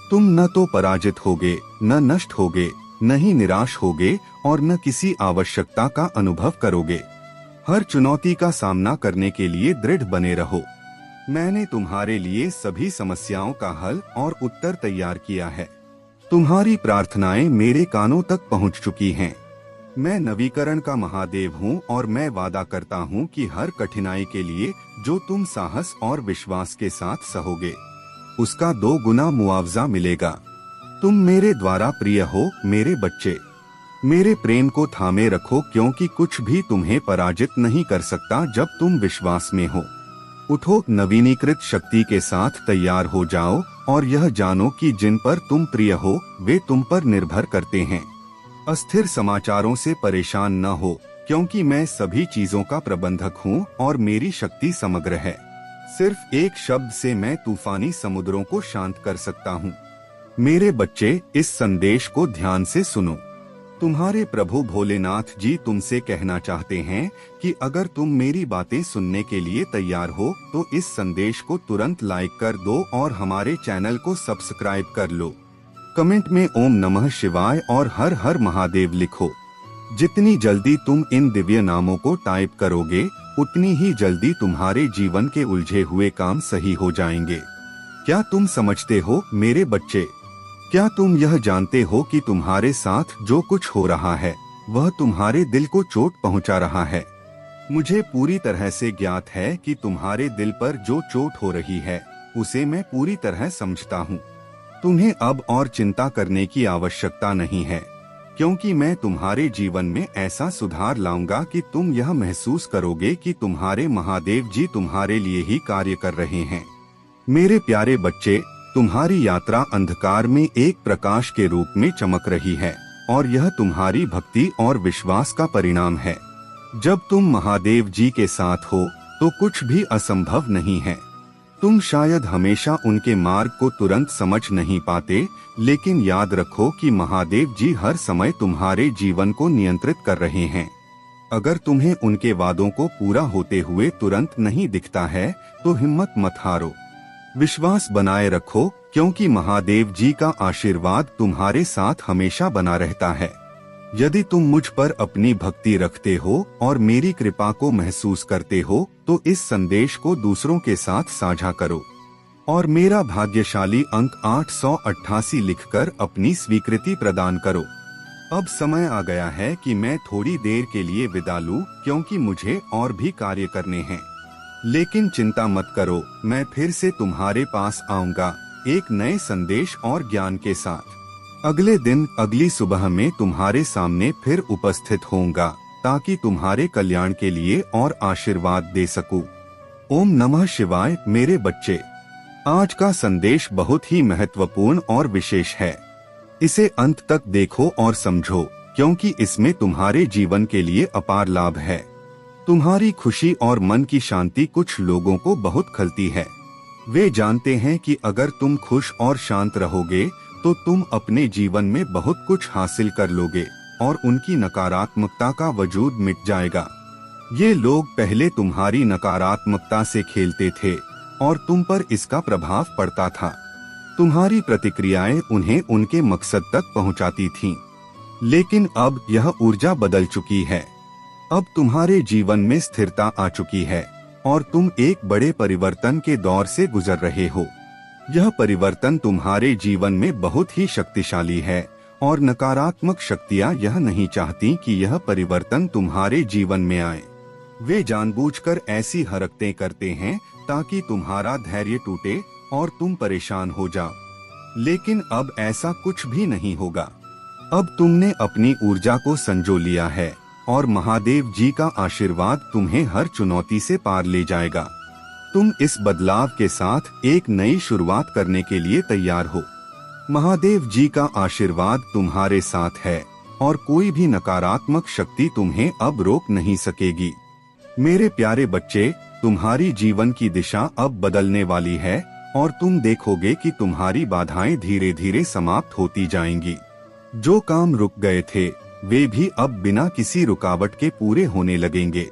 तुम न तो पराजित होगे, न नष्ट होगे, न ही निराश होगे और न किसी आवश्यकता का अनुभव करोगे। हर चुनौती का सामना करने के लिए दृढ़ बने रहो। मैंने तुम्हारे लिए सभी समस्याओं का हल और उत्तर तैयार किया है। तुम्हारी प्रार्थनाएं मेरे कानों तक पहुंच चुकी हैं। मैं नवीकरण का महादेव हूं और मैं वादा करता हूं कि हर कठिनाई के लिए जो तुम साहस और विश्वास के साथ सहोगे, उसका 2 गुना मुआवजा मिलेगा। तुम मेरे द्वारा प्रिय हो मेरे बच्चे। मेरे प्रेम को थामे रखो, क्योंकि कुछ भी तुम्हें पराजित नहीं कर सकता जब तुम विश्वास में हो। उठो, नवीनीकृत शक्ति के साथ तैयार हो जाओ और यह जानो कि जिन पर तुम प्रिय हो वे तुम पर निर्भर करते हैं। अस्थिर समाचारों से परेशान न हो, क्योंकि मैं सभी चीजों का प्रबंधक हूँ और मेरी शक्ति समग्र है। सिर्फ एक शब्द से मैं तूफानी समुद्रों को शांत कर सकता हूँ। मेरे बच्चे, इस संदेश को ध्यान से सुनो। तुम्हारे प्रभु भोलेनाथ जी तुमसे कहना चाहते हैं कि अगर तुम मेरी बातें सुनने के लिए तैयार हो तो इस संदेश को तुरंत लाइक कर दो और हमारे चैनल को सब्सक्राइब कर लो। कमेंट में ओम नमः शिवाय और हर हर महादेव लिखो। जितनी जल्दी तुम इन दिव्य नामों को टाइप करोगे, उतनी ही जल्दी तुम्हारे जीवन के उलझे हुए काम सही हो जाएंगे। क्या तुम समझते हो मेरे बच्चे? क्या तुम यह जानते हो कि तुम्हारे साथ जो कुछ हो रहा है वह तुम्हारे दिल को चोट पहुंचा रहा है? मुझे पूरी तरह से ज्ञात है कि तुम्हारे दिल पर जो चोट हो रही है उसे मैं पूरी तरह समझता हूँ। तुम्हें अब और चिंता करने की आवश्यकता नहीं है, क्योंकि मैं तुम्हारे जीवन में ऐसा सुधार लाऊंगा कि तुम यह महसूस करोगे कि तुम्हारे महादेव जी तुम्हारे लिए ही कार्य कर रहे हैं। मेरे प्यारे बच्चे, तुम्हारी यात्रा अंधकार में एक प्रकाश के रूप में चमक रही है और यह तुम्हारी भक्ति और विश्वास का परिणाम है। जब तुम महादेव जी के साथ हो तो कुछ भी असंभव नहीं है। तुम शायद हमेशा उनके मार्ग को तुरंत समझ नहीं पाते, लेकिन याद रखो कि महादेव जी हर समय तुम्हारे जीवन को नियंत्रित कर रहे हैं। अगर तुम्हें उनके वादों को पूरा होते हुए तुरंत नहीं दिखता है तो हिम्मत मत हारो, विश्वास बनाए रखो, क्योंकि महादेव जी का आशीर्वाद तुम्हारे साथ हमेशा बना रहता है। यदि तुम मुझ पर अपनी भक्ति रखते हो और मेरी कृपा को महसूस करते हो तो इस संदेश को दूसरों के साथ साझा करो और मेरा भाग्यशाली अंक 888 लिखकर अपनी स्वीकृति प्रदान करो। अब समय आ गया है कि मैं थोड़ी देर के लिए विदा लूं, क्योंकि मुझे और भी कार्य करने हैं। लेकिन चिंता मत करो, मैं फिर से तुम्हारे पास आऊंगा एक नए संदेश और ज्ञान के साथ। अगले दिन अगली सुबह में तुम्हारे सामने फिर उपस्थित होऊंगा, ताकि तुम्हारे कल्याण के लिए और आशीर्वाद दे सकूं। ओम नमः शिवाय मेरे बच्चे। आज का संदेश बहुत ही महत्वपूर्ण और विशेष है। इसे अंत तक देखो और समझो, क्योंकि इसमें तुम्हारे जीवन के लिए अपार लाभ है। तुम्हारी खुशी और मन की शांति कुछ लोगों को बहुत खलती है। वे जानते हैं कि अगर तुम खुश और शांत रहोगे तो तुम अपने जीवन में बहुत कुछ हासिल कर लोगे और उनकी नकारात्मकता का वजूद मिट जाएगा। ये लोग पहले तुम्हारी नकारात्मकता से खेलते थे और तुम पर इसका प्रभाव पड़ता था। तुम्हारी प्रतिक्रियाएं उन्हें उनके मकसद तक पहुंचाती थीं। लेकिन अब यह ऊर्जा बदल चुकी है। अब तुम्हारे जीवन में स्थिरता आ चुकी है और तुम एक बड़े परिवर्तन के दौर से गुजर रहे हो। यह परिवर्तन तुम्हारे जीवन में बहुत ही शक्तिशाली है और नकारात्मक शक्तियां यह नहीं चाहती कि यह परिवर्तन तुम्हारे जीवन में आए। वे जानबूझकर ऐसी हरकतें करते हैं ताकि तुम्हारा धैर्य टूटे और तुम परेशान हो जाओ। लेकिन अब ऐसा कुछ भी नहीं होगा। अब तुमने अपनी ऊर्जा को संजो लिया है और महादेव जी का आशीर्वाद तुम्हें हर चुनौती से पार ले जाएगा। तुम इस बदलाव के साथ एक नई शुरुआत करने के लिए तैयार हो। महादेव जी का आशीर्वाद तुम्हारे साथ है और कोई भी नकारात्मक शक्ति तुम्हें अब रोक नहीं सकेगी। मेरे प्यारे बच्चे, तुम्हारी जीवन की दिशा अब बदलने वाली है और तुम देखोगे कि तुम्हारी बाधाएं धीरे धीरे समाप्त होती जाएंगी। जो काम रुक गए थे वे भी अब बिना किसी रुकावट के पूरे होने लगेंगे।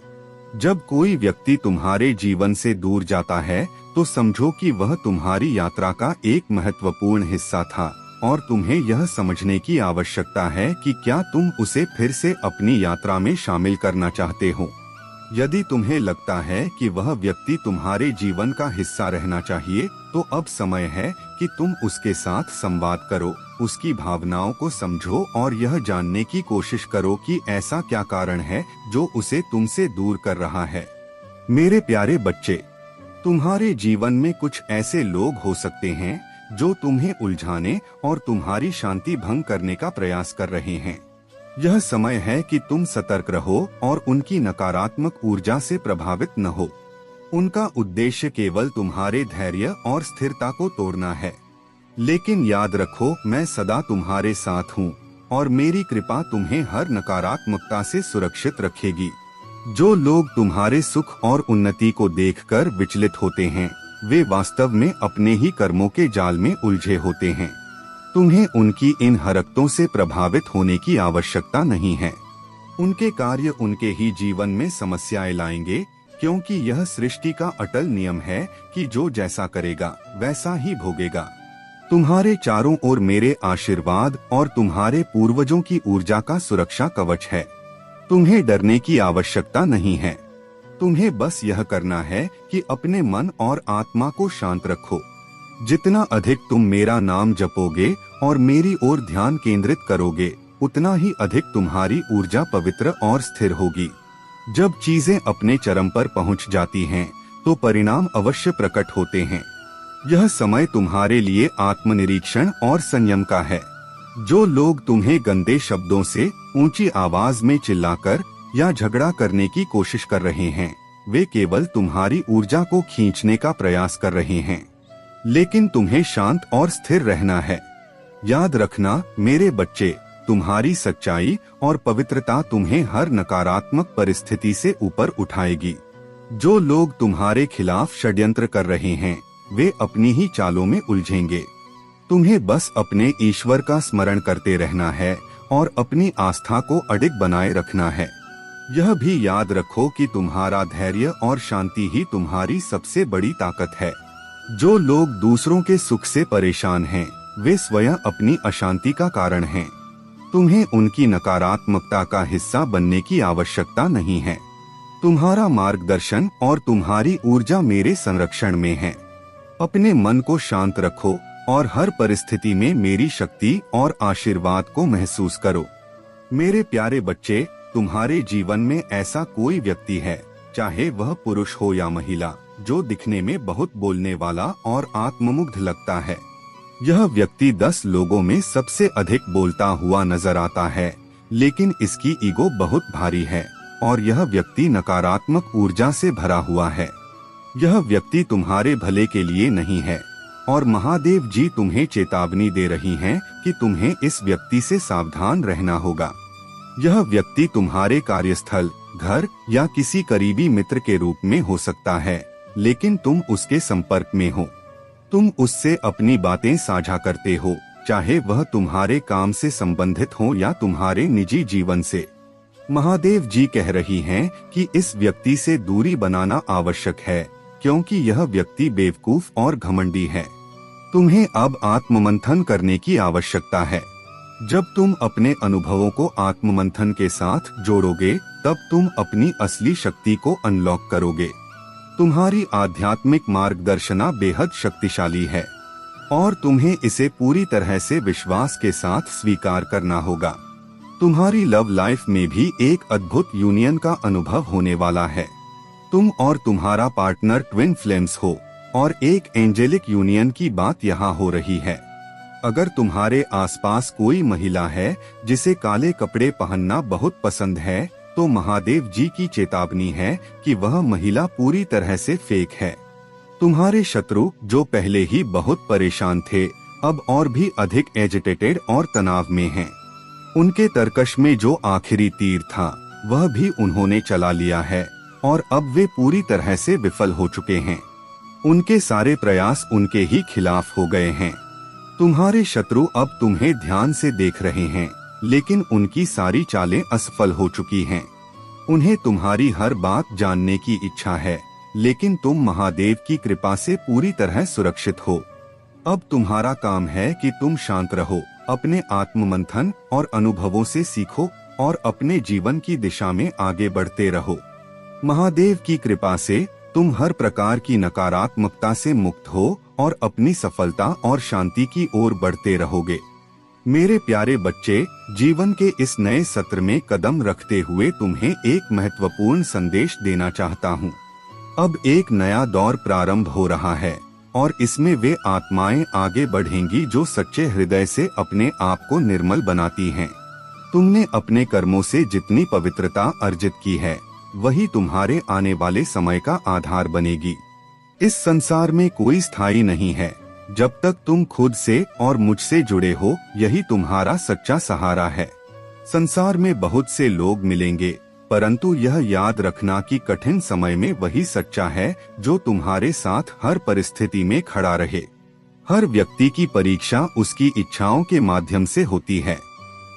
जब कोई व्यक्ति तुम्हारे जीवन से दूर जाता है तो समझो कि वह तुम्हारी यात्रा का एक महत्वपूर्ण हिस्सा था और तुम्हें यह समझने की आवश्यकता है कि क्या तुम उसे फिर से अपनी यात्रा में शामिल करना चाहते हो। यदि तुम्हें लगता है कि वह व्यक्ति तुम्हारे जीवन का हिस्सा रहना चाहिए तो अब समय है कि तुम उसके साथ संवाद करो, उसकी भावनाओं को समझो और यह जानने की कोशिश करो कि ऐसा क्या कारण है जो उसे तुमसे दूर कर रहा है। मेरे प्यारे बच्चे, तुम्हारे जीवन में कुछ ऐसे लोग हो सकते हैं जो तुम्हें उलझाने और तुम्हारी शांति भंग करने का प्रयास कर रहे हैं। यह समय है कि तुम सतर्क रहो और उनकी नकारात्मक ऊर्जा से प्रभावित न हो। उनका उद्देश्य केवल तुम्हारे धैर्य और स्थिरता को तोड़ना है। लेकिन याद रखो, मैं सदा तुम्हारे साथ हूँ और मेरी कृपा तुम्हें हर नकारात्मकता से सुरक्षित रखेगी। जो लोग तुम्हारे सुख और उन्नति को देखकर विचलित होते हैं, वे वास्तव में अपने ही कर्मों के जाल में उलझे होते हैं। तुम्हें उनकी इन हरकतों से प्रभावित होने की आवश्यकता नहीं है। उनके कार्य उनके ही जीवन में समस्याएं लाएंगे, क्योंकि यह सृष्टि का अटल नियम है कि जो जैसा करेगा वैसा ही भोगेगा। तुम्हारे चारों ओर मेरे आशीर्वाद और तुम्हारे पूर्वजों की ऊर्जा का सुरक्षा कवच है। तुम्हें डरने की आवश्यकता नहीं है। तुम्हें बस यह करना है कि अपने मन और आत्मा को शांत रखो। जितना अधिक तुम मेरा नाम जपोगे और मेरी ओर ध्यान केंद्रित करोगे, उतना ही अधिक तुम्हारी ऊर्जा पवित्र और स्थिर होगी। जब चीजें अपने चरम पर पहुंच जाती हैं, तो परिणाम अवश्य प्रकट होते हैं। यह समय तुम्हारे लिए आत्मनिरीक्षण और संयम का है। जो लोग तुम्हें गंदे शब्दों से, ऊंची आवाज में चिल्लाकर या झगड़ा करने की कोशिश कर रहे हैं, वे केवल तुम्हारी ऊर्जा को खींचने का प्रयास कर रहे हैं। लेकिन तुम्हें शांत और स्थिर रहना है। याद रखना मेरे बच्चे, तुम्हारी सच्चाई और पवित्रता तुम्हें हर नकारात्मक परिस्थिति से ऊपर उठाएगी। जो लोग तुम्हारे खिलाफ षड्यंत्र कर रहे हैं वे अपनी ही चालों में उलझेंगे। तुम्हें बस अपने ईश्वर का स्मरण करते रहना है और अपनी आस्था को अडिग बनाए रखना है। यह भी याद रखो कि तुम्हारा धैर्य और शांति ही तुम्हारी सबसे बड़ी ताकत है। जो लोग दूसरों के सुख से परेशान हैं, वे स्वयं अपनी अशांति का कारण हैं। तुम्हें उनकी नकारात्मकता का हिस्सा बनने की आवश्यकता नहीं है। तुम्हारा मार्गदर्शन और तुम्हारी ऊर्जा मेरे संरक्षण में है। अपने मन को शांत रखो और हर परिस्थिति में मेरी शक्ति और आशीर्वाद को महसूस करो। मेरे प्यारे बच्चे, तुम्हारे जीवन में ऐसा कोई व्यक्ति है, चाहे वह पुरुष हो या महिला, जो दिखने में बहुत बोलने वाला और आत्ममुग्ध लगता है। यह व्यक्ति 10 लोगों में सबसे अधिक बोलता हुआ नजर आता है, लेकिन इसकी ईगो बहुत भारी है और यह व्यक्ति नकारात्मक ऊर्जा से भरा हुआ है। यह व्यक्ति तुम्हारे भले के लिए नहीं है और महादेव जी तुम्हें चेतावनी दे रही हैं कि तुम्हें इस व्यक्ति से सावधान रहना होगा। यह व्यक्ति तुम्हारे कार्यस्थल, घर या किसी करीबी मित्र के रूप में हो सकता है, लेकिन तुम उसके संपर्क में हो। तुम उससे अपनी बातें साझा करते हो, चाहे वह तुम्हारे काम से संबंधित हो या तुम्हारे निजी जीवन से। महादेव जी कह रही हैं कि इस व्यक्ति से दूरी बनाना आवश्यक है, क्योंकि यह व्यक्ति बेवकूफ और घमंडी है। तुम्हें अब आत्ममंथन करने की आवश्यकता है। जब तुम अपने अनुभवों को आत्ममंथन के साथ जोड़ोगे, तब तुम अपनी असली शक्ति को अनलॉक करोगे। तुम्हारी आध्यात्मिक मार्गदर्शना बेहद शक्तिशाली है और तुम्हें इसे पूरी तरह से विश्वास के साथ स्वीकार करना होगा। तुम्हारी लव लाइफ में भी एक अद्भुत यूनियन का अनुभव होने वाला है। तुम और तुम्हारा पार्टनर ट्विन फ्लेम्स हो और एक एंजेलिक यूनियन की बात यहाँ हो रही है। अगर तुम्हारे आसपास कोई महिला है जिसे काले कपड़े पहनना बहुत पसंद है, तो महादेव जी की चेतावनी है कि वह महिला पूरी तरह से फेक है। तुम्हारे शत्रु, जो पहले ही बहुत परेशान थे, अब और भी अधिक एजिटेटेड और तनाव में हैं। उनके तरकश में जो आखिरी तीर था, वह भी उन्होंने चला लिया है और अब वे पूरी तरह से विफल हो चुके हैं। उनके सारे प्रयास उनके ही खिलाफ हो गए हैं। तुम्हारे शत्रु अब तुम्हें ध्यान से देख रहे हैं, लेकिन उनकी सारी चालें असफल हो चुकी हैं। उन्हें तुम्हारी हर बात जानने की इच्छा है, लेकिन तुम महादेव की कृपा से पूरी तरह सुरक्षित हो। अब तुम्हारा काम है कि तुम शांत रहो, अपने आत्ममंथन और अनुभवों से सीखो और अपने जीवन की दिशा में आगे बढ़ते रहो। महादेव की कृपा से तुम हर प्रकार की नकारात्मकता से मुक्त हो और अपनी सफलता और शांति की ओर बढ़ते रहोगे। मेरे प्यारे बच्चे, जीवन के इस नए सत्र में कदम रखते हुए तुम्हें एक महत्वपूर्ण संदेश देना चाहता हूँ। अब एक नया दौर प्रारंभ हो रहा है और इसमें वे आत्माएं आगे बढ़ेंगी जो सच्चे हृदय से अपने आप को निर्मल बनाती हैं। तुमने अपने कर्मों से जितनी पवित्रता अर्जित की है, वही तुम्हारे आने वाले समय का आधार बनेगी। इस संसार में कोई स्थायी नहीं है। जब तक तुम खुद से और मुझसे जुड़े हो, यही तुम्हारा सच्चा सहारा है। संसार में बहुत से लोग मिलेंगे, परंतु यह याद रखना कि कठिन समय में वही सच्चा है जो तुम्हारे साथ हर परिस्थिति में खड़ा रहे। हर व्यक्ति की परीक्षा उसकी इच्छाओं के माध्यम से होती है।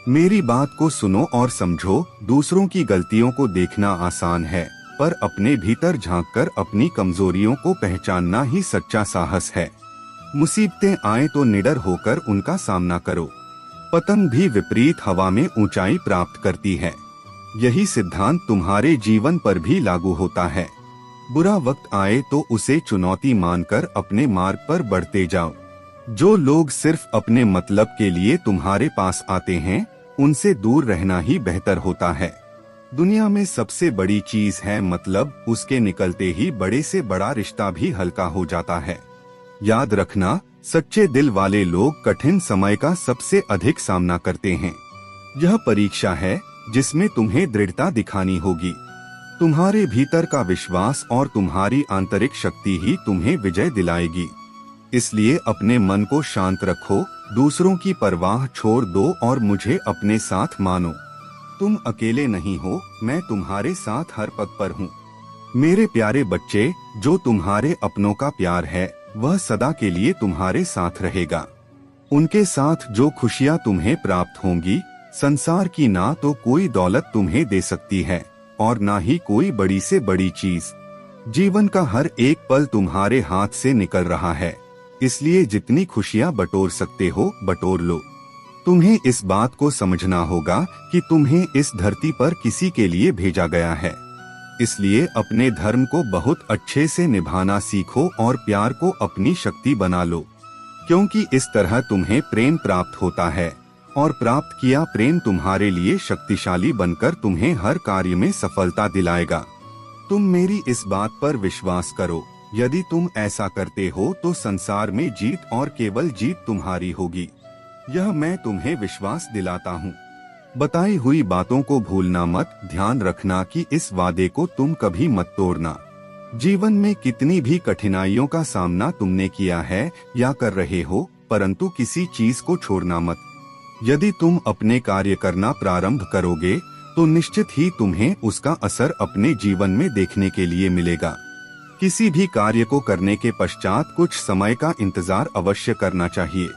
मेरी बात को सुनो और समझो। दूसरों की गलतियों को देखना आसान है, पर अपने भीतर झांककर अपनी कमजोरियों को पहचानना ही सच्चा साहस है। मुसीबतें आए तो निडर होकर उनका सामना करो। पतंग भी विपरीत हवा में ऊंचाई प्राप्त करती है। यही सिद्धांत तुम्हारे जीवन पर भी लागू होता है। बुरा वक्त आए तो उसे चुनौती मानकर अपने मार्ग पर बढ़ते जाओ। जो लोग सिर्फ अपने मतलब के लिए तुम्हारे पास आते हैं, उनसे दूर रहना ही बेहतर होता है। दुनिया में सबसे बड़ी चीज है मतलब, उसके निकलते ही बड़े से बड़ा रिश्ता भी हल्का हो जाता है। याद रखना, सच्चे दिल वाले लोग कठिन समय का सबसे अधिक सामना करते हैं। यह परीक्षा है जिसमें तुम्हें दृढ़ता दिखानी होगी। तुम्हारे भीतर का विश्वास और तुम्हारी आंतरिक शक्ति ही तुम्हें विजय दिलाएगी। इसलिए अपने मन को शांत रखो, दूसरों की परवाह छोड़ दो और मुझे अपने साथ मानो। तुम अकेले नहीं हो, मैं तुम्हारे साथ हर पग पर हूँ। मेरे प्यारे बच्चे, जो तुम्हारे अपनों का प्यार है वह सदा के लिए तुम्हारे साथ रहेगा। उनके साथ जो खुशियाँ तुम्हें प्राप्त होंगी, संसार की ना तो कोई दौलत तुम्हें दे सकती है और ना ही कोई बड़ी से बड़ी चीज। जीवन का हर एक पल तुम्हारे हाथ से निकल रहा है, इसलिए जितनी खुशियाँ बटोर सकते हो बटोर लो। तुम्हें इस बात को समझना होगा कि तुम्हें इस धरती पर किसी के लिए भेजा गया है, इसलिए अपने धर्म को बहुत अच्छे से निभाना सीखो और प्यार को अपनी शक्ति बना लो, क्योंकि इस तरह तुम्हें प्रेम प्राप्त होता है और प्राप्त किया प्रेम तुम्हारे लिए शक्तिशाली बनकर तुम्हें हर कार्य में सफलता दिलाएगा। तुम मेरी इस बात पर विश्वास करो, यदि तुम ऐसा करते हो तो संसार में जीत और केवल जीत तुम्हारी होगी। यह मैं तुम्हें विश्वास दिलाता हूँ। बताई हुई बातों को भूलना मत, ध्यान रखना कि इस वादे को तुम कभी मत तोड़ना। जीवन में कितनी भी कठिनाइयों का सामना तुमने किया है या कर रहे हो, परंतु किसी चीज को छोड़ना मत। यदि तुम अपने कार्य करना प्रारंभ करोगे तो निश्चित ही तुम्हें उसका असर अपने जीवन में देखने के लिए मिलेगा। किसी भी कार्य को करने के पश्चात कुछ समय का इंतजार अवश्य करना चाहिए।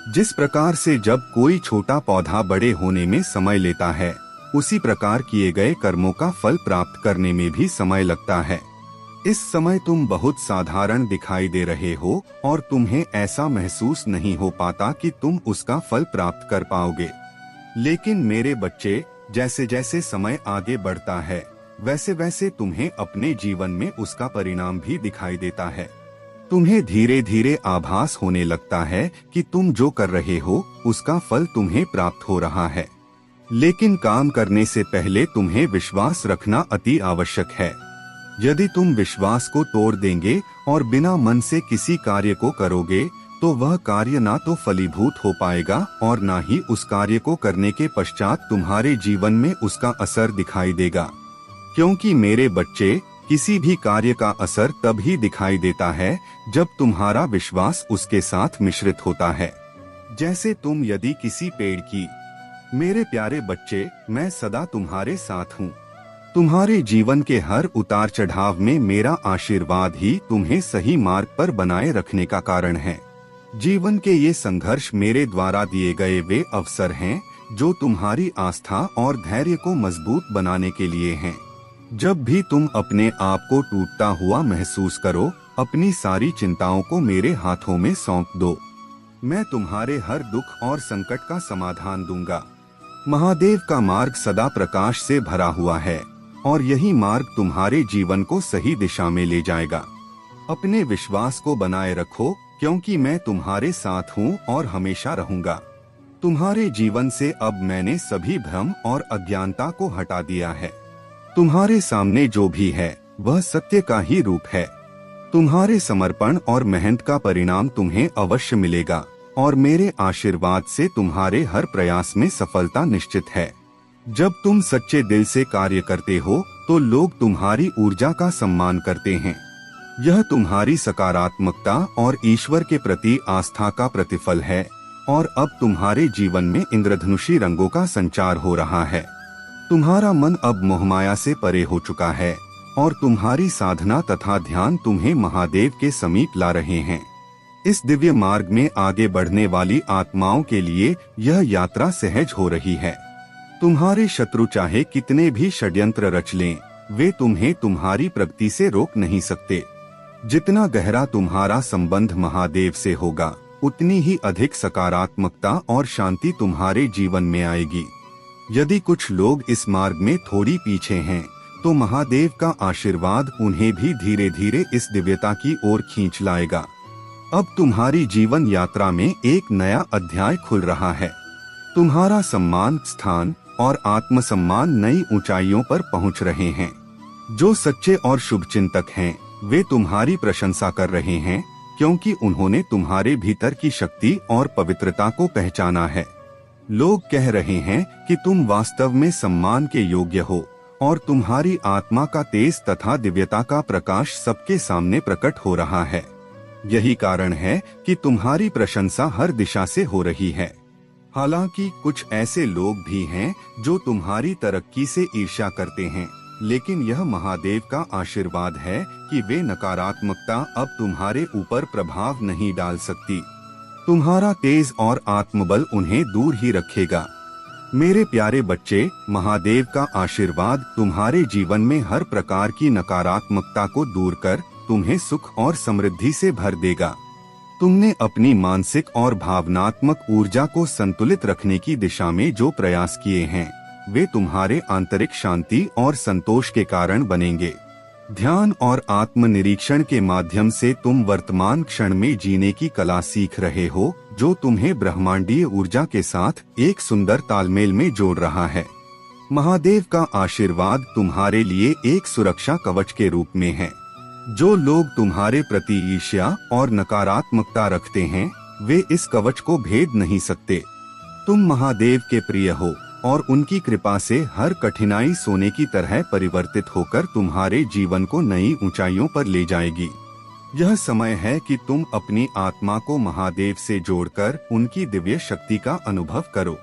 जिस प्रकार से जब कोई छोटा पौधा बड़े होने में समय लेता है, उसी प्रकार किए गए कर्मों का फल प्राप्त करने में भी समय लगता है। इस समय तुम बहुत साधारण दिखाई दे रहे हो और तुम्हें ऐसा महसूस नहीं हो पाता कि तुम उसका फल प्राप्त कर पाओगे। लेकिन मेरे बच्चे, जैसे जैसे समय आगे बढ़ता है, वैसे वैसे तुम्हें अपने जीवन में उसका परिणाम भी दिखाई देता है। तुम्हें धीरे धीरे आभास होने लगता है कि तुम जो कर रहे हो उसका फल तुम्हें प्राप्त हो रहा है। लेकिन काम करने से पहले तुम्हें विश्वास रखना अति आवश्यक है। यदि तुम विश्वास को तोड़ देंगे और बिना मन से किसी कार्य को करोगे तो वह कार्य ना तो फलीभूत हो पाएगा और ना ही उस कार्य को करने के पश्चात तुम्हारे जीवन में उसका असर दिखाई देगा। क्योंकि मेरे बच्चे, किसी भी कार्य का असर तभी दिखाई देता है जब तुम्हारा विश्वास उसके साथ मिश्रित होता है। जैसे तुम यदि किसी पेड़ की, मेरे प्यारे बच्चे, मैं सदा तुम्हारे साथ हूँ। तुम्हारे जीवन के हर उतार चढ़ाव में मेरा आशीर्वाद ही तुम्हें सही मार्ग पर बनाए रखने का कारण है। जीवन के ये संघर्ष मेरे द्वारा दिए गए वे अवसर हैं जो तुम्हारी आस्था और धैर्य को मजबूत बनाने के लिए हैं। जब भी तुम अपने आप को टूटता हुआ महसूस करो, अपनी सारी चिंताओं को मेरे हाथों में सौंप दो। मैं तुम्हारे हर दुख और संकट का समाधान दूंगा। महादेव का मार्ग सदा प्रकाश से भरा हुआ है और यही मार्ग तुम्हारे जीवन को सही दिशा में ले जाएगा। अपने विश्वास को बनाए रखो, क्योंकि मैं तुम्हारे साथ हूँ और हमेशा रहूंगा। तुम्हारे जीवन से अब मैंने सभी भ्रम और अज्ञानता को हटा दिया है। तुम्हारे सामने जो भी है वह सत्य का ही रूप है। तुम्हारे समर्पण और मेहनत का परिणाम तुम्हें अवश्य मिलेगा और मेरे आशीर्वाद से तुम्हारे हर प्रयास में सफलता निश्चित है। जब तुम सच्चे दिल से कार्य करते हो तो लोग तुम्हारी ऊर्जा का सम्मान करते हैं। यह तुम्हारी सकारात्मकता और ईश्वर के प्रति आस्था का प्रतिफल है और अब तुम्हारे जीवन में इंद्रधनुषी रंगों का संचार हो रहा है। तुम्हारा मन अब मोहमाया से परे हो चुका है और तुम्हारी साधना तथा ध्यान तुम्हें महादेव के समीप ला रहे हैं। इस दिव्य मार्ग में आगे बढ़ने वाली आत्माओं के लिए यह यात्रा सहज हो रही है। तुम्हारे शत्रु चाहे कितने भी षड्यंत्र रच लें, वे तुम्हें तुम्हारी प्रगति से रोक नहीं सकते। जितना गहरा तुम्हारा संबंध महादेव से होगा, उतनी ही अधिक सकारात्मकता और शांति तुम्हारे जीवन में आएगी। यदि कुछ लोग इस मार्ग में थोड़ी पीछे हैं, तो महादेव का आशीर्वाद उन्हें भी धीरे धीरे इस दिव्यता की ओर खींच लाएगा। अब तुम्हारी जीवन यात्रा में एक नया अध्याय खुल रहा है। तुम्हारा सम्मान, स्थान और आत्मसम्मान नई ऊंचाइयों पर पहुंच रहे हैं। जो सच्चे और शुभ चिंतक हैं, वे तुम्हारी प्रशंसा कर रहे हैं, क्योंकि उन्होंने तुम्हारे भीतर की शक्ति और पवित्रता को पहचाना है। लोग कह रहे हैं कि तुम वास्तव में सम्मान के योग्य हो और तुम्हारी आत्मा का तेज तथा दिव्यता का प्रकाश सबके सामने प्रकट हो रहा है। यही कारण है कि तुम्हारी प्रशंसा हर दिशा से हो रही है। हालांकि कुछ ऐसे लोग भी हैं जो तुम्हारी तरक्की से ईर्ष्या करते हैं, लेकिन यह महादेव का आशीर्वाद है कि वे नकारात्मकता अब तुम्हारे ऊपर प्रभाव नहीं डाल सकती। तुम्हारा तेज और आत्मबल उन्हें दूर ही रखेगा। मेरे प्यारे बच्चे, महादेव का आशीर्वाद तुम्हारे जीवन में हर प्रकार की नकारात्मकता को दूर कर तुम्हें सुख और समृद्धि से भर देगा। तुमने अपनी मानसिक और भावनात्मक ऊर्जा को संतुलित रखने की दिशा में जो प्रयास किए हैं, वे तुम्हारे आंतरिक शांति और संतोष के कारण बनेंगे। ध्यान और आत्मनिरीक्षण के माध्यम से तुम वर्तमान क्षण में जीने की कला सीख रहे हो, जो तुम्हें ब्रह्मांडीय ऊर्जा के साथ एक सुंदर तालमेल में जोड़ रहा है। महादेव का आशीर्वाद तुम्हारे लिए एक सुरक्षा कवच के रूप में है। जो लोग तुम्हारे प्रति ईर्ष्या और नकारात्मकता रखते हैं, वे इस कवच को भेद नहीं सकते। तुम महादेव के प्रिय हो और उनकी कृपा से हर कठिनाई सोने की तरह परिवर्तित होकर तुम्हारे जीवन को नई ऊंचाइयों पर ले जाएगी। यह समय है कि तुम अपनी आत्मा को महादेव से जोड़कर उनकी दिव्य शक्ति का अनुभव करो।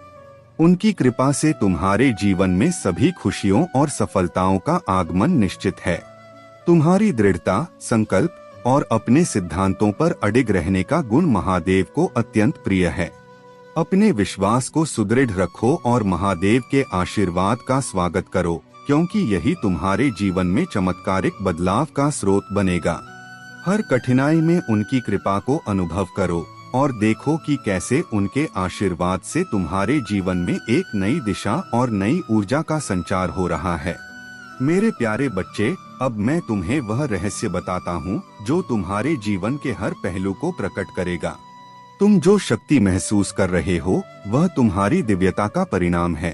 उनकी कृपा से तुम्हारे जीवन में सभी खुशियों और सफलताओं का आगमन निश्चित है। तुम्हारी दृढ़ता, संकल्प और अपने सिद्धांतों पर अडिग रहने का गुण महादेव को अत्यंत प्रिय है। अपने विश्वास को सुदृढ़ रखो और महादेव के आशीर्वाद का स्वागत करो, क्योंकि यही तुम्हारे जीवन में चमत्कारिक बदलाव का स्रोत बनेगा। हर कठिनाई में उनकी कृपा को अनुभव करो और देखो कि कैसे उनके आशीर्वाद से तुम्हारे जीवन में एक नई दिशा और नई ऊर्जा का संचार हो रहा है। मेरे प्यारे बच्चे, अब मैं तुम्हें वह रहस्य बताता हूँ जो तुम्हारे जीवन के हर पहलू को प्रकट करेगा। तुम जो शक्ति महसूस कर रहे हो, वह तुम्हारी दिव्यता का परिणाम है,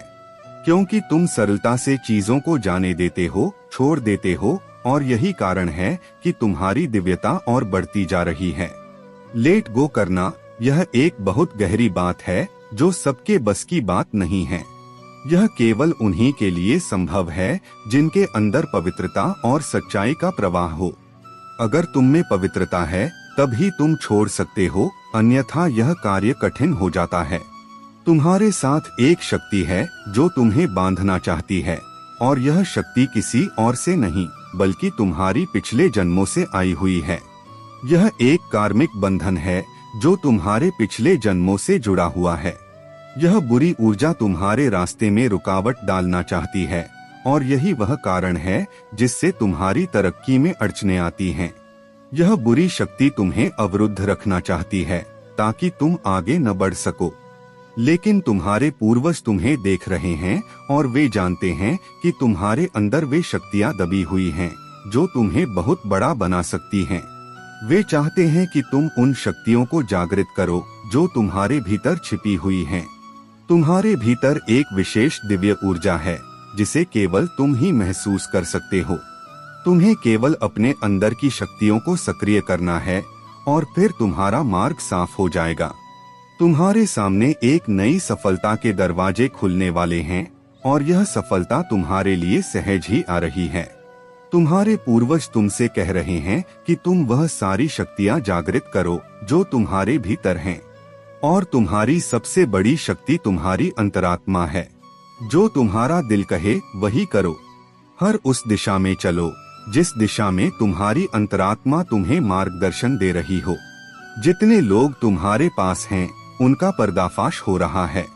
क्योंकि तुम सरलता से चीजों को जाने देते हो, छोड़ देते हो, और यही कारण है कि तुम्हारी दिव्यता और बढ़ती जा रही है। लेट गो करना, यह एक बहुत गहरी बात है जो सबके बस की बात नहीं है। यह केवल उन्हीं के लिए संभव है जिनके अंदर पवित्रता और सच्चाई का प्रवाह हो। अगर तुम में पवित्रता है तभी तुम छोड़ सकते हो, अन्यथा यह कार्य कठिन हो जाता है। तुम्हारे साथ एक शक्ति है जो तुम्हें बांधना चाहती है, और यह शक्ति किसी और से नहीं बल्कि तुम्हारी पिछले जन्मों से आई हुई है। यह एक कार्मिक बंधन है जो तुम्हारे पिछले जन्मों से जुड़ा हुआ है। यह बुरी ऊर्जा तुम्हारे रास्ते में रुकावट डालना चाहती है, और यही वह कारण है जिससे तुम्हारी तरक्की में अड़चनें आती हैं। यह बुरी शक्ति तुम्हें अवरुद्ध रखना चाहती है ताकि तुम आगे न बढ़ सको। लेकिन तुम्हारे पूर्वज तुम्हें देख रहे हैं और वे जानते हैं कि तुम्हारे अंदर वे शक्तियां दबी हुई हैं जो तुम्हें बहुत बड़ा बना सकती हैं। वे चाहते हैं कि तुम उन शक्तियों को जागृत करो जो तुम्हारे भीतर छिपी हुई हैं। तुम्हारे भीतर एक विशेष दिव्य ऊर्जा है जिसे केवल तुम ही महसूस कर सकते हो। तुम्हें केवल अपने अंदर की शक्तियों को सक्रिय करना है और फिर तुम्हारा मार्ग साफ हो जाएगा। तुम्हारे सामने एक नई सफलता के दरवाजे खुलने वाले हैं, और यह सफलता तुम्हारे लिए सहज ही आ रही है। तुम्हारे पूर्वज तुमसे कह रहे हैं कि तुम वह सारी शक्तियां जागृत करो जो तुम्हारे भीतर हैं, और तुम्हारी सबसे बड़ी शक्ति तुम्हारी अंतरात्मा है। जो तुम्हारा दिल कहे वही करो। हर उस दिशा में चलो जिस दिशा में तुम्हारी अंतरात्मा तुम्हें मार्गदर्शन दे रही हो। जितने लोग तुम्हारे पास हैं, उनका पर्दाफाश हो रहा है।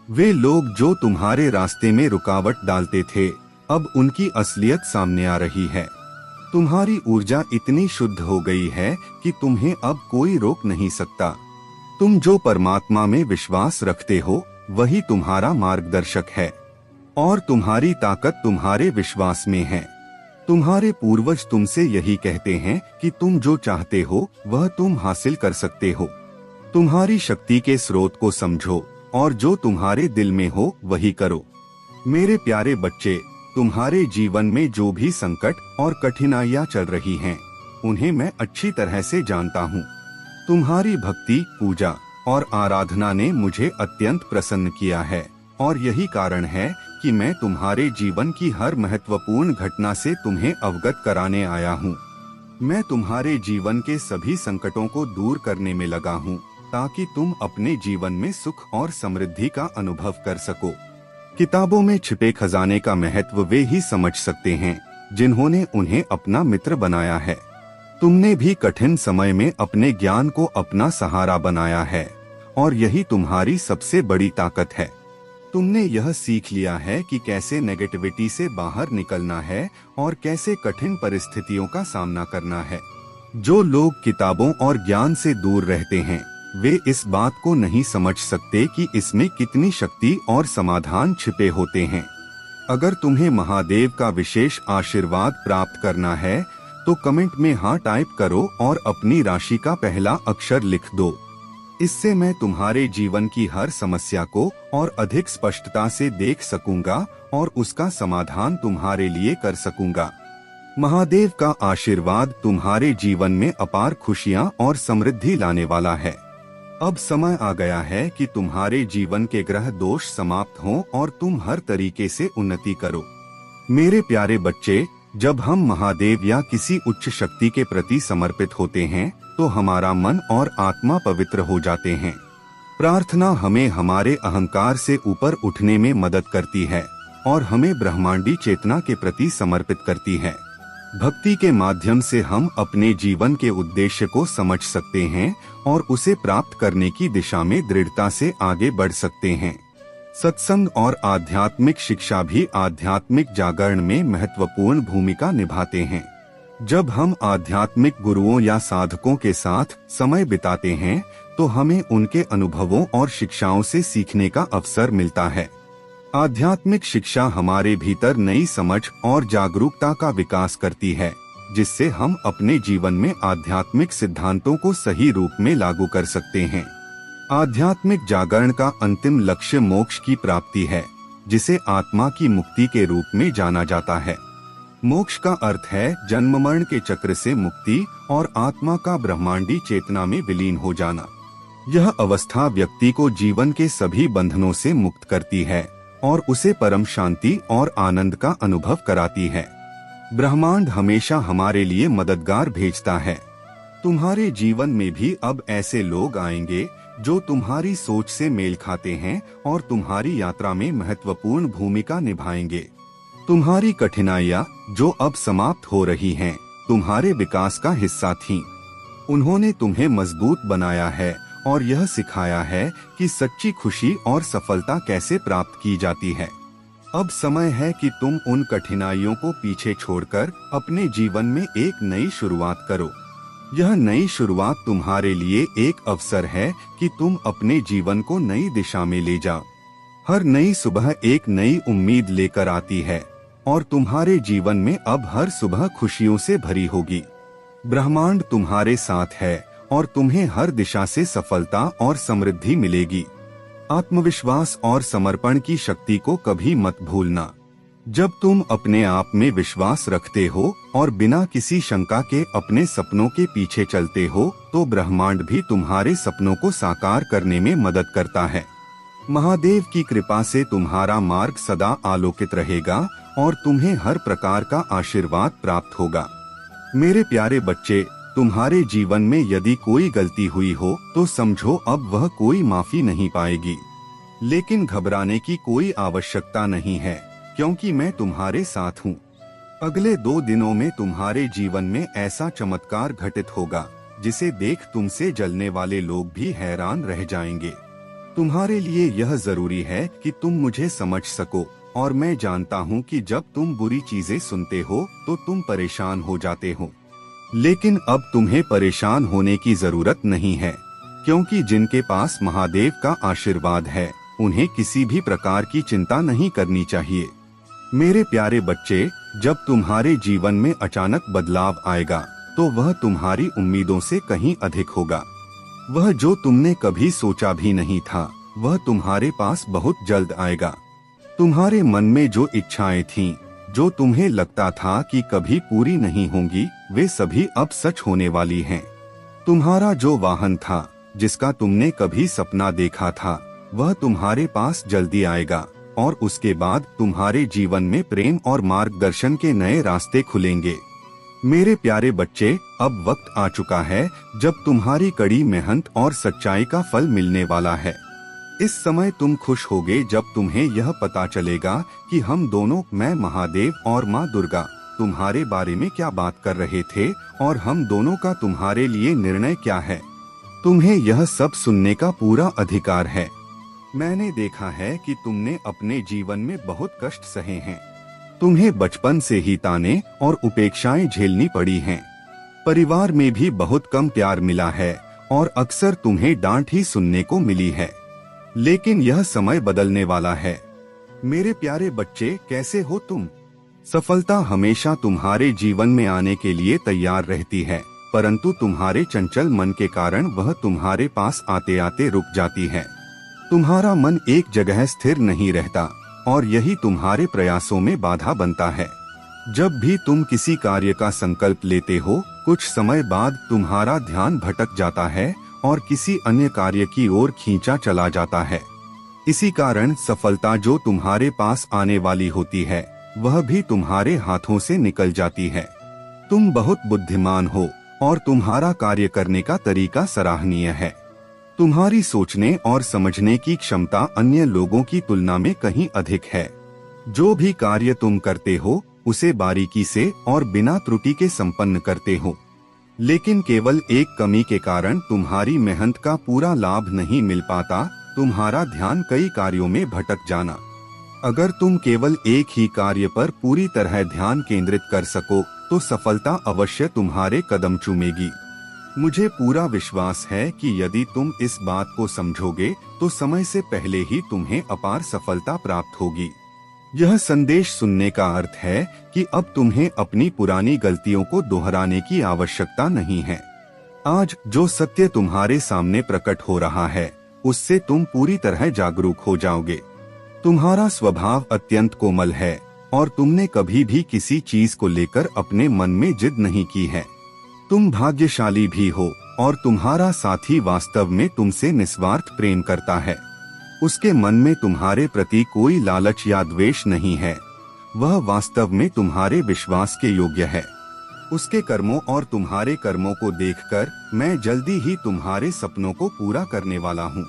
वे लोग जो तुम्हारे रास्ते में रुकावट डालते थे, अब उनकी असलियत सामने आ रही है। तुम्हारी ऊर्जा इतनी शुद्ध हो गई है कि तुम्हें अब कोई रोक नहीं सकता। तुम जो परमात्मा में विश्वास रखते हो, वही तुम्हारा मार्गदर्शक है, और तुम्हारी ताकत तुम्हारे विश्वास में है। तुम्हारे पूर्वज तुमसे यही कहते हैं कि तुम जो चाहते हो वह तुम हासिल कर सकते हो। तुम्हारी शक्ति के स्रोत को समझो और जो तुम्हारे दिल में हो वही करो। मेरे प्यारे बच्चे, तुम्हारे जीवन में जो भी संकट और कठिनाइयां चल रही हैं, उन्हें मैं अच्छी तरह से जानता हूँ। तुम्हारी भक्ति, पूजा और आराधना ने मुझे अत्यंत प्रसन्न किया है, और यही कारण है कि मैं तुम्हारे जीवन की हर महत्वपूर्ण घटना से तुम्हें अवगत कराने आया हूँ। मैं तुम्हारे जीवन के सभी संकटों को दूर करने में लगा हूँ, ताकि तुम अपने जीवन में सुख और समृद्धि का अनुभव कर सको। किताबों में छिपे खजाने का महत्व वे ही समझ सकते हैं जिन्होंने उन्हें अपना मित्र बनाया है। तुमने भी कठिन समय में अपने ज्ञान को अपना सहारा बनाया है और यही तुम्हारी सबसे बड़ी ताकत है। तुमने यह सीख लिया है कि कैसे नेगेटिविटी से बाहर निकलना है और कैसे कठिन परिस्थितियों का सामना करना है। जो लोग किताबों और ज्ञान से दूर रहते हैं वे इस बात को नहीं समझ सकते कि इसमें कितनी शक्ति और समाधान छिपे होते हैं। अगर तुम्हें महादेव का विशेष आशीर्वाद प्राप्त करना है तो कमेंट में हाँ टाइप करो और अपनी राशि का पहला अक्षर लिख दो। इससे मैं तुम्हारे जीवन की हर समस्या को और अधिक स्पष्टता से देख सकूंगा और उसका समाधान तुम्हारे लिए कर सकूंगा। महादेव का आशीर्वाद तुम्हारे जीवन में अपार खुशियां और समृद्धि लाने वाला है। अब समय आ गया है कि तुम्हारे जीवन के ग्रह दोष समाप्त हों और तुम हर तरीके से उन्नति करो। मेरे प्यारे बच्चे, जब हम महादेव या किसी उच्च शक्ति के प्रति समर्पित होते हैं तो हमारा मन और आत्मा पवित्र हो जाते हैं। प्रार्थना हमें हमारे अहंकार से ऊपर उठने में मदद करती है और हमें ब्रह्मांडी चेतना के प्रति समर्पित करती है। भक्ति के माध्यम से हम अपने जीवन के उद्देश्य को समझ सकते हैं और उसे प्राप्त करने की दिशा में दृढ़ता से आगे बढ़ सकते हैं। सत्संग और आध्यात्मिक शिक्षा भी आध्यात्मिक जागरण में महत्वपूर्ण भूमिका निभाते हैं। जब हम आध्यात्मिक गुरुओं या साधकों के साथ समय बिताते हैं तो हमें उनके अनुभवों और शिक्षाओं से सीखने का अवसर मिलता है। आध्यात्मिक शिक्षा हमारे भीतर नई समझ और जागरूकता का विकास करती है, जिससे हम अपने जीवन में आध्यात्मिक सिद्धांतों को सही रूप में लागू कर सकते हैं। आध्यात्मिक जागरण का अंतिम लक्ष्य मोक्ष की प्राप्ति है, जिसे आत्मा की मुक्ति के रूप में जाना जाता है। मोक्ष का अर्थ है जन्म मरण के चक्र से मुक्ति और आत्मा का ब्रह्मांडी चेतना में विलीन हो जाना। यह अवस्था व्यक्ति को जीवन के सभी बंधनों से मुक्त करती है और उसे परम शांति और आनंद का अनुभव कराती है। ब्रह्मांड हमेशा हमारे लिए मददगार भेजता है। तुम्हारे जीवन में भी अब ऐसे लोग आएंगे जो तुम्हारी सोच से मेल खाते हैं और तुम्हारी यात्रा में महत्वपूर्ण भूमिका निभाएंगे। तुम्हारी कठिनाइयाँ जो अब समाप्त हो रही हैं, तुम्हारे विकास का हिस्सा थीं। उन्होंने तुम्हें मजबूत बनाया है और यह सिखाया है कि सच्ची खुशी और सफलता कैसे प्राप्त की जाती है। अब समय है कि तुम उन कठिनाइयों को पीछे छोड़कर अपने जीवन में एक नई शुरुआत करो। यह नई शुरुआत तुम्हारे लिए एक अवसर है कि तुम अपने जीवन को नई दिशा में ले जाओ। हर नई सुबह एक नई उम्मीद लेकर आती है और तुम्हारे जीवन में अब हर सुबह खुशियों से भरी होगी। ब्रह्मांड तुम्हारे साथ है और तुम्हें हर दिशा से सफलता और समृद्धि मिलेगी। आत्मविश्वास और समर्पण की शक्ति को कभी मत भूलना। जब तुम अपने आप में विश्वास रखते हो और बिना किसी शंका के अपने सपनों के पीछे चलते हो तो ब्रह्मांड भी तुम्हारे सपनों को साकार करने में मदद करता है। महादेव की कृपा से तुम्हारा मार्ग सदा आलोकित रहेगा और तुम्हें हर प्रकार का आशीर्वाद प्राप्त होगा। मेरे प्यारे बच्चे, तुम्हारे जीवन में यदि कोई गलती हुई हो तो समझो अब वह कोई माफी नहीं पाएगी। लेकिन घबराने की कोई आवश्यकता नहीं है, क्योंकि मैं तुम्हारे साथ हूँ। अगले 2 दिनों में तुम्हारे जीवन में ऐसा चमत्कार घटित होगा जिसे देख तुमसे जलने वाले लोग भी हैरान रह जाएंगे। तुम्हारे लिए यह जरूरी है कि तुम मुझे समझ सको और मैं जानता हूँ कि जब तुम बुरी चीजें सुनते हो तो तुम परेशान हो जाते हो। लेकिन अब तुम्हें परेशान होने की जरूरत नहीं है, क्योंकि जिनके पास महादेव का आशीर्वाद है उन्हें किसी भी प्रकार की चिंता नहीं करनी चाहिए। मेरे प्यारे बच्चे, जब तुम्हारे जीवन में अचानक बदलाव आएगा तो वह तुम्हारी उम्मीदों से कहीं अधिक होगा। वह जो तुमने कभी सोचा भी नहीं था वह तुम्हारे पास बहुत जल्द आएगा। तुम्हारे मन में जो इच्छाएं थीं, जो तुम्हें लगता था कि कभी पूरी नहीं होंगी, वे सभी अब सच होने वाली हैं। तुम्हारा जो वाहन था, जिसका तुमने कभी सपना देखा था, वह तुम्हारे पास जल्दी आएगा और उसके बाद तुम्हारे जीवन में प्रेम और मार्गदर्शन के नए रास्ते खुलेंगे। मेरे प्यारे बच्चे, अब वक्त आ चुका है जब तुम्हारी कड़ी मेहनत और सच्चाई का फल मिलने वाला है। इस समय तुम खुश होगे जब तुम्हें यह पता चलेगा कि हम दोनों, मैं महादेव और माँ दुर्गा, तुम्हारे बारे में क्या बात कर रहे थे और हम दोनों का तुम्हारे लिए निर्णय क्या है। तुम्हें यह सब सुनने का पूरा अधिकार है। मैंने देखा है कि तुमने अपने जीवन में बहुत कष्ट सहे हैं। तुम्हें बचपन से ही ताने और उपेक्षाएं झेलनी पड़ी हैं। परिवार में भी बहुत कम प्यार मिला है और अक्सर तुम्हें डांट ही सुनने को मिली है। लेकिन यह समय बदलने वाला है। मेरे प्यारे बच्चे, कैसे हो तुम? सफलता हमेशा तुम्हारे जीवन में आने के लिए तैयार रहती है, परंतु तुम्हारे चंचल मन के कारण वह तुम्हारे पास आते आते रुक जाती है। तुम्हारा मन एक जगह स्थिर नहीं रहता और यही तुम्हारे प्रयासों में बाधा बनता है। जब भी तुम किसी कार्य का संकल्प लेते हो, कुछ समय बाद तुम्हारा ध्यान भटक जाता है और किसी अन्य कार्य की ओर खींचा चला जाता है। इसी कारण सफलता जो तुम्हारे पास आने वाली होती है, वह भी तुम्हारे हाथों से निकल जाती है। तुम बहुत बुद्धिमान हो और तुम्हारा कार्य करने का तरीका सराहनीय है। तुम्हारी सोचने और समझने की क्षमता अन्य लोगों की तुलना में कहीं अधिक है। जो भी कार्य तुम करते हो, उसे बारीकी से और बिना त्रुटि के संपन्न करते हो। लेकिन केवल एक कमी के कारण तुम्हारी मेहनत का पूरा लाभ नहीं मिल पाता, तुम्हारा ध्यान कई कार्यों में भटक जाना। अगर तुम केवल एक ही कार्य पर पूरी तरह ध्यान केंद्रित कर सको, तो सफलता अवश्य तुम्हारे कदम चूमेगी। मुझे पूरा विश्वास है कि यदि तुम इस बात को समझोगे, तो समय से पहले ही तुम्हें अपार सफलता प्राप्त होगी। यह संदेश सुनने का अर्थ है कि अब तुम्हें अपनी पुरानी गलतियों को दोहराने की आवश्यकता नहीं है। आज जो सत्य तुम्हारे सामने प्रकट हो रहा है, उससे तुम पूरी तरह जागरूक हो जाओगे। तुम्हारा स्वभाव अत्यंत कोमल है और तुमने कभी भी किसी चीज को लेकर अपने मन में जिद नहीं की है। तुम भाग्यशाली भी हो और तुम्हारा साथी वास्तव में तुमसे निस्वार्थ प्रेम करता है। उसके मन में तुम्हारे प्रति कोई लालच या द्वेष नहीं है। वह वास्तव में तुम्हारे विश्वास के योग्य है। उसके कर्मों और तुम्हारे कर्मों को देखकर मैं जल्दी ही तुम्हारे सपनों को पूरा करने वाला हूँ।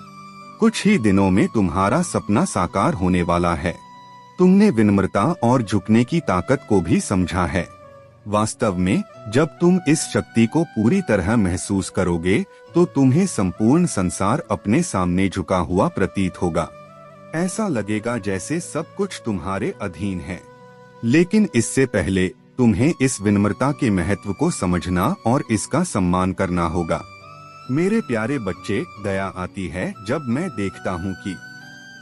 कुछ ही दिनों में तुम्हारा सपना साकार होने वाला है। तुमने विनम्रता और झुकने की ताकत को भी समझा है। वास्तव में जब तुम इस शक्ति को पूरी तरह महसूस करोगे, तो तुम्हें संपूर्ण संसार अपने सामने झुका हुआ प्रतीत होगा। ऐसा लगेगा जैसे सब कुछ तुम्हारे अधीन है। लेकिन इससे पहले तुम्हें इस विनम्रता के महत्व को समझना और इसका सम्मान करना होगा। मेरे प्यारे बच्चे, दया आती है जब मैं देखता हूँ कि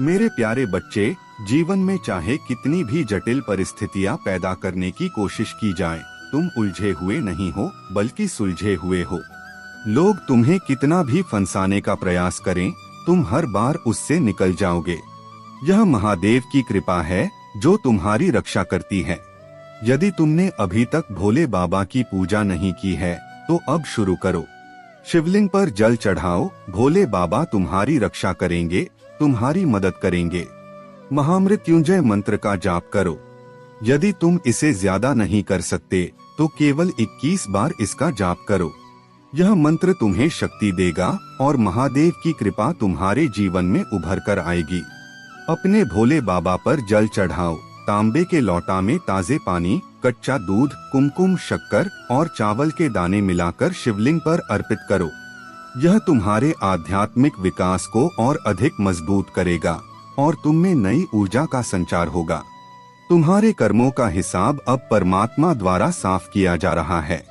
मेरे प्यारे बच्चे, जीवन में चाहे कितनी भी जटिल परिस्थितियाँ पैदा करने की कोशिश की जाए, तुम उलझे हुए नहीं हो, बल्कि सुलझे हुए हो। लोग तुम्हें कितना भी फंसाने का प्रयास करें, तुम हर बार उससे निकल जाओगे। यह महादेव की कृपा है जो तुम्हारी रक्षा करती है। यदि तुमने अभी तक भोले बाबा की पूजा नहीं की है, तो अब शुरू करो। शिवलिंग पर जल चढ़ाओ। भोले बाबा तुम्हारी रक्षा करेंगे, तुम्हारी मदद करेंगे। महामृत्युंजय मंत्र का जाप करो। यदि तुम इसे ज्यादा नहीं कर सकते, तो केवल 21 बार इसका जाप करो। यह मंत्र तुम्हें शक्ति देगा और महादेव की कृपा तुम्हारे जीवन में उभर कर आएगी। अपने भोले बाबा पर जल चढ़ाओ। तांबे के लौटा में ताजे पानी, कच्चा दूध, कुमकुम, शक्कर और चावल के दाने मिलाकर शिवलिंग पर अर्पित करो। यह तुम्हारे आध्यात्मिक विकास को और अधिक मजबूत करेगा और तुम में नई ऊर्जा का संचार होगा। तुम्हारे कर्मों का हिसाब अब परमात्मा द्वारा साफ किया जा रहा है।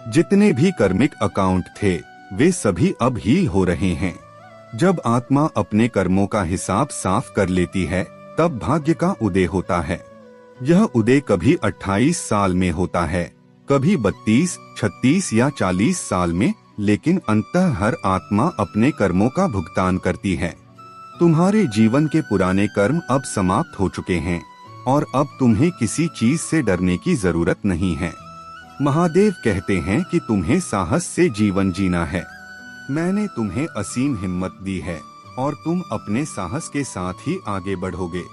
जितने भी कर्मिक अकाउंट थे, वे सभी अब हील हो रहे हैं। जब आत्मा अपने कर्मों का हिसाब साफ कर लेती है, तब भाग्य का उदय होता है। यह उदय कभी 28 साल में होता है, कभी 32, 36 या 40 साल में, लेकिन अंततः हर आत्मा अपने कर्मों का भुगतान करती है। तुम्हारे जीवन के पुराने कर्म अब समाप्त हो चुके हैं और अब तुम्हें किसी चीज से डरने की जरूरत नहीं है। महादेव कहते हैं कि तुम्हें साहस से जीवन जीना है। मैंने तुम्हें असीम हिम्मत दी है और तुम अपने साहस के साथ ही आगे बढ़ोगे।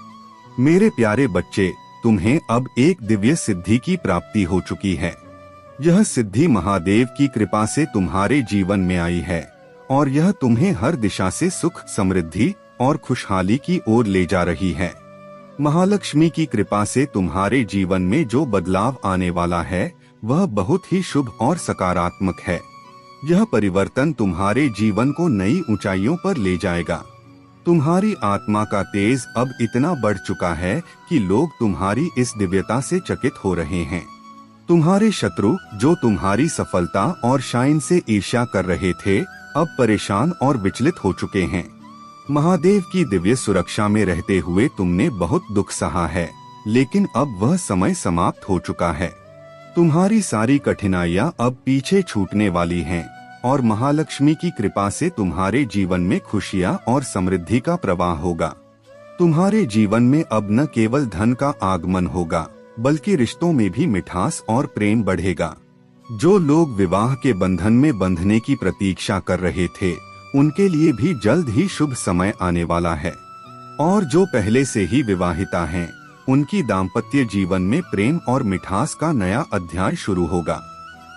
मेरे प्यारे बच्चे, तुम्हें अब एक दिव्य सिद्धि की प्राप्ति हो चुकी है। यह सिद्धि महादेव की कृपा से तुम्हारे जीवन में आई है और यह तुम्हें हर दिशा से सुख, समृद्धि और खुशहाली की ओर ले जा रही है। महालक्ष्मी की कृपा से तुम्हारे जीवन में जो बदलाव आने वाला है वह बहुत ही शुभ और सकारात्मक है। यह परिवर्तन तुम्हारे जीवन को नई ऊंचाइयों पर ले जाएगा। तुम्हारी आत्मा का तेज अब इतना बढ़ चुका है कि लोग तुम्हारी इस दिव्यता से चकित हो रहे हैं। तुम्हारे शत्रु जो तुम्हारी सफलता और शाइन से ईर्ष्या कर रहे थे, अब परेशान और विचलित हो चुके हैं। महादेव की दिव्य सुरक्षा में रहते हुए तुमने बहुत दुख सहा है, लेकिन अब वह समय समाप्त हो चुका है। तुम्हारी सारी कठिनाइयां अब पीछे छूटने वाली हैं और महालक्ष्मी की कृपा से तुम्हारे जीवन में खुशियां और समृद्धि का प्रवाह होगा। तुम्हारे जीवन में अब न केवल धन का आगमन होगा, बल्कि रिश्तों में भी मिठास और प्रेम बढ़ेगा। जो लोग विवाह के बंधन में बंधने की प्रतीक्षा कर रहे थे, उनके लिए भी जल्द ही शुभ समय आने वाला है। और जो पहले से ही विवाहिता हैं, उनकी दाम्पत्य जीवन में प्रेम और मिठास का नया अध्याय शुरू होगा।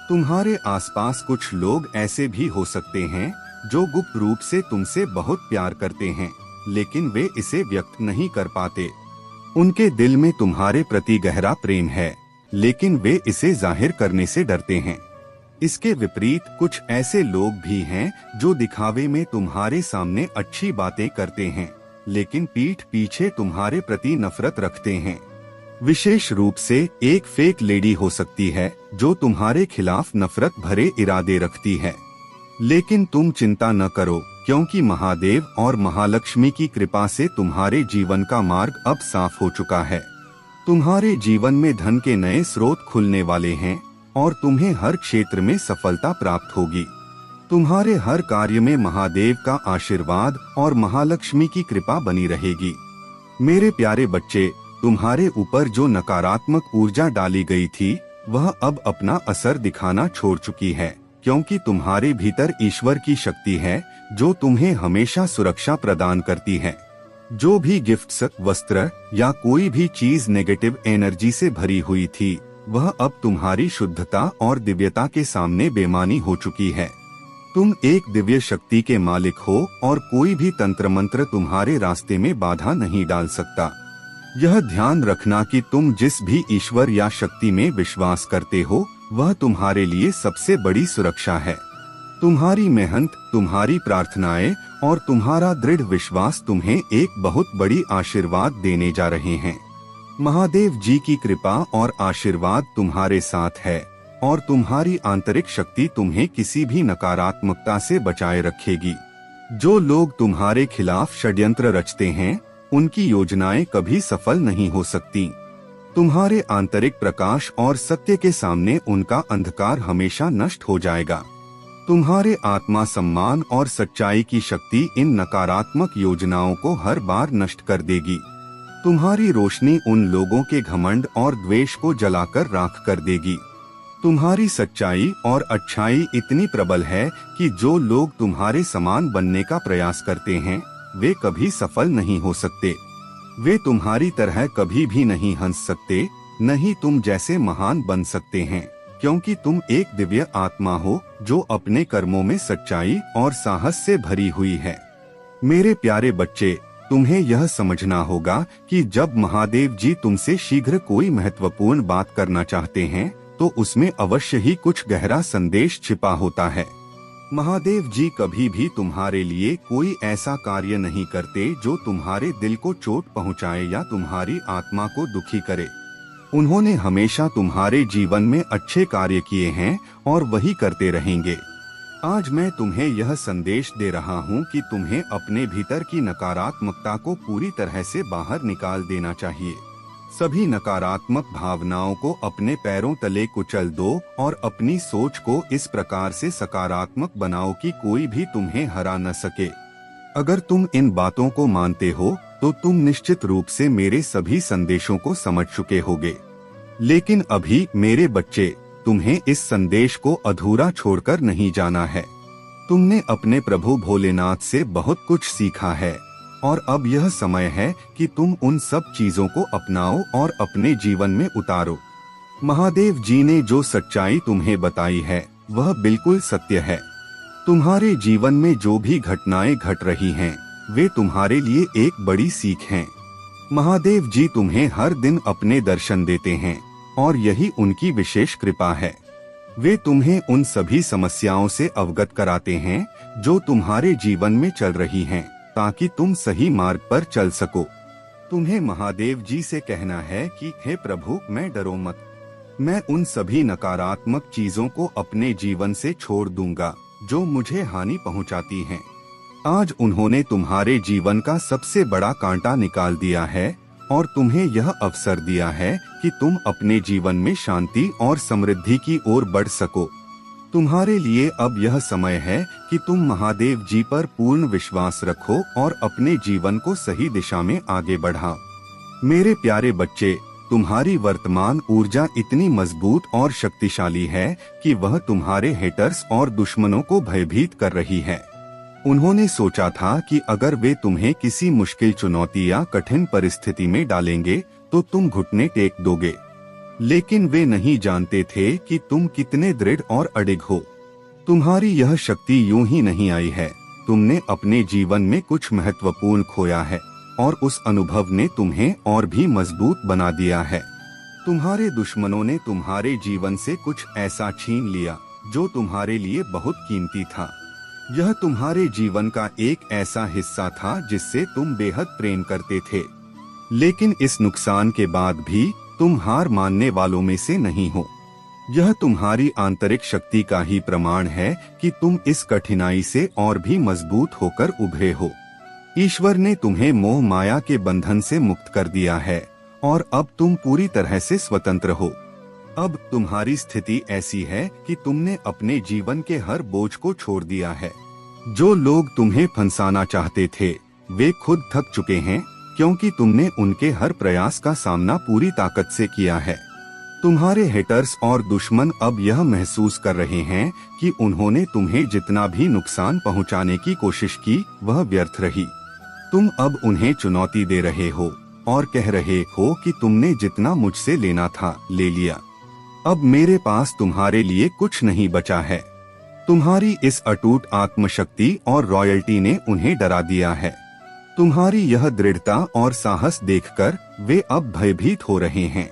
तुम्हारे आसपास कुछ लोग ऐसे भी हो सकते हैं जो गुप्त रूप से तुमसे बहुत प्यार करते हैं, लेकिन वे इसे व्यक्त नहीं कर पाते। उनके दिल में तुम्हारे प्रति गहरा प्रेम है, लेकिन वे इसे जाहिर करने से डरते हैं। इसके विपरीत कुछ ऐसे लोग भी हैं जो दिखावे में तुम्हारे सामने अच्छी बातें करते हैं, लेकिन पीठ पीछे तुम्हारे प्रति नफरत रखते हैं। विशेष रूप से एक फेक लेडी हो सकती है जो तुम्हारे खिलाफ नफरत भरे इरादे रखती है। लेकिन तुम चिंता न करो, क्योंकि महादेव और महालक्ष्मी की कृपा से तुम्हारे जीवन का मार्ग अब साफ हो चुका है। तुम्हारे जीवन में धन के नए स्रोत खुलने वाले हैं और तुम्हें हर क्षेत्र में सफलता प्राप्त होगी। तुम्हारे हर कार्य में महादेव का आशीर्वाद और महालक्ष्मी की कृपा बनी रहेगी। मेरे प्यारे बच्चे, तुम्हारे ऊपर जो नकारात्मक ऊर्जा डाली गई थी, वह अब अपना असर दिखाना छोड़ चुकी है, क्योंकि तुम्हारे भीतर ईश्वर की शक्ति है जो तुम्हें हमेशा सुरक्षा प्रदान करती है। जो भी गिफ्ट्स, वस्त्र या कोई भी चीज नेगेटिव एनर्जी से भरी हुई थी, वह अब तुम्हारी शुद्धता और दिव्यता के सामने बेमानी हो चुकी है। तुम एक दिव्य शक्ति के मालिक हो और कोई भी तंत्र मंत्र तुम्हारे रास्ते में बाधा नहीं डाल सकता। यह ध्यान रखना कि तुम जिस भी ईश्वर या शक्ति में विश्वास करते हो, वह तुम्हारे लिए सबसे बड़ी सुरक्षा है। तुम्हारी मेहनत, तुम्हारी प्रार्थनाएं और तुम्हारा दृढ़ विश्वास तुम्हें एक बहुत बड़ी आशीर्वाद देने जा रहे हैं। महादेव जी की कृपा और आशीर्वाद तुम्हारे साथ है और तुम्हारी आंतरिक शक्ति तुम्हें किसी भी नकारात्मकता से बचाए रखेगी। जो लोग तुम्हारे खिलाफ षड्यंत्र रचते हैं, उनकी योजनाएं कभी सफल नहीं हो सकती। तुम्हारे आंतरिक प्रकाश और सत्य के सामने उनका अंधकार हमेशा नष्ट हो जाएगा। तुम्हारे आत्मा सम्मान और सच्चाई की शक्ति इन नकारात्मक योजनाओं को हर बार नष्ट कर देगी। तुम्हारी रोशनी उन लोगों के घमंड और द्वेष को जलाकर राख कर देगी। तुम्हारी सच्चाई और अच्छाई इतनी प्रबल है कि जो लोग तुम्हारे समान बनने का प्रयास करते हैं, वे कभी सफल नहीं हो सकते। वे तुम्हारी तरह कभी भी नहीं हंस सकते, न ही तुम जैसे महान बन सकते हैं, क्योंकि तुम एक दिव्य आत्मा हो जो अपने कर्मों में सच्चाई और साहस से भरी हुई है। मेरे प्यारे बच्चे, तुम्हें यह समझना होगा कि जब महादेव जी तुमसे शीघ्र कोई महत्वपूर्ण बात करना चाहते हैं, तो उसमें अवश्य ही कुछ गहरा संदेश छिपा होता है। महादेव जी कभी भी तुम्हारे लिए कोई ऐसा कार्य नहीं करते जो तुम्हारे दिल को चोट पहुंचाए या तुम्हारी आत्मा को दुखी करे। उन्होंने हमेशा तुम्हारे जीवन में अच्छे कार्य किए हैं और वही करते रहेंगे। आज मैं तुम्हें यह संदेश दे रहा हूँ कि तुम्हें अपने भीतर की नकारात्मकता को पूरी तरह से बाहर निकाल देना चाहिए। सभी नकारात्मक भावनाओं को अपने पैरों तले कुचल दो और अपनी सोच को इस प्रकार से सकारात्मक बनाओ कि कोई भी तुम्हें हरा न सके। अगर तुम इन बातों को मानते हो तो तुम निश्चित रूप से मेरे सभी संदेशों को समझ चुके होगे। लेकिन अभी मेरे बच्चे, तुम्हें इस संदेश को अधूरा छोड़कर नहीं जाना है। तुमने अपने प्रभु भोलेनाथ से बहुत कुछ सीखा है और अब यह समय है कि तुम उन सब चीजों को अपनाओ और अपने जीवन में उतारो। महादेव जी ने जो सच्चाई तुम्हें बताई है वह बिल्कुल सत्य है। तुम्हारे जीवन में जो भी घटनाएं घट रही हैं, वे तुम्हारे लिए एक बड़ी सीख हैं। महादेव जी तुम्हें हर दिन अपने दर्शन देते हैं और यही उनकी विशेष कृपा है। वे तुम्हें उन सभी समस्याओं से अवगत कराते हैं जो तुम्हारे जीवन में चल रही हैं, ताकि तुम सही मार्ग पर चल सको। तुम्हें महादेव जी से कहना है कि हे प्रभु, मैं डरो मत। मैं उन सभी नकारात्मक चीजों को अपने जीवन से छोड़ दूंगा जो मुझे हानि पहुंचाती हैं। आज उन्होंने तुम्हारे जीवन का सबसे बड़ा कांटा निकाल दिया है और तुम्हें यह अवसर दिया है कि तुम अपने जीवन में शांति और समृद्धि की ओर बढ़ सको। तुम्हारे लिए अब यह समय है कि तुम महादेव जी पर पूर्ण विश्वास रखो और अपने जीवन को सही दिशा में आगे बढ़ाओ। मेरे प्यारे बच्चे, तुम्हारी वर्तमान ऊर्जा इतनी मजबूत और शक्तिशाली है कि वह तुम्हारे हेटर्स और दुश्मनों को भयभीत कर रही है। उन्होंने सोचा था कि अगर वे तुम्हें किसी मुश्किल चुनौती या कठिन परिस्थिति में डालेंगे तो तुम घुटने टेक दोगे, लेकिन वे नहीं जानते थे कि तुम कितने दृढ़ और अडिग हो। तुम्हारी यह शक्ति यूं ही नहीं आई है। तुमने अपने जीवन में कुछ महत्वपूर्ण खोया है और उस अनुभव ने तुम्हें और भी मजबूत बना दिया है। तुम्हारे दुश्मनों ने तुम्हारे जीवन से कुछ ऐसा छीन लिया जो तुम्हारे लिए बहुत कीमती था। यह तुम्हारे जीवन का एक ऐसा हिस्सा था जिससे तुम बेहद प्रेम करते थे, लेकिन इस नुकसान के बाद भी तुम हार मानने वालों में से नहीं हो। यह तुम्हारी आंतरिक शक्ति का ही प्रमाण है कि तुम इस कठिनाई से और भी मजबूत होकर उभरे हो। ईश्वर ने तुम्हें मोह माया के बंधन से मुक्त कर दिया है और अब तुम पूरी तरह से स्वतंत्र हो। अब तुम्हारी स्थिति ऐसी है कि तुमने अपने जीवन के हर बोझ को छोड़ दिया है। जो लोग तुम्हें फंसाना चाहते थे वे खुद थक चुके हैं, क्योंकि तुमने उनके हर प्रयास का सामना पूरी ताकत से किया है। तुम्हारे हेटर्स और दुश्मन अब यह महसूस कर रहे हैं कि उन्होंने तुम्हें जितना भी नुकसान पहुंचाने की कोशिश की वह व्यर्थ रही। तुम अब उन्हें चुनौती दे रहे हो और कह रहे हो कि तुमने जितना मुझसे लेना था ले लिया, अब मेरे पास तुम्हारे लिए कुछ नहीं बचा है। तुम्हारी इस अटूट आत्मशक्ति और रॉयल्टी ने उन्हें डरा दिया है। तुम्हारी यह दृढ़ता और साहस देखकर वे अब भयभीत हो रहे हैं।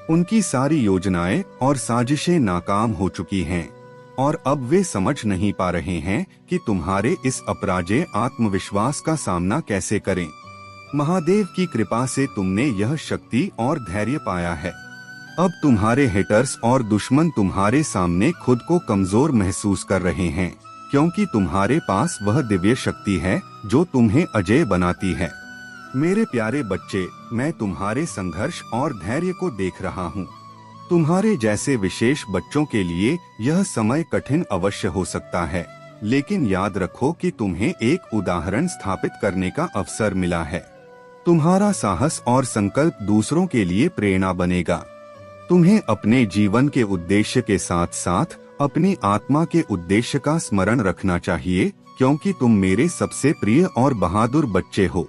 उनकी सारी योजनाएं और साजिशें नाकाम हो चुकी हैं और अब वे समझ नहीं पा रहे हैं कि तुम्हारे इस अपराजेय आत्मविश्वास का सामना कैसे करें। महादेव की कृपा से तुमने यह शक्ति और धैर्य पाया है। अब तुम्हारे हेटर्स और दुश्मन तुम्हारे सामने खुद को कमजोर महसूस कर रहे हैं, क्योंकि तुम्हारे पास वह दिव्य शक्ति है जो तुम्हें अजेय बनाती है। मेरे प्यारे बच्चे, मैं तुम्हारे संघर्ष और धैर्य को देख रहा हूँ। तुम्हारे जैसे विशेष बच्चों के लिए यह समय कठिन अवश्य हो सकता है, लेकिन याद रखो कि तुम्हें एक उदाहरण स्थापित करने का अवसर मिला है। तुम्हारा साहस और संकल्प दूसरों के लिए प्रेरणा बनेगा। तुम्हें अपने जीवन के उद्देश्य के साथ साथ अपनी आत्मा के उद्देश्य का स्मरण रखना चाहिए, क्योंकि तुम मेरे सबसे प्रिय और बहादुर बच्चे हो।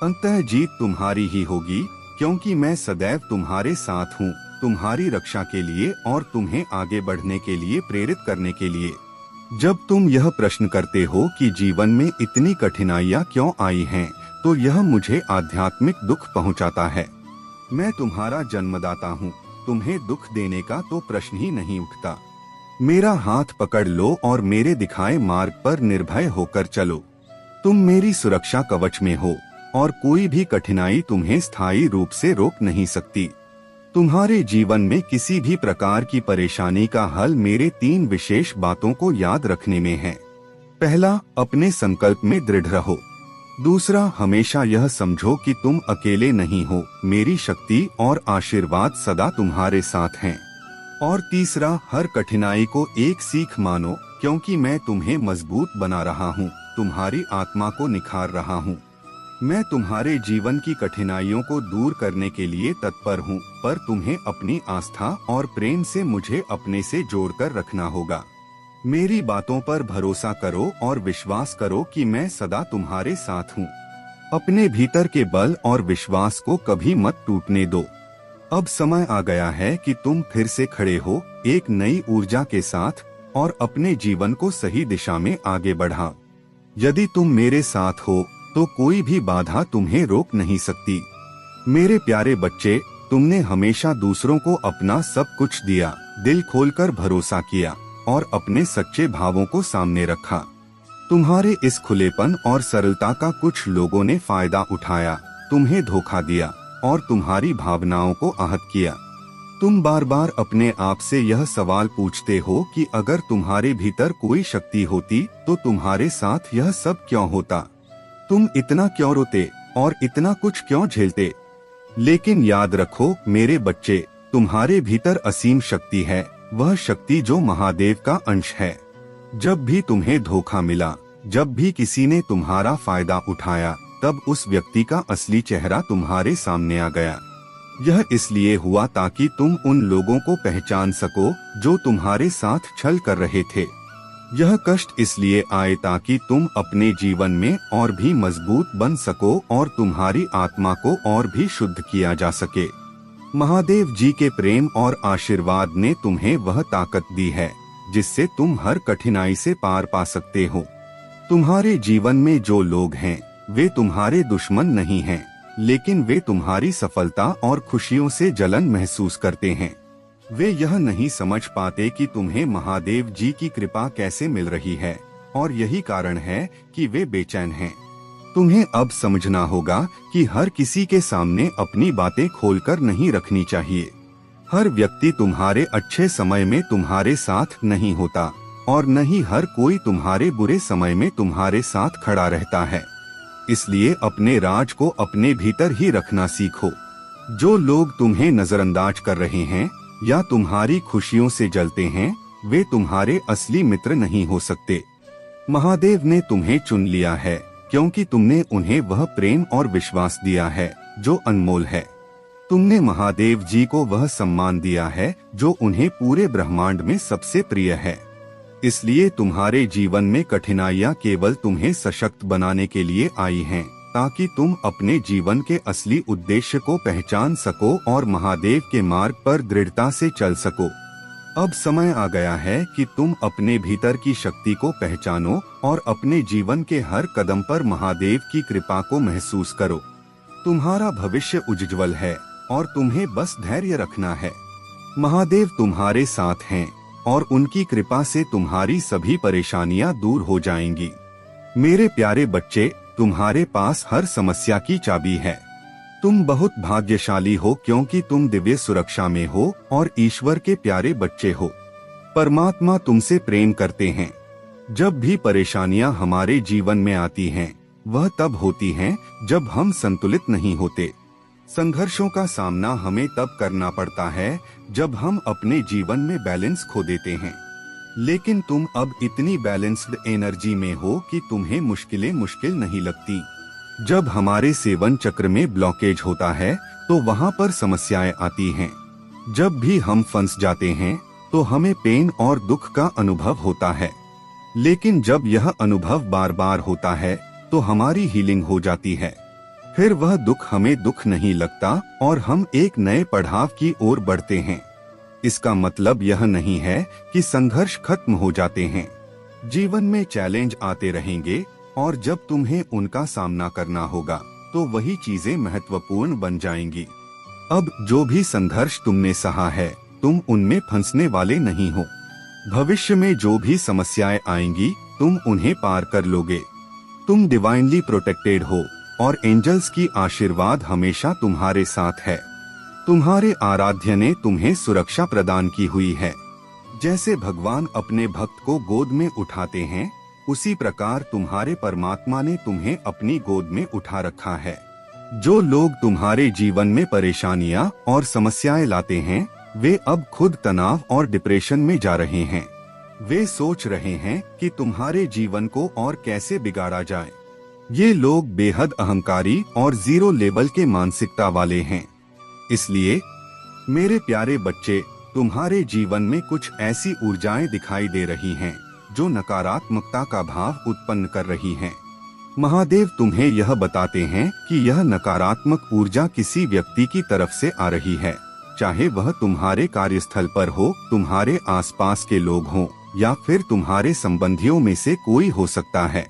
अंततः जीत तुम्हारी ही होगी, क्योंकि मैं सदैव तुम्हारे साथ हूँ, तुम्हारी रक्षा के लिए और तुम्हें आगे बढ़ने के लिए प्रेरित करने के लिए। जब तुम यह प्रश्न करते हो कि जीवन में इतनी कठिनाइयाँ क्यों आई हैं, तो यह मुझे आध्यात्मिक दुख पहुँचाता है। मैं तुम्हारा जन्मदाता हूँ, तुम्हें दुख देने का तो प्रश्न ही नहीं उठता। मेरा हाथ पकड़ लो और मेरे दिखाए मार्ग पर निर्भय होकर चलो। तुम मेरी सुरक्षा कवच में हो और कोई भी कठिनाई तुम्हें स्थायी रूप से रोक नहीं सकती। तुम्हारे जीवन में किसी भी प्रकार की परेशानी का हल मेरे 3 विशेष बातों को याद रखने में है। पहला, अपने संकल्प में दृढ़ रहो। दूसरा, हमेशा यह समझो कि तुम अकेले नहीं हो, मेरी शक्ति और आशीर्वाद सदा तुम्हारे साथ हैं। और तीसरा, हर कठिनाई को एक सीख मानो, क्योंकि मैं तुम्हें मजबूत बना रहा हूँ, तुम्हारी आत्मा को निखार रहा हूँ। मैं तुम्हारे जीवन की कठिनाइयों को दूर करने के लिए तत्पर हूँ, पर तुम्हें अपनी आस्था और प्रेम से मुझे अपने से जोड़कर रखना होगा। मेरी बातों पर भरोसा करो और विश्वास करो कि मैं सदा तुम्हारे साथ हूँ। अपने भीतर के बल और विश्वास को कभी मत टूटने दो। अब समय आ गया है कि तुम फिर से खड़े हो एक नई ऊर्जा के साथ और अपने जीवन को सही दिशा में आगे बढ़ा। यदि तुम मेरे साथ हो तो कोई भी बाधा तुम्हें रोक नहीं सकती। मेरे प्यारे बच्चे, तुमने हमेशा दूसरों को अपना सब कुछ दिया, दिल खोलकर भरोसा किया और अपने सच्चे भावों को सामने रखा। तुम्हारे इस खुलेपन और सरलता का कुछ लोगों ने फायदा उठाया, तुम्हें धोखा दिया और तुम्हारी भावनाओं को आहत किया। तुम बार बार अपने आप से यह सवाल पूछते हो कि अगर तुम्हारे भीतर कोई शक्ति होती तो तुम्हारे साथ यह सब क्यों होता? तुम इतना क्यों रोते और इतना कुछ क्यों झेलते? लेकिन याद रखो मेरे बच्चे, तुम्हारे भीतर असीम शक्ति है, वह शक्ति जो महादेव का अंश है। जब भी तुम्हें धोखा मिला, जब भी किसी ने तुम्हारा फायदा उठाया, तब उस व्यक्ति का असली चेहरा तुम्हारे सामने आ गया। यह इसलिए हुआ ताकि तुम उन लोगों को पहचान सको जो तुम्हारे साथ छल कर रहे थे। यह कष्ट इसलिए आए ताकि तुम अपने जीवन में और भी मजबूत बन सको और तुम्हारी आत्मा को और भी शुद्ध किया जा सके। महादेव जी के प्रेम और आशीर्वाद ने तुम्हें वह ताकत दी है जिससे तुम हर कठिनाई से पार पा सकते हो। तुम्हारे जीवन में जो लोग हैं वे तुम्हारे दुश्मन नहीं हैं, लेकिन वे तुम्हारी सफलता और खुशियों से जलन महसूस करते हैं। वे यह नहीं समझ पाते कि तुम्हें महादेव जी की कृपा कैसे मिल रही है और यही कारण है कि वे बेचैन हैं। तुम्हें अब समझना होगा कि हर किसी के सामने अपनी बातें खोलकर नहीं रखनी चाहिए। हर व्यक्ति तुम्हारे अच्छे समय में तुम्हारे साथ नहीं होता और न ही हर कोई तुम्हारे बुरे समय में तुम्हारे साथ खड़ा रहता है। इसलिए अपने राज को अपने भीतर ही रखना सीखो। जो लोग तुम्हें नजरअंदाज कर रहे हैं या तुम्हारी खुशियों से जलते हैं, वे तुम्हारे असली मित्र नहीं हो सकते। महादेव ने तुम्हें चुन लिया है क्योंकि तुमने उन्हें वह प्रेम और विश्वास दिया है जो अनमोल है। तुमने महादेव जी को वह सम्मान दिया है जो उन्हें पूरे ब्रह्मांड में सबसे प्रिय है। इसलिए तुम्हारे जीवन में कठिनाइयाँ केवल तुम्हें सशक्त बनाने के लिए आई हैं, ताकि तुम अपने जीवन के असली उद्देश्य को पहचान सको और महादेव के मार्ग पर दृढ़ता से चल सको। अब समय आ गया है कि तुम अपने भीतर की शक्ति को पहचानो और अपने जीवन के हर कदम पर महादेव की कृपा को महसूस करो। तुम्हारा भविष्य उज्ज्वल है और तुम्हें बस धैर्य रखना है। महादेव तुम्हारे साथ हैं और उनकी कृपा से तुम्हारी सभी परेशानियां दूर हो जाएंगी। मेरे प्यारे बच्चे, तुम्हारे पास हर समस्या की चाबी है। तुम बहुत भाग्यशाली हो क्योंकि तुम दिव्य सुरक्षा में हो और ईश्वर के प्यारे बच्चे हो। परमात्मा तुमसे प्रेम करते हैं। जब भी परेशानियां हमारे जीवन में आती हैं, वह तब होती हैं जब हम संतुलित नहीं होते। संघर्षों का सामना हमें तब करना पड़ता है जब हम अपने जीवन में बैलेंस खो देते हैं। लेकिन तुम अब इतनी बैलेंस्ड एनर्जी में हो कि तुम्हें मुश्किलें मुश्किल नहीं लगती। जब हमारे सेवन चक्र में ब्लॉकेज होता है तो वहाँ पर समस्याएं आती हैं। जब भी हम फंस जाते हैं तो हमें पेन और दुख का अनुभव होता है। लेकिन जब यह अनुभव बार बार होता है तो हमारी हीलिंग हो जाती है। फिर वह दुख हमें दुख नहीं लगता और हम एक नए पड़ाव की ओर बढ़ते हैं। इसका मतलब यह नहीं है कि संघर्ष खत्म हो जाते हैं। जीवन में चैलेंज आते रहेंगे और जब तुम्हें उनका सामना करना होगा तो वही चीजें महत्वपूर्ण बन जाएंगी। अब जो भी संघर्ष तुमने सहा है, तुम उनमें फंसने वाले नहीं हो। भविष्य में जो भी समस्याएं आएंगी, तुम उन्हें पार कर लोगे। तुम डिवाइनली प्रोटेक्टेड हो और एंजल्स की आशीर्वाद हमेशा तुम्हारे साथ है। तुम्हारे आराध्य ने तुम्हें सुरक्षा प्रदान की हुई है। जैसे भगवान अपने भक्त को गोद में उठाते हैं, उसी प्रकार तुम्हारे परमात्मा ने तुम्हें अपनी गोद में उठा रखा है। जो लोग तुम्हारे जीवन में परेशानियां और समस्याएं लाते हैं, वे अब खुद तनाव और डिप्रेशन में जा रहे हैं। वे सोच रहे हैं कि तुम्हारे जीवन को और कैसे बिगाड़ा जाए। ये लोग बेहद अहंकारी और जीरो लेवल के मानसिकता वाले हैं। इसलिए मेरे प्यारे बच्चे, तुम्हारे जीवन में कुछ ऐसी ऊर्जाएं दिखाई दे रही हैं जो नकारात्मकता का भाव उत्पन्न कर रही हैं। महादेव तुम्हें यह बताते हैं कि यह नकारात्मक ऊर्जा किसी व्यक्ति की तरफ से आ रही है। चाहे वह तुम्हारे कार्यस्थल पर हो, तुम्हारे आसपास के लोग हों, या फिर तुम्हारे संबंधियों में से कोई हो सकता है।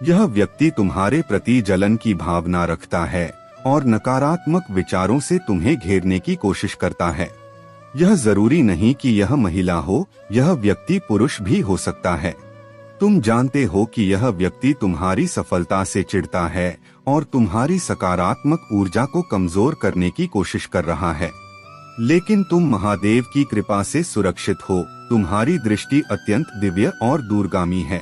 यह व्यक्ति तुम्हारे प्रति जलन की भावना रखता है और नकारात्मक विचारों से तुम्हें घेरने की कोशिश करता है। यह जरूरी नहीं कि यह महिला हो, यह व्यक्ति पुरुष भी हो सकता है। तुम जानते हो कि यह व्यक्ति तुम्हारी सफलता से चिढ़ता है और तुम्हारी सकारात्मक ऊर्जा को कमजोर करने की कोशिश कर रहा है। लेकिन तुम महादेव की कृपा से सुरक्षित हो। तुम्हारी दृष्टि अत्यंत दिव्य और दूरगामी है।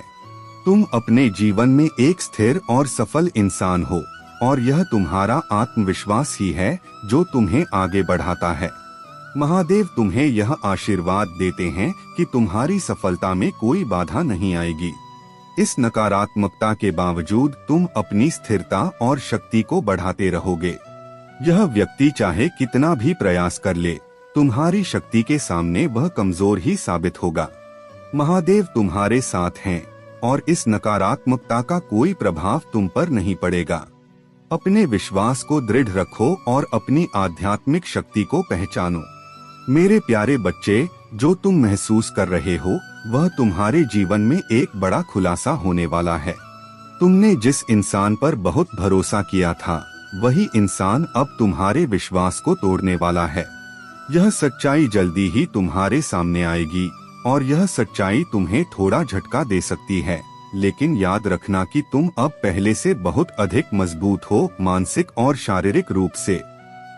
तुम अपने जीवन में एक स्थिर और सफल इंसान हो और यह तुम्हारा आत्मविश्वास ही है जो तुम्हें आगे बढ़ाता है। महादेव तुम्हें यह आशीर्वाद देते हैं कि तुम्हारी सफलता में कोई बाधा नहीं आएगी। इस नकारात्मकता के बावजूद तुम अपनी स्थिरता और शक्ति को बढ़ाते रहोगे। यह व्यक्ति चाहे कितना भी प्रयास कर ले, तुम्हारी शक्ति के सामने वह कमजोर ही साबित होगा। महादेव तुम्हारे साथ हैं और इस नकारात्मकता का कोई प्रभाव तुम पर नहीं पड़ेगा। अपने विश्वास को दृढ़ रखो और अपनी आध्यात्मिक शक्ति को पहचानो। मेरे प्यारे बच्चे, जो तुम महसूस कर रहे हो वह तुम्हारे जीवन में एक बड़ा खुलासा होने वाला है। तुमने जिस इंसान पर बहुत भरोसा किया था, वही इंसान अब तुम्हारे विश्वास को तोड़ने वाला है। यह सच्चाई जल्दी ही तुम्हारे सामने आएगी और यह सच्चाई तुम्हें थोड़ा झटका दे सकती है, लेकिन याद रखना कि तुम अब पहले से बहुत अधिक मजबूत हो, मानसिक और शारीरिक रूप से।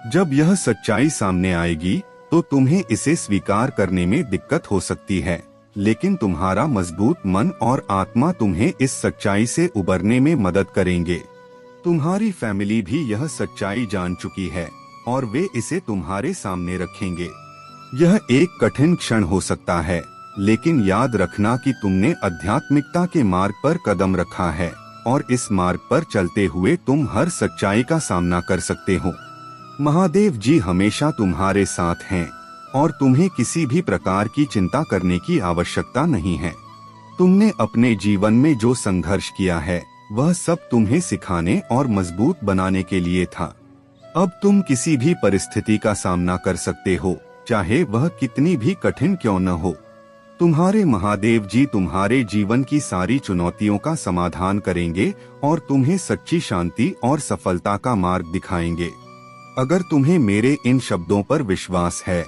जब यह सच्चाई सामने आएगी तो तुम्हें इसे स्वीकार करने में दिक्कत हो सकती है, लेकिन तुम्हारा मजबूत मन और आत्मा तुम्हें इस सच्चाई से उबरने में मदद करेंगे। तुम्हारी फैमिली भी यह सच्चाई जान चुकी है और वे इसे तुम्हारे सामने रखेंगे। यह एक कठिन क्षण हो सकता है, लेकिन याद रखना कि तुमने आध्यात्मिकता के मार्ग पर कदम रखा है और इस मार्ग पर चलते हुए तुम हर सच्चाई का सामना कर सकते हो। महादेव जी हमेशा तुम्हारे साथ हैं और तुम्हें किसी भी प्रकार की चिंता करने की आवश्यकता नहीं है। तुमने अपने जीवन में जो संघर्ष किया है वह सब तुम्हें सिखाने और मजबूत बनाने के लिए था। अब तुम किसी भी परिस्थिति का सामना कर सकते हो, चाहे वह कितनी भी कठिन क्यों न हो। तुम्हारे महादेव जी तुम्हारे जीवन की सारी चुनौतियों का समाधान करेंगे और तुम्हें सच्ची शांति और सफलता का मार्ग दिखाएंगे। अगर तुम्हें मेरे इन शब्दों पर विश्वास है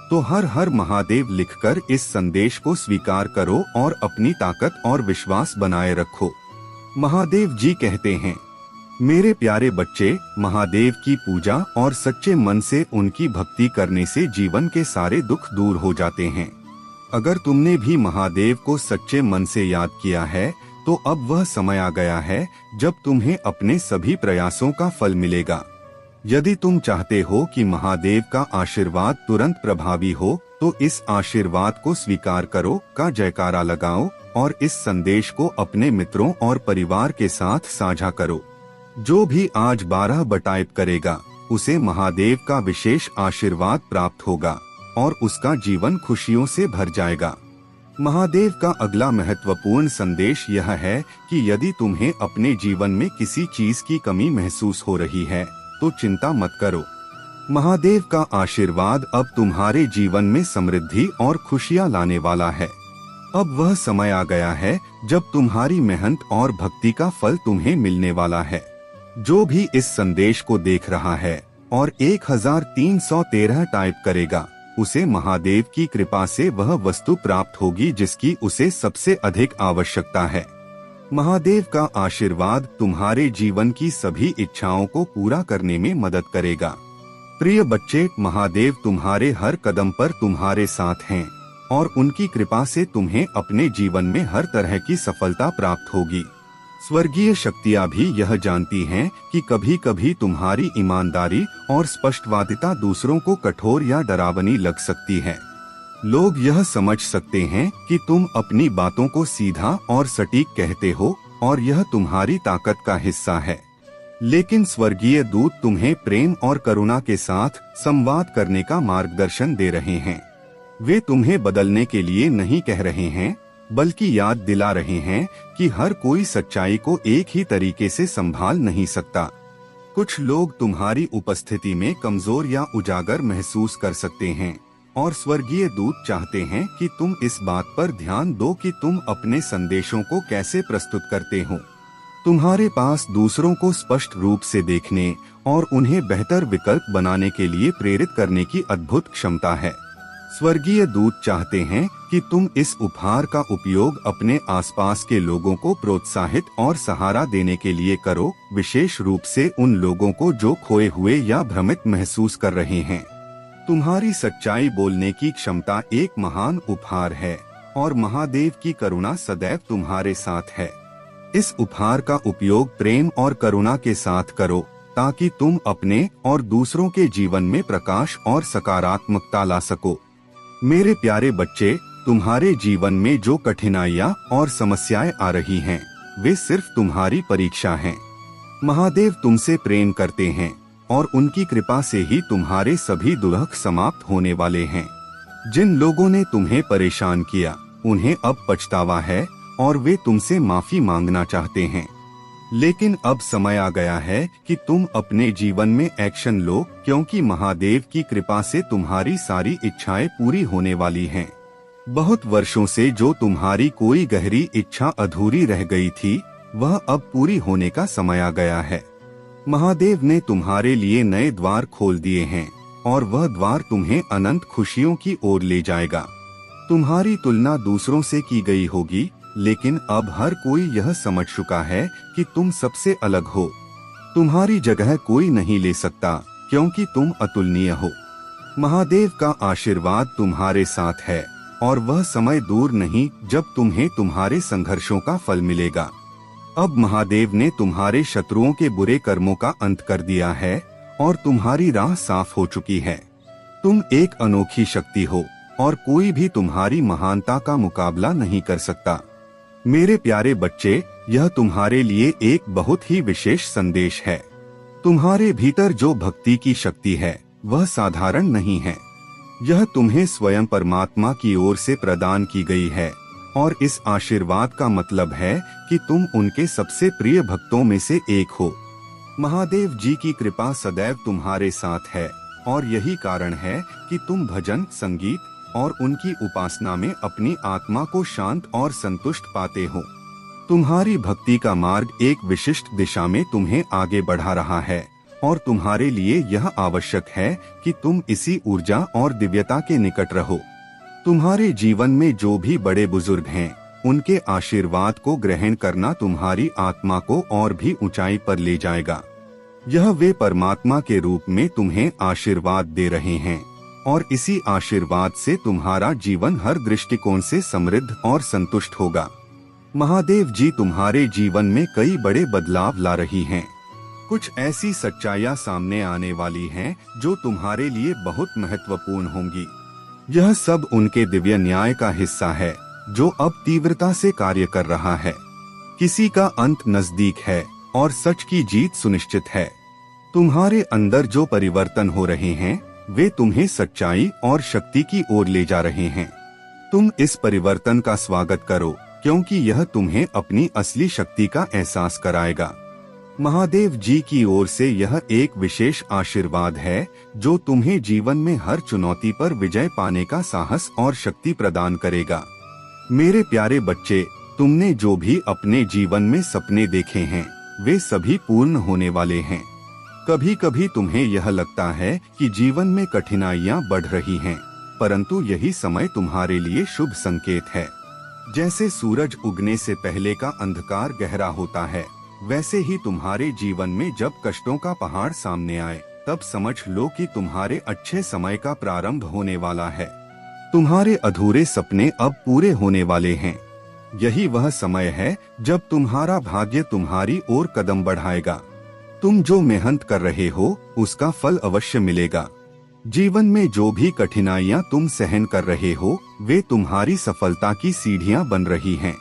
तो हर हर महादेव लिखकर इस संदेश को स्वीकार करो और अपनी ताकत और विश्वास बनाए रखो। महादेव जी कहते हैं, मेरे प्यारे बच्चे, महादेव की पूजा और सच्चे मन से उनकी भक्ति करने से जीवन के सारे दुख दूर हो जाते हैं। अगर तुमने भी महादेव को सच्चे मन से याद किया है तो अब वह समय आ गया है जब तुम्हें अपने सभी प्रयासों का फल मिलेगा। यदि तुम चाहते हो कि महादेव का आशीर्वाद तुरंत प्रभावी हो तो इस आशीर्वाद को स्वीकार करो का जयकारा लगाओ और इस संदेश को अपने मित्रों और परिवार के साथ साझा करो। जो भी आज 12 टाइप करेगा उसे महादेव का विशेष आशीर्वाद प्राप्त होगा और उसका जीवन खुशियों से भर जाएगा। महादेव का अगला महत्वपूर्ण संदेश यह है कि यदि तुम्हें अपने जीवन में किसी चीज की कमी महसूस हो रही है तो चिंता मत करो। महादेव का आशीर्वाद अब तुम्हारे जीवन में समृद्धि और खुशियां लाने वाला है। अब वह समय आ गया है जब तुम्हारी मेहनत और भक्ति का फल तुम्हें मिलने वाला है। जो भी इस संदेश को देख रहा है और 1313 टाइप करेगा उसे महादेव की कृपा से वह वस्तु प्राप्त होगी जिसकी उसे सबसे अधिक आवश्यकता है। महादेव का आशीर्वाद तुम्हारे जीवन की सभी इच्छाओं को पूरा करने में मदद करेगा। प्रिय बच्चे, महादेव तुम्हारे हर कदम पर तुम्हारे साथ हैं और उनकी कृपा से तुम्हें अपने जीवन में हर तरह की सफलता प्राप्त होगी। स्वर्गीय शक्तियाँ भी यह जानती हैं कि कभी कभी तुम्हारी ईमानदारी और स्पष्टवादिता दूसरों को कठोर या डरावनी लग सकती है। लोग यह समझ सकते हैं कि तुम अपनी बातों को सीधा और सटीक कहते हो और यह तुम्हारी ताकत का हिस्सा है। लेकिन स्वर्गीय दूत तुम्हें प्रेम और करुणा के साथ संवाद करने का मार्गदर्शन दे रहे हैं। वे तुम्हें बदलने के लिए नहीं कह रहे हैं, बल्कि याद दिला रहे हैं कि हर कोई सच्चाई को एक ही तरीके से संभाल नहीं सकता। कुछ लोग तुम्हारी उपस्थिति में कमजोर या उजागर महसूस कर सकते हैं और स्वर्गीय दूत चाहते हैं कि तुम इस बात पर ध्यान दो कि तुम अपने संदेशों को कैसे प्रस्तुत करते हो। तुम्हारे पास दूसरों को स्पष्ट रूप से देखने और उन्हें बेहतर विकल्प बनाने के लिए प्रेरित करने की अद्भुत क्षमता है। स्वर्गीय दूत चाहते हैं कि तुम इस उपहार का उपयोग अपने आसपास के लोगों को प्रोत्साहित और सहारा देने के लिए करो, विशेष रूप से उन लोगों को जो खोए हुए या भ्रमित महसूस कर रहे हैं। तुम्हारी सच्चाई बोलने की क्षमता एक महान उपहार है और महादेव की करुणा सदैव तुम्हारे साथ है। इस उपहार का उपयोग प्रेम और करुणा के साथ करो ताकि तुम अपने और दूसरों के जीवन में प्रकाश और सकारात्मकता ला सको। मेरे प्यारे बच्चे, तुम्हारे जीवन में जो कठिनाइयाँ और समस्याएं आ रही हैं, वे सिर्फ तुम्हारी परीक्षा हैं। महादेव तुमसे प्रेम करते हैं और उनकी कृपा से ही तुम्हारे सभी दुख समाप्त होने वाले हैं। जिन लोगों ने तुम्हें परेशान किया, उन्हें अब पछतावा है और वे तुमसे माफी मांगना चाहते हैं। लेकिन अब समय आ गया है कि तुम अपने जीवन में एक्शन लो, क्योंकि महादेव की कृपा से तुम्हारी सारी इच्छाएं पूरी होने वाली हैं। बहुत वर्षों से जो तुम्हारी कोई गहरी इच्छा अधूरी रह गई थी, वह अब पूरी होने का समय आ गया है। महादेव ने तुम्हारे लिए नए द्वार खोल दिए हैं और वह द्वार तुम्हें अनंत खुशियों की ओर ले जाएगा। तुम्हारी तुलना दूसरों से की गई होगी, लेकिन अब हर कोई यह समझ चुका है कि तुम सबसे अलग हो। तुम्हारी जगह कोई नहीं ले सकता, क्योंकि तुम अतुलनीय हो। महादेव का आशीर्वाद तुम्हारे साथ है और वह समय दूर नहीं जब तुम्हें तुम्हारे संघर्षों का फल मिलेगा। अब महादेव ने तुम्हारे शत्रुओं के बुरे कर्मों का अंत कर दिया है और तुम्हारी राह साफ हो चुकी है। तुम एक अनोखी शक्ति हो और कोई भी तुम्हारी महानता का मुकाबला नहीं कर सकता। मेरे प्यारे बच्चे, यह तुम्हारे लिए एक बहुत ही विशेष संदेश है। तुम्हारे भीतर जो भक्ति की शक्ति है, वह साधारण नहीं है। यह तुम्हें स्वयं परमात्मा की ओर से प्रदान की गई है और इस आशीर्वाद का मतलब है कि तुम उनके सबसे प्रिय भक्तों में से एक हो। महादेव जी की कृपा सदैव तुम्हारे साथ है और यही कारण है कि तुम भजन, संगीत और उनकी उपासना में अपनी आत्मा को शांत और संतुष्ट पाते हो। तुम्हारी भक्ति का मार्ग एक विशिष्ट दिशा में तुम्हें आगे बढ़ा रहा है और तुम्हारे लिए यह आवश्यक है कि तुम इसी ऊर्जा और दिव्यता के निकट रहो। तुम्हारे जीवन में जो भी बड़े बुजुर्ग हैं, उनके आशीर्वाद को ग्रहण करना तुम्हारी आत्मा को और भी ऊंचाई पर ले जाएगा। यह वे परमात्मा के रूप में तुम्हें आशीर्वाद दे रहे हैं और इसी आशीर्वाद से तुम्हारा जीवन हर दृष्टिकोण से समृद्ध और संतुष्ट होगा। महादेव जी तुम्हारे जीवन में कई बड़े बदलाव ला रही हैं। कुछ ऐसी सच्चाइयाँ सामने आने वाली हैं जो तुम्हारे लिए बहुत महत्वपूर्ण होंगी। यह सब उनके दिव्य न्याय का हिस्सा है जो अब तीव्रता से कार्य कर रहा है। किसी का अंत नजदीक है और सच की जीत सुनिश्चित है। तुम्हारे अंदर जो परिवर्तन हो रहे हैं, वे तुम्हें सच्चाई और शक्ति की ओर ले जा रहे हैं। तुम इस परिवर्तन का स्वागत करो, क्योंकि यह तुम्हें अपनी असली शक्ति का एहसास कराएगा। महादेव जी की ओर से यह एक विशेष आशीर्वाद है जो तुम्हें जीवन में हर चुनौती पर विजय पाने का साहस और शक्ति प्रदान करेगा। मेरे प्यारे बच्चे, तुमने जो भी अपने जीवन में सपने देखे हैं, वे सभी पूर्ण होने वाले हैं। कभी कभी तुम्हें यह लगता है कि जीवन में कठिनाइयां बढ़ रही हैं, परंतु यही समय तुम्हारे लिए शुभ संकेत है। जैसे सूरज उगने से पहले का अंधकार गहरा होता है, वैसे ही तुम्हारे जीवन में जब कष्टों का पहाड़ सामने आए, तब समझ लो कि तुम्हारे अच्छे समय का प्रारंभ होने वाला है। तुम्हारे अधूरे सपने अब पूरे होने वाले हैं। यही वह समय है जब तुम्हारा भाग्य तुम्हारी ओर कदम बढ़ाएगा। तुम जो मेहनत कर रहे हो, उसका फल अवश्य मिलेगा। जीवन में जो भी कठिनाइयां तुम सहन कर रहे हो, वे तुम्हारी सफलता की सीढ़ियां बन रही हैं।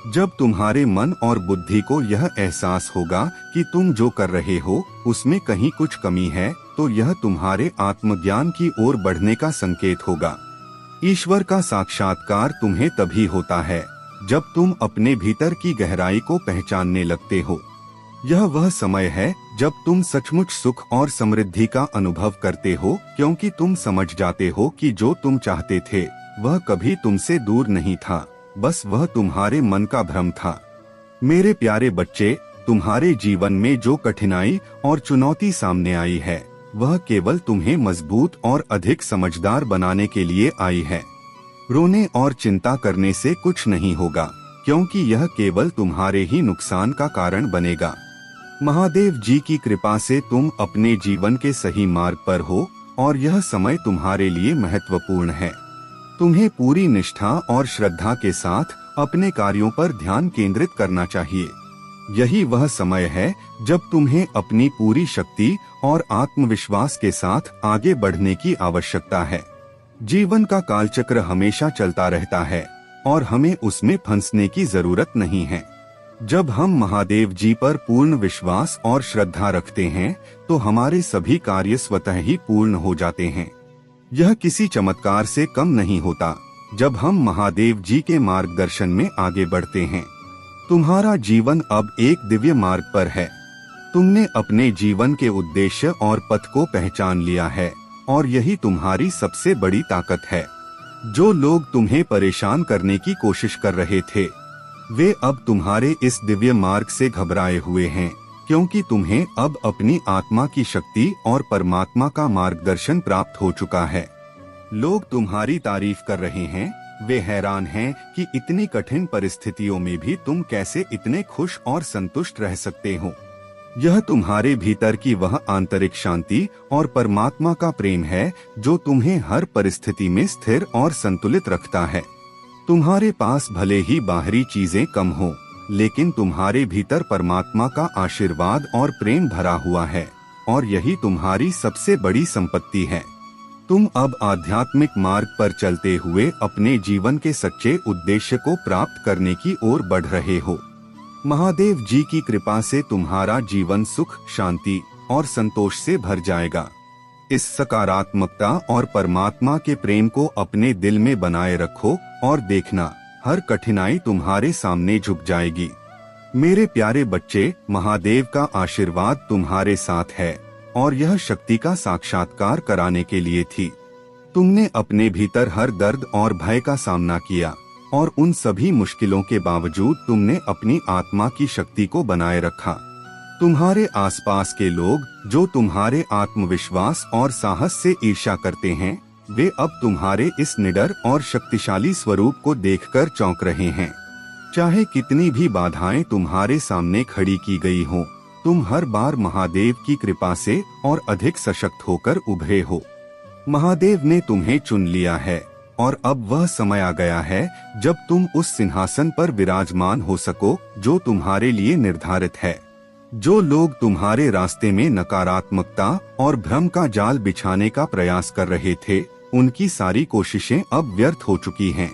जब तुम्हारे मन और बुद्धि को यह एहसास होगा कि तुम जो कर रहे हो उसमें कहीं कुछ कमी है, तो यह तुम्हारे आत्मज्ञान की ओर बढ़ने का संकेत होगा। ईश्वर का साक्षात्कार तुम्हें तभी होता है जब तुम अपने भीतर की गहराई को पहचानने लगते हो। यह वह समय है जब तुम सचमुच सुख और समृद्धि का अनुभव करते हो, क्योंकि तुम समझ जाते हो कि जो तुम चाहते थे वह कभी तुमसे दूर नहीं था, बस वह तुम्हारे मन का भ्रम था। मेरे प्यारे बच्चे, तुम्हारे जीवन में जो कठिनाई और चुनौती सामने आई है वह केवल तुम्हें मजबूत और अधिक समझदार बनाने के लिए आई है। रोने और चिंता करने से कुछ नहीं होगा, क्योंकि यह केवल तुम्हारे ही नुकसान का कारण बनेगा। महादेव जी की कृपा से तुम अपने जीवन के सही मार्ग पर हो और यह समय तुम्हारे लिए महत्वपूर्ण है। तुम्हें पूरी निष्ठा और श्रद्धा के साथ अपने कार्यों पर ध्यान केंद्रित करना चाहिए। यही वह समय है जब तुम्हें अपनी पूरी शक्ति और आत्मविश्वास के साथ आगे बढ़ने की आवश्यकता है। जीवन का कालचक्र हमेशा चलता रहता है और हमें उसमें फंसने की जरूरत नहीं है। जब हम महादेव जी पर पूर्ण विश्वास और श्रद्धा रखते हैं तो हमारे सभी कार्य स्वतः ही पूर्ण हो जाते हैं। यह किसी चमत्कार से कम नहीं होता जब हम महादेव जी के मार्गदर्शन में आगे बढ़ते हैं। तुम्हारा जीवन अब एक दिव्य मार्ग पर है। तुमने अपने जीवन के उद्देश्य और पथ को पहचान लिया है और यही तुम्हारी सबसे बड़ी ताकत है। जो लोग तुम्हें परेशान करने की कोशिश कर रहे थे वे अब तुम्हारे इस दिव्य मार्ग से घबराए हुए हैं, क्योंकि तुम्हें अब अपनी आत्मा की शक्ति और परमात्मा का मार्गदर्शन प्राप्त हो चुका है। लोग तुम्हारी तारीफ कर रहे हैं, वे हैरान हैं कि इतनी कठिन परिस्थितियों में भी तुम कैसे इतने खुश और संतुष्ट रह सकते हो। यह तुम्हारे भीतर की वह आंतरिक शांति और परमात्मा का प्रेम है जो तुम्हें हर परिस्थिति में स्थिर और संतुलित रखता है। तुम्हारे पास भले ही बाहरी चीजें कम हो, लेकिन तुम्हारे भीतर परमात्मा का आशीर्वाद और प्रेम भरा हुआ है और यही तुम्हारी सबसे बड़ी संपत्ति है। तुम अब आध्यात्मिक मार्ग पर चलते हुए अपने जीवन के सच्चे उद्देश्य को प्राप्त करने की ओर बढ़ रहे हो। महादेव जी की कृपा से तुम्हारा जीवन सुख, शांति और संतोष से भर जाएगा। इस सकारात्मकता और परमात्मा के प्रेम को अपने दिल में बनाए रखो और देखना, हर कठिनाई तुम्हारे सामने झुक जाएगी। मेरे प्यारे बच्चे, महादेव का आशीर्वाद तुम्हारे साथ है और यह शक्ति का साक्षात्कार कराने के लिए थी। तुमने अपने भीतर हर दर्द और भय का सामना किया और उन सभी मुश्किलों के बावजूद तुमने अपनी आत्मा की शक्ति को बनाए रखा। तुम्हारे आसपास के लोग जो तुम्हारे आत्मविश्वास और साहस से ईर्ष्या करते हैं, वे अब तुम्हारे इस निडर और शक्तिशाली स्वरूप को देखकर चौंक रहे हैं। चाहे कितनी भी बाधाएं तुम्हारे सामने खड़ी की गई हों, तुम हर बार महादेव की कृपा से और अधिक सशक्त होकर उभरे हो। महादेव ने तुम्हें चुन लिया है और अब वह समय आ गया है जब तुम उस सिंहासन पर विराजमान हो सको जो तुम्हारे लिए निर्धारित है। जो लोग तुम्हारे रास्ते में नकारात्मकता और भ्रम का जाल बिछाने का प्रयास कर रहे थे, उनकी सारी कोशिशें अब व्यर्थ हो चुकी हैं।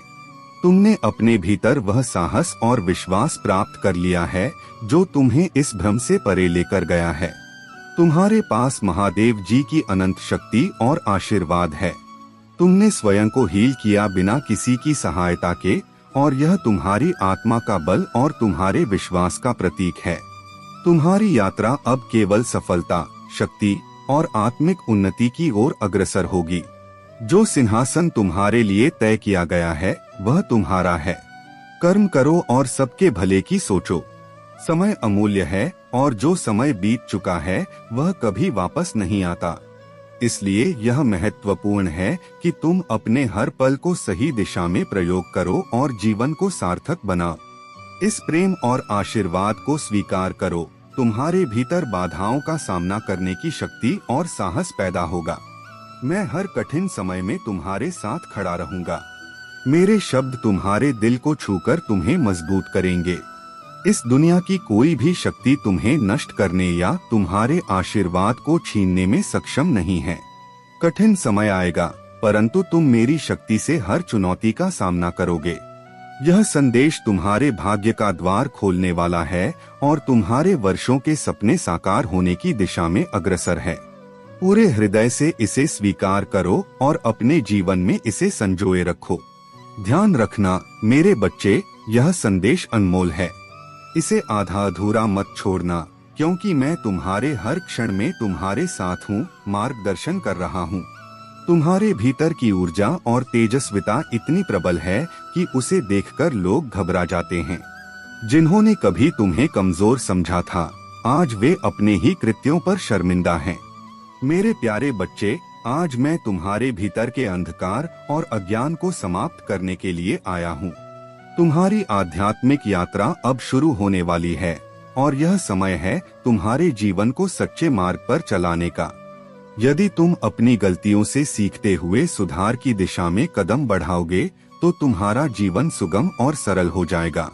तुमने अपने भीतर वह साहस और विश्वास प्राप्त कर लिया है जो तुम्हें इस भ्रम से परे लेकर गया है। तुम्हारे पास महादेव जी की अनंत शक्ति और आशीर्वाद है। तुमने स्वयं को हील किया बिना किसी की सहायता के और यह तुम्हारी आत्मा का बल और तुम्हारे विश्वास का प्रतीक है। तुम्हारी यात्रा अब केवल सफलता, शक्ति और आत्मिक उन्नति की ओर अग्रसर होगी। जो सिंहासन तुम्हारे लिए तय किया गया है वह तुम्हारा है। कर्म करो और सबके भले की सोचो। समय अमूल्य है और जो समय बीत चुका है वह कभी वापस नहीं आता। इसलिए यह महत्वपूर्ण है कि तुम अपने हर पल को सही दिशा में प्रयोग करो और जीवन को सार्थक बनाओ। इस प्रेम और आशीर्वाद को स्वीकार करो। तुम्हारे भीतर बाधाओं का सामना करने की शक्ति और साहस पैदा होगा। मैं हर कठिन समय में तुम्हारे साथ खड़ा रहूंगा। मेरे शब्द तुम्हारे दिल को छूकर तुम्हें मजबूत करेंगे। इस दुनिया की कोई भी शक्ति तुम्हें नष्ट करने या तुम्हारे आशीर्वाद को छीनने में सक्षम नहीं है। कठिन समय आएगा, परंतु तुम मेरी शक्ति से हर चुनौती का सामना करोगे। यह संदेश तुम्हारे भाग्य का द्वार खोलने वाला है और तुम्हारे वर्षों के सपने साकार होने की दिशा में अग्रसर है। पूरे हृदय से इसे स्वीकार करो और अपने जीवन में इसे संजोए रखो। ध्यान रखना मेरे बच्चे, यह संदेश अनमोल है। इसे आधा अधूरा मत छोड़ना, क्योंकि मैं तुम्हारे हर क्षण में तुम्हारे साथ हूँ, मार्गदर्शन कर रहा हूँ। तुम्हारे भीतर की ऊर्जा और तेजस्विता इतनी प्रबल है कि उसे देखकर लोग घबरा जाते हैं। जिन्होंने कभी तुम्हें कमजोर समझा था, आज वे अपने ही कृत्यों पर शर्मिंदा हैं। मेरे प्यारे बच्चे, आज मैं तुम्हारे भीतर के अंधकार और अज्ञान को समाप्त करने के लिए आया हूँ। तुम्हारी आध्यात्मिक यात्रा अब शुरू होने वाली है और यह समय है तुम्हारे जीवन को सच्चे मार्ग पर चलाने का। यदि तुम अपनी गलतियों से सीखते हुए सुधार की दिशा में कदम बढ़ाओगे तो तुम्हारा जीवन सुगम और सरल हो जाएगा।